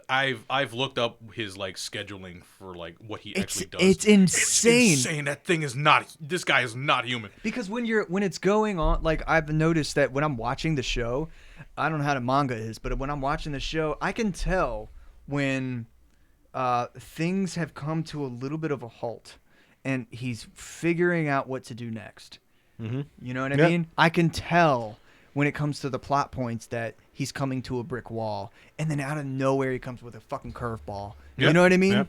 I've looked up his like scheduling for like what he actually does. It's insane. It's insane. That thing is not. This guy is not human. Because when it's going on, like I've noticed that when I'm watching the show, I don't know how the manga is, but when I'm watching the show, I can tell when things have come to a little bit of a halt, and he's figuring out what to do next. Mm-hmm. You know what I Yep. mean? I can tell when it comes to the plot points that he's coming to a brick wall, and then out of nowhere he comes with a fucking curveball. You Yep. know what I mean? Yep.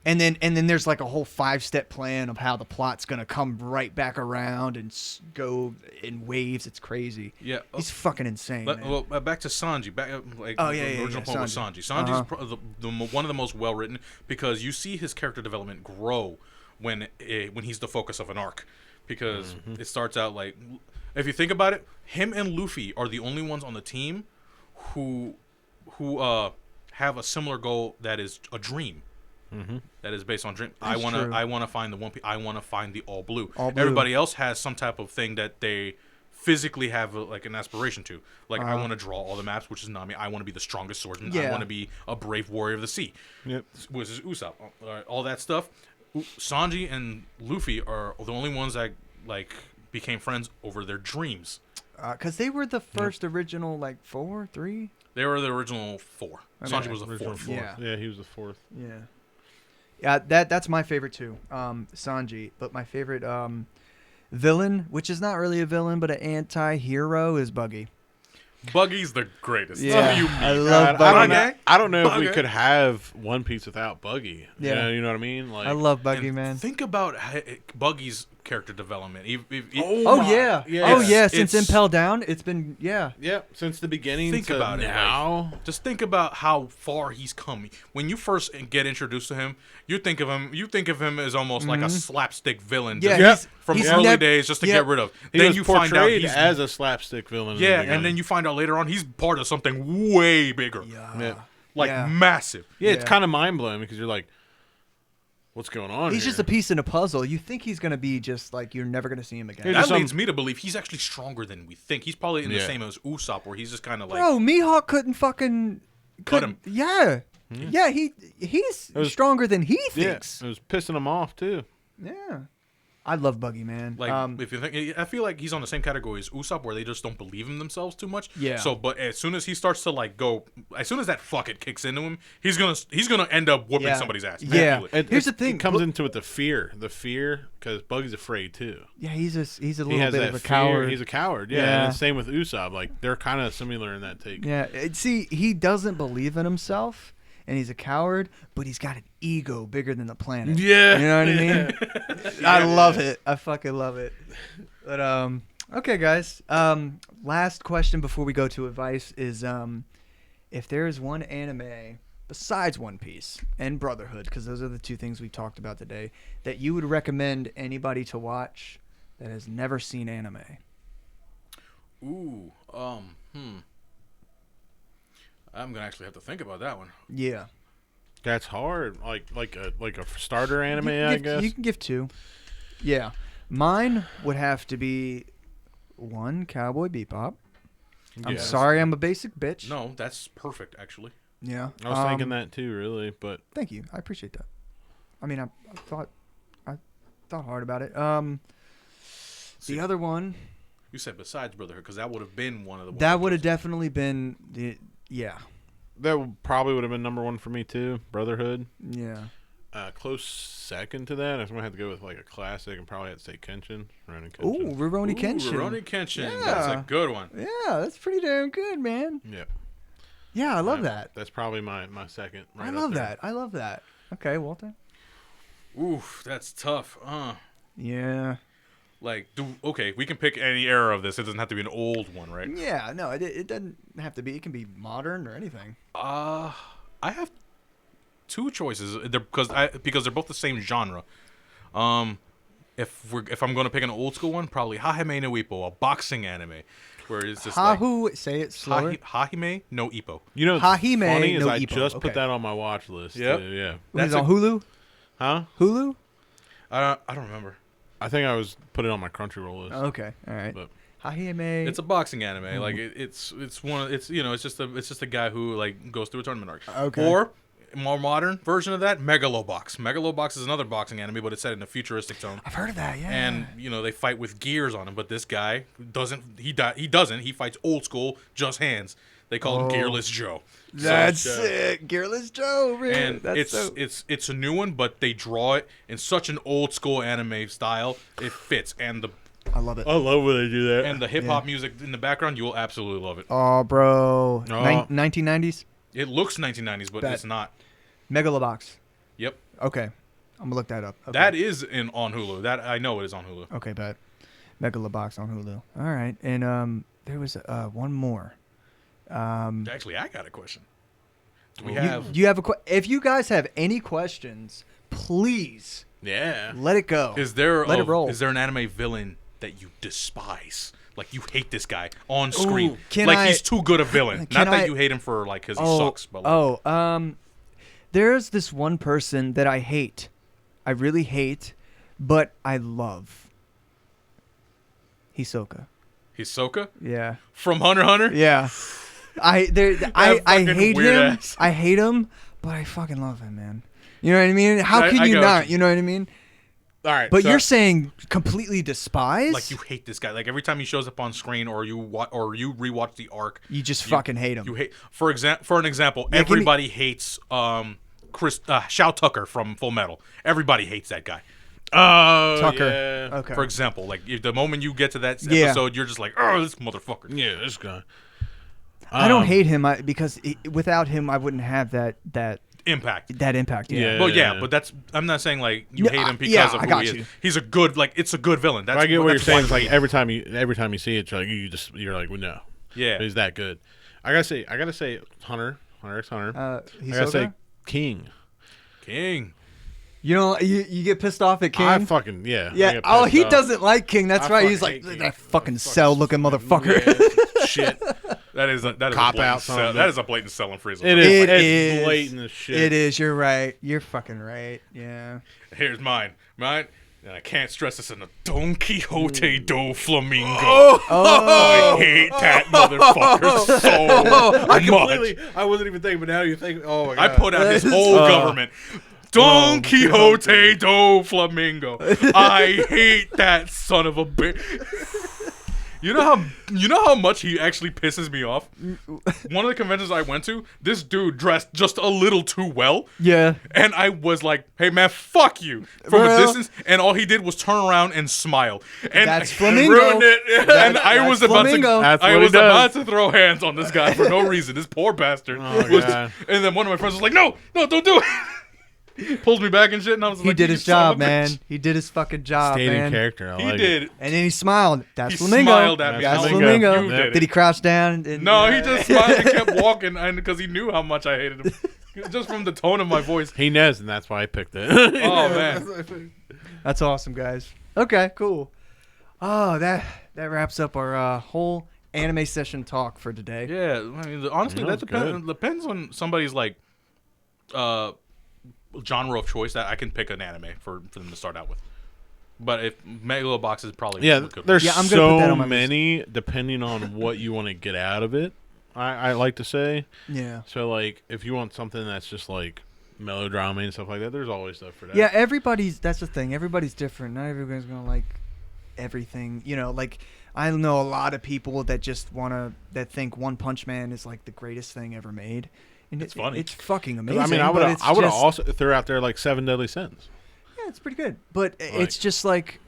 And then there's like a whole 5-step plan of how the plot's gonna come right back around and go in waves. It's crazy. Yeah, he's fucking insane. Well, back to Sanji. The original point was Sanji. Sanji's one of the most well written because you see his character development grow when he's the focus of an arc. Because it starts out like, if you think about it, him and Luffy are the only ones on the team who have a similar goal that is a dream. That is based on dream. I want to find the One Piece. I want to find the All Blue. Everybody else has some type of thing that they physically have like an aspiration to. Like I want to draw all the maps, which is Nami. I want to be the strongest swordsman. I want to be a brave warrior of the sea. Yep. Which is Usopp. All that stuff. Sanji and Luffy are the only ones that like became friends over their dreams. Because they were the first original 3. They were the original 4. Okay. Sanji was the fourth. Yeah, he was the 4th. Yeah, that's my favorite too, Sanji. But my favorite villain, which is not really a villain, but an anti-hero, is Buggy. Buggy's the greatest. Yeah, What do you mean? I love Buggy. I don't know if we could have One Piece without Buggy. Yeah. You know what I mean? Like, I love Buggy, man. Think about Buggy's character development. Since Impel Down, it's been since the beginning. Think about it now. Just think about how far he's come. When you first get introduced to him, you think of him as almost like a slapstick villain. From early days, just to get rid of. Then you find out he's as a slapstick villain. And then you find out later on he's part of something way bigger. Massive. Yeah, it's kind of mind blowing because you're like, what's going on? He's just a piece in a puzzle. You think he's gonna be just like you're never gonna see him again. That leads me to believe he's actually stronger than we think. He's probably in the same as Usopp, where he's just kind of like. Bro, Mihawk couldn't fucking cut him. Yeah, yeah. He's stronger than he thinks. It was pissing him off too. Yeah. I love Buggy, man. Like, if you think, I feel like he's on the same category as Usopp, where they just don't believe in themselves too much. Yeah. So, but as soon as he starts to as soon as that fuck it kicks into him, he's gonna end up whooping somebody's ass. Yeah. Here's the thing. It comes into it the fear, because Buggy's afraid too. Yeah, he's a little bit of a coward. He's a coward. Yeah. And same with Usopp. Like they're kind of similar in that take. Yeah. See, he doesn't believe in himself. And he's a coward, but he's got an ego bigger than the planet. Yeah. You know what I mean? I love it. I fucking love it. But, okay, guys. Last question before we go to advice is if there is one anime besides One Piece and Brotherhood, because those are the two things we talked about today, that you would recommend anybody to watch that has never seen anime. Ooh. I'm gonna actually have to think about that one. Yeah, that's hard. Like a starter anime, I guess. You can give 2. Yeah, mine would have to be 1, Cowboy Bebop. I'm sorry, I'm a basic bitch. No, that's perfect, actually. Yeah, I was thinking that too, really. But thank you, I appreciate that. I mean, I thought hard about it. The other one. You said besides Brotherhood, because that would have been one of the. That would have definitely been the. Yeah. That probably would have been number 1 for me too. Brotherhood. Yeah. Close second to that, I'm gonna have to go with like a classic, and probably have to say Kenshin. Ooh, Rurouni Kenshin. Rurouni Kenshin. Yeah. That's a good one. Yeah, that's pretty damn good, man. Yeah. Yeah, I love that. That's probably my second. Right, I love that. Okay, Walter. Oof, that's tough. Yeah. Okay, we can pick any era of this. It doesn't have to be an old one, right? Yeah, no, it doesn't have to be. It can be modern or anything. I have 2 choices. Because they're both the same genre. If I'm going to pick an old school one, probably Hahime no Ippo, a boxing anime, where it's just say it slower. Hahime no Ippo. You know, Hahime funny is no I Ippo. just put that on my watch list. Yep. Yeah. That's on Hulu. Huh? Hulu. I don't remember. I think I was put it on my Crunchyroll list. Okay, all right. But Hahime. It's a boxing anime. Like it's just a guy who like goes through a tournament arc. Okay. Or more modern version of that, Megalobox. Megalobox is another boxing anime, but it's set in a futuristic tone. I've heard of that. Yeah. And they fight with gears on him, but this guy doesn't. He fights old school, just hands. They call him Gearless Joe. That's sick. Gearless Joe, man. And it's a new one, but they draw it in such an old school anime style. It fits, and I love it. I love when they do that. And the hip hop music in the background, you will absolutely love it. Oh, bro. 1990s. It looks 1990s, but it's not. Megalobox. Yep. Okay, I'm gonna look that up. Okay. That is on Hulu. That I know it is on Hulu. Okay, bet. Megalobox on Hulu. All right, and there was one more. Actually, I got a question. Do we have? You have if you guys have any questions, please let it go. Is there let it roll? Is there an anime villain that you despise? Like you hate this guy on screen. Ooh, he's too good a villain. Not that you hate him for like because he sucks. But there's this one person that I hate. I really hate, but I love. Hisoka? Yeah. From Hunter x Hunter? Yeah. I hate him. Ass. I hate him, but I fucking love him, man. You know what I mean? How can you not? You know what I mean? All right. But you're saying completely despise? Like you hate this guy. Like every time he shows up on screen, or you rewatch the arc, you just fucking hate him. You hate. For an example, everybody hates Shao Tucker from Full Metal. Everybody hates that guy. Oh, Tucker. Yeah. Okay. For example, like if the moment you get to that episode, you're just like, oh, this motherfucker. Yeah, this guy. I don't hate him because without him, I wouldn't have that impact. That impact, yeah. Well, but that's. I'm not saying like you hate him because of who he is. He's a good, like it's a good villain. That's, I get what you're saying. It's like every time you see it, you're like, well, no. Yeah. He's that good. I gotta say, Hunter x Hunter. I gotta say, King. You know, you get pissed off at King. I fucking yeah. Yeah. Oh, he doesn't like King. That's right. He's like that fucking cell-looking motherfucker. Yeah, shit. That is cop out. That is a blatant selling phrase. It is. It's blatant as shit. It is. You're right. You're fucking right. Yeah. Here's mine. And I can't stress this enough. Don Quixote do Flamingo. Oh. I hate that motherfucker so much. I wasn't even thinking, but now you think. Oh my God. I put out his whole government. Don Quixote do Flamingo. I hate that son of a bitch. You know how much he actually pisses me off? One of the conventions I went to, this dude dressed just a little too well. Yeah. And I was like, hey man, fuck you. From a distance. And all he did was turn around and smile. And that's Flamingo. Ruined it. And I was about to throw hands on this guy for no reason. This poor bastard. And then one of my friends was like, no, don't do it. Pulls me back and shit, and I was like, he did his job, man. He did his fucking job, Stayed man. in character. He did. And then he smiled. That's he Flamingo. Smiled at me. That's Flamingo. You did Did he crouch down? No, he just smiled and kept walking because he knew how much I hated him. Just from the tone of my voice. He knows, and that's why I picked it. Oh, man. That's awesome, guys. Okay, cool. Oh, that wraps up our whole anime session talk for today. Yeah, I mean, honestly, that depends on somebody's, like, genre of choice. That I can pick an anime for them to start out with. But if Megalobox is probably there's I'm gonna put that on my many depending on what you want to get out of it. I like to say. Yeah. So like if you want something that's just like melodrama and stuff like that, there's always stuff for that. Yeah, that's the thing. Everybody's different. Not everybody's gonna like everything. You know, like I know a lot of people that just that think One Punch Man is like the greatest thing ever made. And it's funny. It's fucking amazing. I mean, I would have also threw out there like 7 Deadly Sins. Yeah, it's pretty good. But it's just like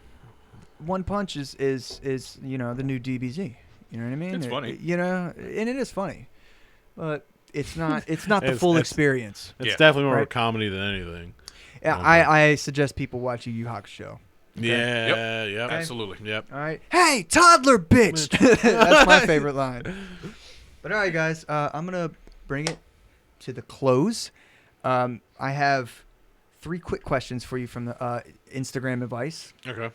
One Punch is the new DBZ. You know what I mean? It's funny. And it is funny. But it's not the full experience. It's definitely more of a comedy than anything. Yeah, I suggest people watch Yu Yu Hakushow. Okay? Yeah, yep. Absolutely. Yep. All right. Hey, toddler bitch. That's my favorite line. But all right, guys, I'm going to bring it to the close. I have 3 quick questions for you from the Instagram advice. Okay.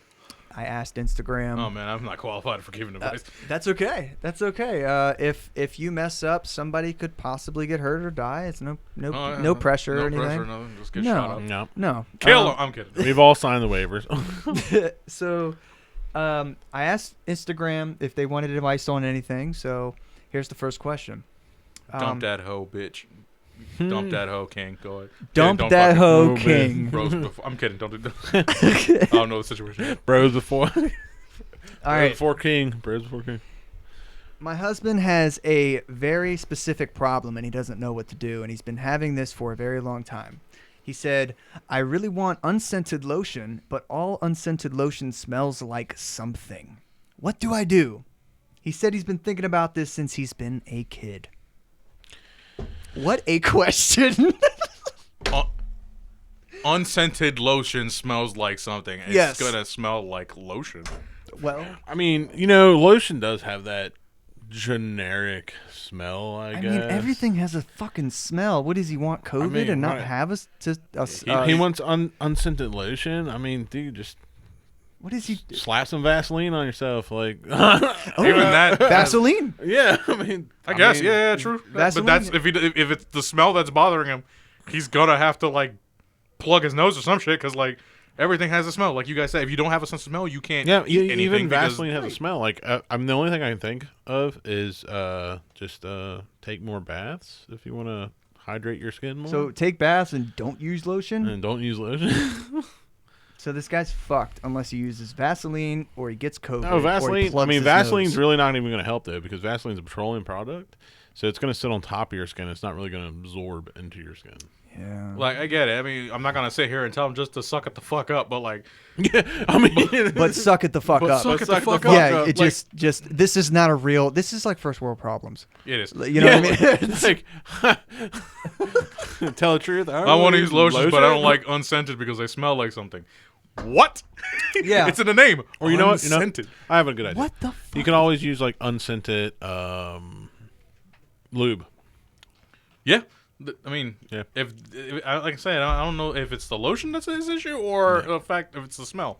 I asked Instagram. Oh man, I'm not qualified for giving advice. That's okay. If you mess up, somebody could possibly get hurt or die. It's no pressure or anything. No pressure, nothing. Just get shot up. No. Kill him. I'm kidding. We've all signed the waivers. So, I asked Instagram if they wanted advice on anything. So, here's the first question. Dump that hoe, bitch. Dump that hoe, king. Go ahead. Dump that hoe, king. I'm kidding. Don't do that. I don't know the situation. Bros before. All right. Before king. Bros before king. My husband has a very specific problem, and he doesn't know what to do, and he's been having this for a very long time. He said, I really want unscented lotion, but all unscented lotion smells like something. What do I do? He said he's been thinking about this since he's been a kid. What a question. unscented lotion smells like something, it's Yes. gonna smell like lotion. Well, I mean, lotion does have that generic smell, I guess. mean, everything has a fucking smell. What does he want, COVID, and not right. have us? He wants unscented lotion. I mean, dude, just what is he? slap some Vaseline on yourself, like. Even that Vaseline. Yeah, I mean, I guess, yeah, true. Vaseline. But that's if it's the smell that's bothering him, he's gonna have to like plug his nose or some shit because like everything has a smell. Like you guys said, if you don't have a sense of smell, you can't. Yeah, eat anything even because- Vaseline has a smell. Like, I mean, the only thing I can think of is just take more baths if you want to hydrate your skin more. So take baths and don't use lotion. and don't use lotion. So this guy's fucked unless he uses Vaseline or he gets COVID. No, Or he Vaseline. I plugs mean, his Vaseline's nose. really not even going to help though, because Vaseline's a petroleum product, so it's going to sit on top of your skin. It's not really going to absorb into your skin. Yeah. Like I get it. I mean, I'm not gonna sit here and tell him just to suck it the fuck up, but like, Yeah, I mean, But suck it the fuck But up. suck it the Suck the fuck fuck up. Yeah, up. it just this is not a real. This is like first world problems. It is. You know what I mean? It's like, tell the truth. I want to use lotions, but I don't like unscented because they smell like something. What? Yeah. It's in the name. Or you know what? Unscented. I have a good idea. What the fuck? You can always use like unscented lube. Yeah. I mean, Yeah. if like I said, I don't know if it's the lotion that's his issue or the fact if it's the smell.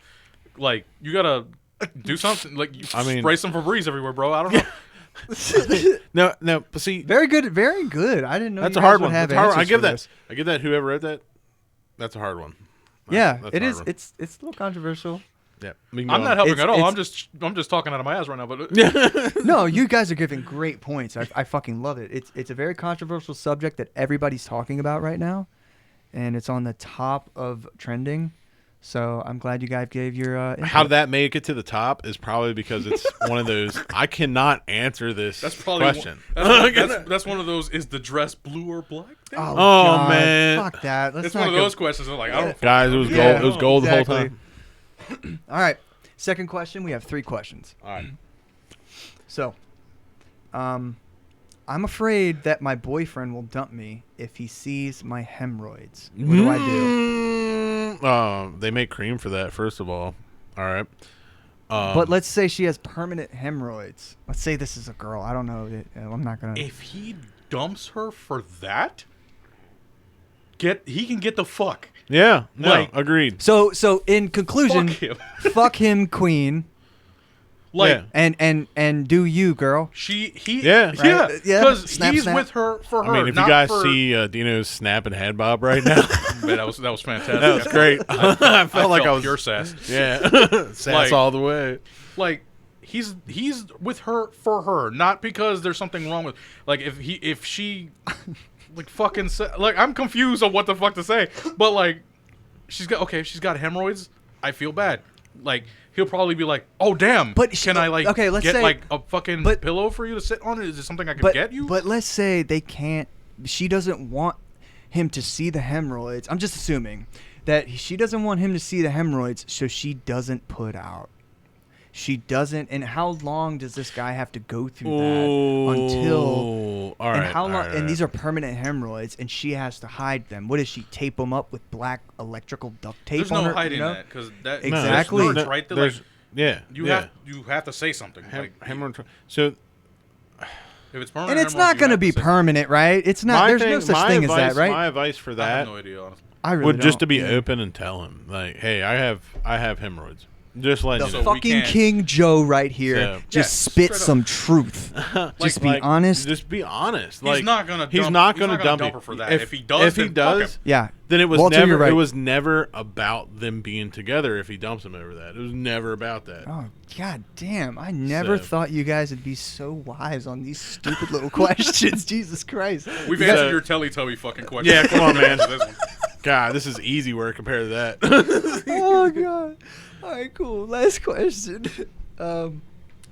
Like you gotta do something. Like you spray some Febreze everywhere, bro. I don't know. No, but see, Very good, very good. I didn't know that's you a guys hard would one. have That's hard. answers I give for that. this. I give that. Whoever wrote that, that's a hard one. Yeah, That's it a is. hard one. It's a little controversial. Yeah, we can I'm go not on. helping It's- at all. it's- I'm just talking out of my ass right now. But No, you guys are giving great points. I fucking love it. It's a very controversial subject that everybody's talking about right now, and it's on the top of trending. So I'm glad you guys gave your. How input. did that make it to the top is probably because it's one of those I cannot answer this that's probably question. That's one of those. Is the dress blue or black? Thing? Oh, Oh, God, man. fuck that. Let's It's not one of go- those questions. I'm like, I don't. Guys, it was Yeah, gold. It was gold the whole exactly. time. All right, second question. We have 3 questions. All right. So, I'm afraid that my boyfriend will dump me if he sees my hemorrhoids. What do I do? They make cream for that. First of all, all right. But let's say she has permanent hemorrhoids. Let's say this is a girl. I don't know. I'm not gonna. If he dumps her for that, he can get the fuck. Yeah, no, Like- agreed. So in conclusion, Fuck him. fuck him, queen, Like Yeah. and do you, girl. Yeah. yeah, Right? Yeah. because Snap, he's snap. with her for her. I mean, if you not guys for, see Dino's snapping head bob right now, man, that was fantastic. that was great. I felt like I was pure sass. Yeah, sass Like- all the way. Like he's with her for her, not because there's something wrong with. Like if she like fucking like I'm confused on what the fuck to say, but like she's got hemorrhoids. I feel bad. Like he'll probably be like, oh damn, But can I like okay, let's get say- like a fucking but- pillow for you to sit on? Is it something I can get you? But let's say they can't. She doesn't want him to see the hemorrhoids. I'm just assuming that she doesn't want him to see the hemorrhoids, so she doesn't put out. She doesn't. And how long does this guy have to go through that until? All right. And how long? all right, And these are permanent hemorrhoids, and she has to hide them. What does she tape them up with black electrical duct tape There's on no her? hiding you know? that because that Exactly. there's No, nerds right there. there's- Like, yeah. you have to say something. Like Hemorrhoid. So if it's permanent, And it's hemorrhoids, not you going to have be say- permanent, right? It's not. There's no such thing as that, right? My advice for I have that no idea, honestly. I really would just don't. to be open and tell him, like, hey, I have hemorrhoids. Just let The you So know. we fucking can't- King Joe right here So- just Yeah, spit straight up. some truth. Just be honest. Just be honest. He's Like, not gonna. He's dump, not he's gonna not dump dump you. her for that. If he does, then fuck him. Yeah. then it was Walter, never. you're right. It was never about them being together. If he dumps him over that, it was never about that. Oh god damn! I never So- thought you guys would be so wise on these stupid little questions. Jesus Christ! We've So- answered your Teletubby fucking question. Yeah, come on, man. This one. God, this is easy work compared to that. Oh god! All right, cool. Last question.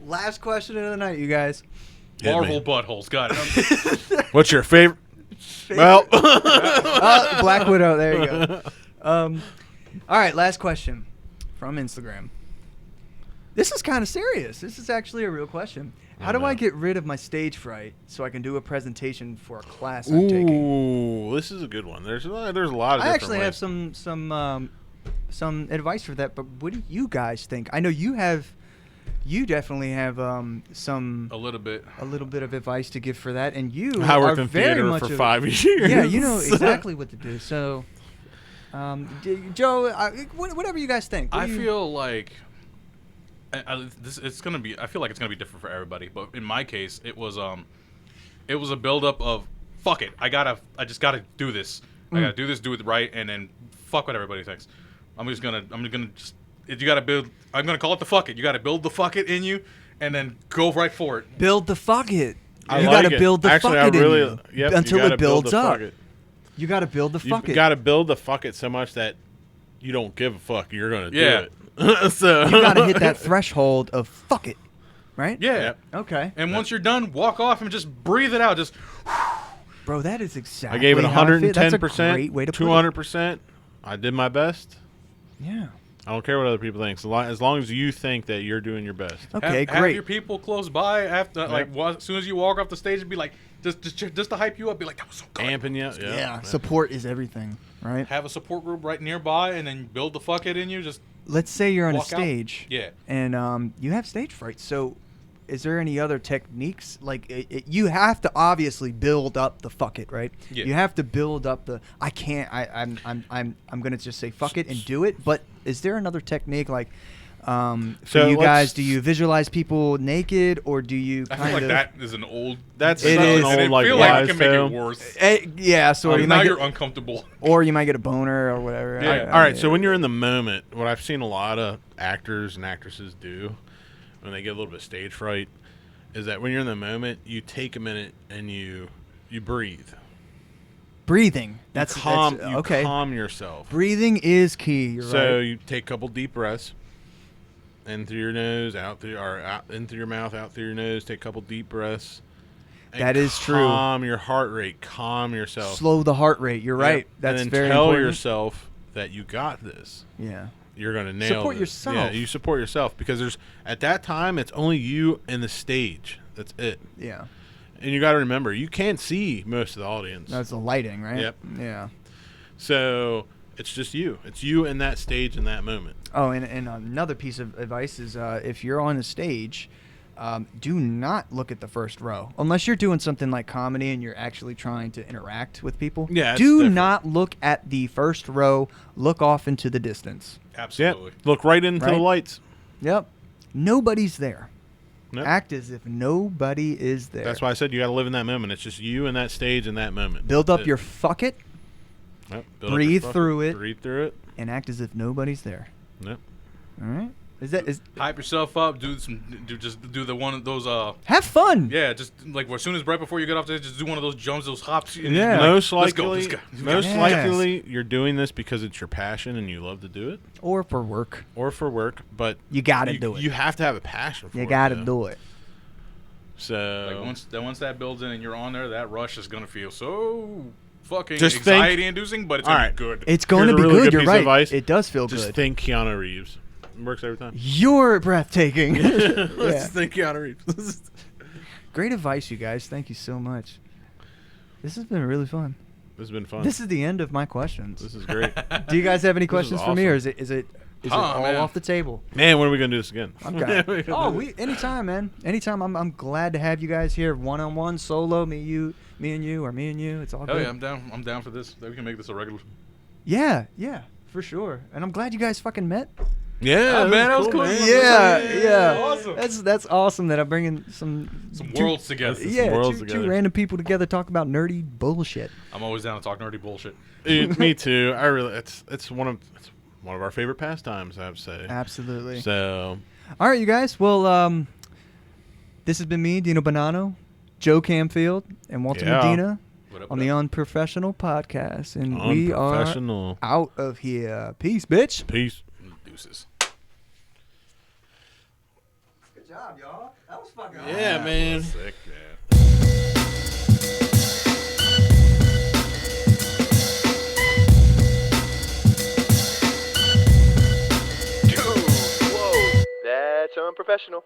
Last question of the night, you guys. Hit me. Marvel buttholes. Got it. What's your favorite? Well, Black Widow. There you go. All right, last question from Instagram. This is kind of serious. This is actually a real question. How do I get rid of my stage fright so I can do a presentation for a class I'm taking? Ooh, this is a good one. There's a lot of different I actually ways. have some advice for that, but what do you guys think? I know you definitely have a little bit of advice to give for that, and you I worked are in very theater much for 5 years. Yeah, you know exactly what to do. So, Joe, whatever you guys think. I feel like it's gonna be. I feel like it's gonna be different for everybody. But in my case, it was a buildup of fuck it. I just gotta do this. I gotta do this, do it right, and then fuck what everybody thinks. I'm gonna call it the fuck it. You gotta build the fuck it in you, and then go right for it. Build the fuck it. I You like gotta it. build the Actually, fuck it I really, in you yep, until you gotta it builds build the up. fuck it. You gotta build the fuck You it. gotta build the fuck it so much that you don't give a fuck. You're gonna do it. So You gotta hit that threshold of fuck it, right? Yeah. Yep. Okay. And once you're done, walk off and just breathe it out. Just Bro, that is exactly. I gave it how I feel. 110%, That's a great way to put it. 200%. I did my best. Yeah. I don't care what other people think. As long as you think that you're doing your best. Okay, have great. your people close by after, as soon as you walk off the stage, and be like, just to hype you up, be like, that was so good. Amping you. Yeah. Support is everything, right? Have a support group right nearby, and then build the fuck it in you. Just Let's say you're on a walk out. stage. Yeah. And you have stage fright. So, is there any other techniques? Like, you have to obviously build up the fuck it, right? Yeah. You have to build up the. I'm gonna just say fuck it and do it. But is there another technique like? For So you let's- guys, do you visualize people naked, or do you I kind feel like of? that is an old. That's It such is. an And I old like feel like wise it can make tale. it worse. Yeah, so you now might you're get, uncomfortable. or you might get a boner or whatever. Yeah. All right, so when you're in the moment, what I've seen a lot of actors and actresses do when they get a little bit of stage fright is that when you're in the moment, you take a minute and you breathe. breathing. That's calm. that's, You okay. calm yourself. Breathing is key. You're So right. you take a couple deep breaths, in through your nose, out in through your mouth, out through your nose. Take a couple deep breaths. And That is true. Calm your heart rate. Calm yourself. Slow the heart rate. You're right. Yep. That's and then very tell important. yourself that you got this. Yeah. You're gonna nail Support this. yourself. Yeah, you support yourself because there's at that time it's only you and the stage. That's it. Yeah. And you got to remember you can't see most of the audience. That's the lighting, right? Yep. Yeah. So it's just you. It's you in that stage in that moment. Oh, and another piece of advice is if you're on a stage, do not look at the first row unless you're doing something like comedy and you're actually trying to interact with people. Yeah, it's do different. not look at the first row. Look off into the distance. Absolutely. Yep. Look right into Right? the lights. Yep. Nobody's there. Nope. Act as if nobody is there. That's why I said you got to live in that moment. It's just you in that stage in that moment. Build That's up it. your fuck it Yep. Build up your breathe fucking- through it. Breathe through it. and act as if nobody's there. Yep. All right. Is Hype yourself up. Do the one of those. have fun. Yeah, just like as soon as right before you get off stage, just do one of those jumps, those hops. And Yeah. Most let's go, likely, let's go. most Yes. likely, you're doing this because it's your passion and you love to do it, Or for work. or for work. But You gotta do it. You have to have a passion for it. You gotta though. do it. So Like once that builds in and you're on there, that rush is gonna feel so fucking Just think- anxiety-inducing, but it's All gonna right. be good. It's going Here's to a be really good. good You're piece of right. advice. It does feel just good. think Keanu Reeves. It works every time. You're breathtaking. Yeah. Let's think Keanu Reeves. Great advice, you guys. Thank you so much. This has been really fun. This has been fun. This is the end of my questions. This is great. Do you guys have any is questions for me, awesome. or is it all man. off the table? Man, when are we gonna do this again? Okay. Anytime, man. Anytime. I'm glad to have you guys here, one-on-one, solo, me and you, or me and you. It's all Hell good. yeah, I'm down. I'm down for this. We can make this a regular. Yeah, for sure. And I'm glad you guys fucking met. Yeah, man, that was cool. man. Yeah. Awesome. That's awesome that I'm bringing some Worlds together. Yeah, worlds two together. random people together talk about nerdy bullshit. I'm always down to talk nerdy bullshit. Me too. I really. It's one of our favorite pastimes. I have to say. Absolutely. So All right, you guys. Well, this has been me, Dino Bonanno, Joe Camfield, and Walter Yeah. Medina What up, on what the up? Unprofessional Podcast, and we are unprofessional. out of here. Peace, bitch. Peace. Deuces. Good job, y'all. That was fucking Yeah, man. Sick, yeah. Whoa, that's unprofessional.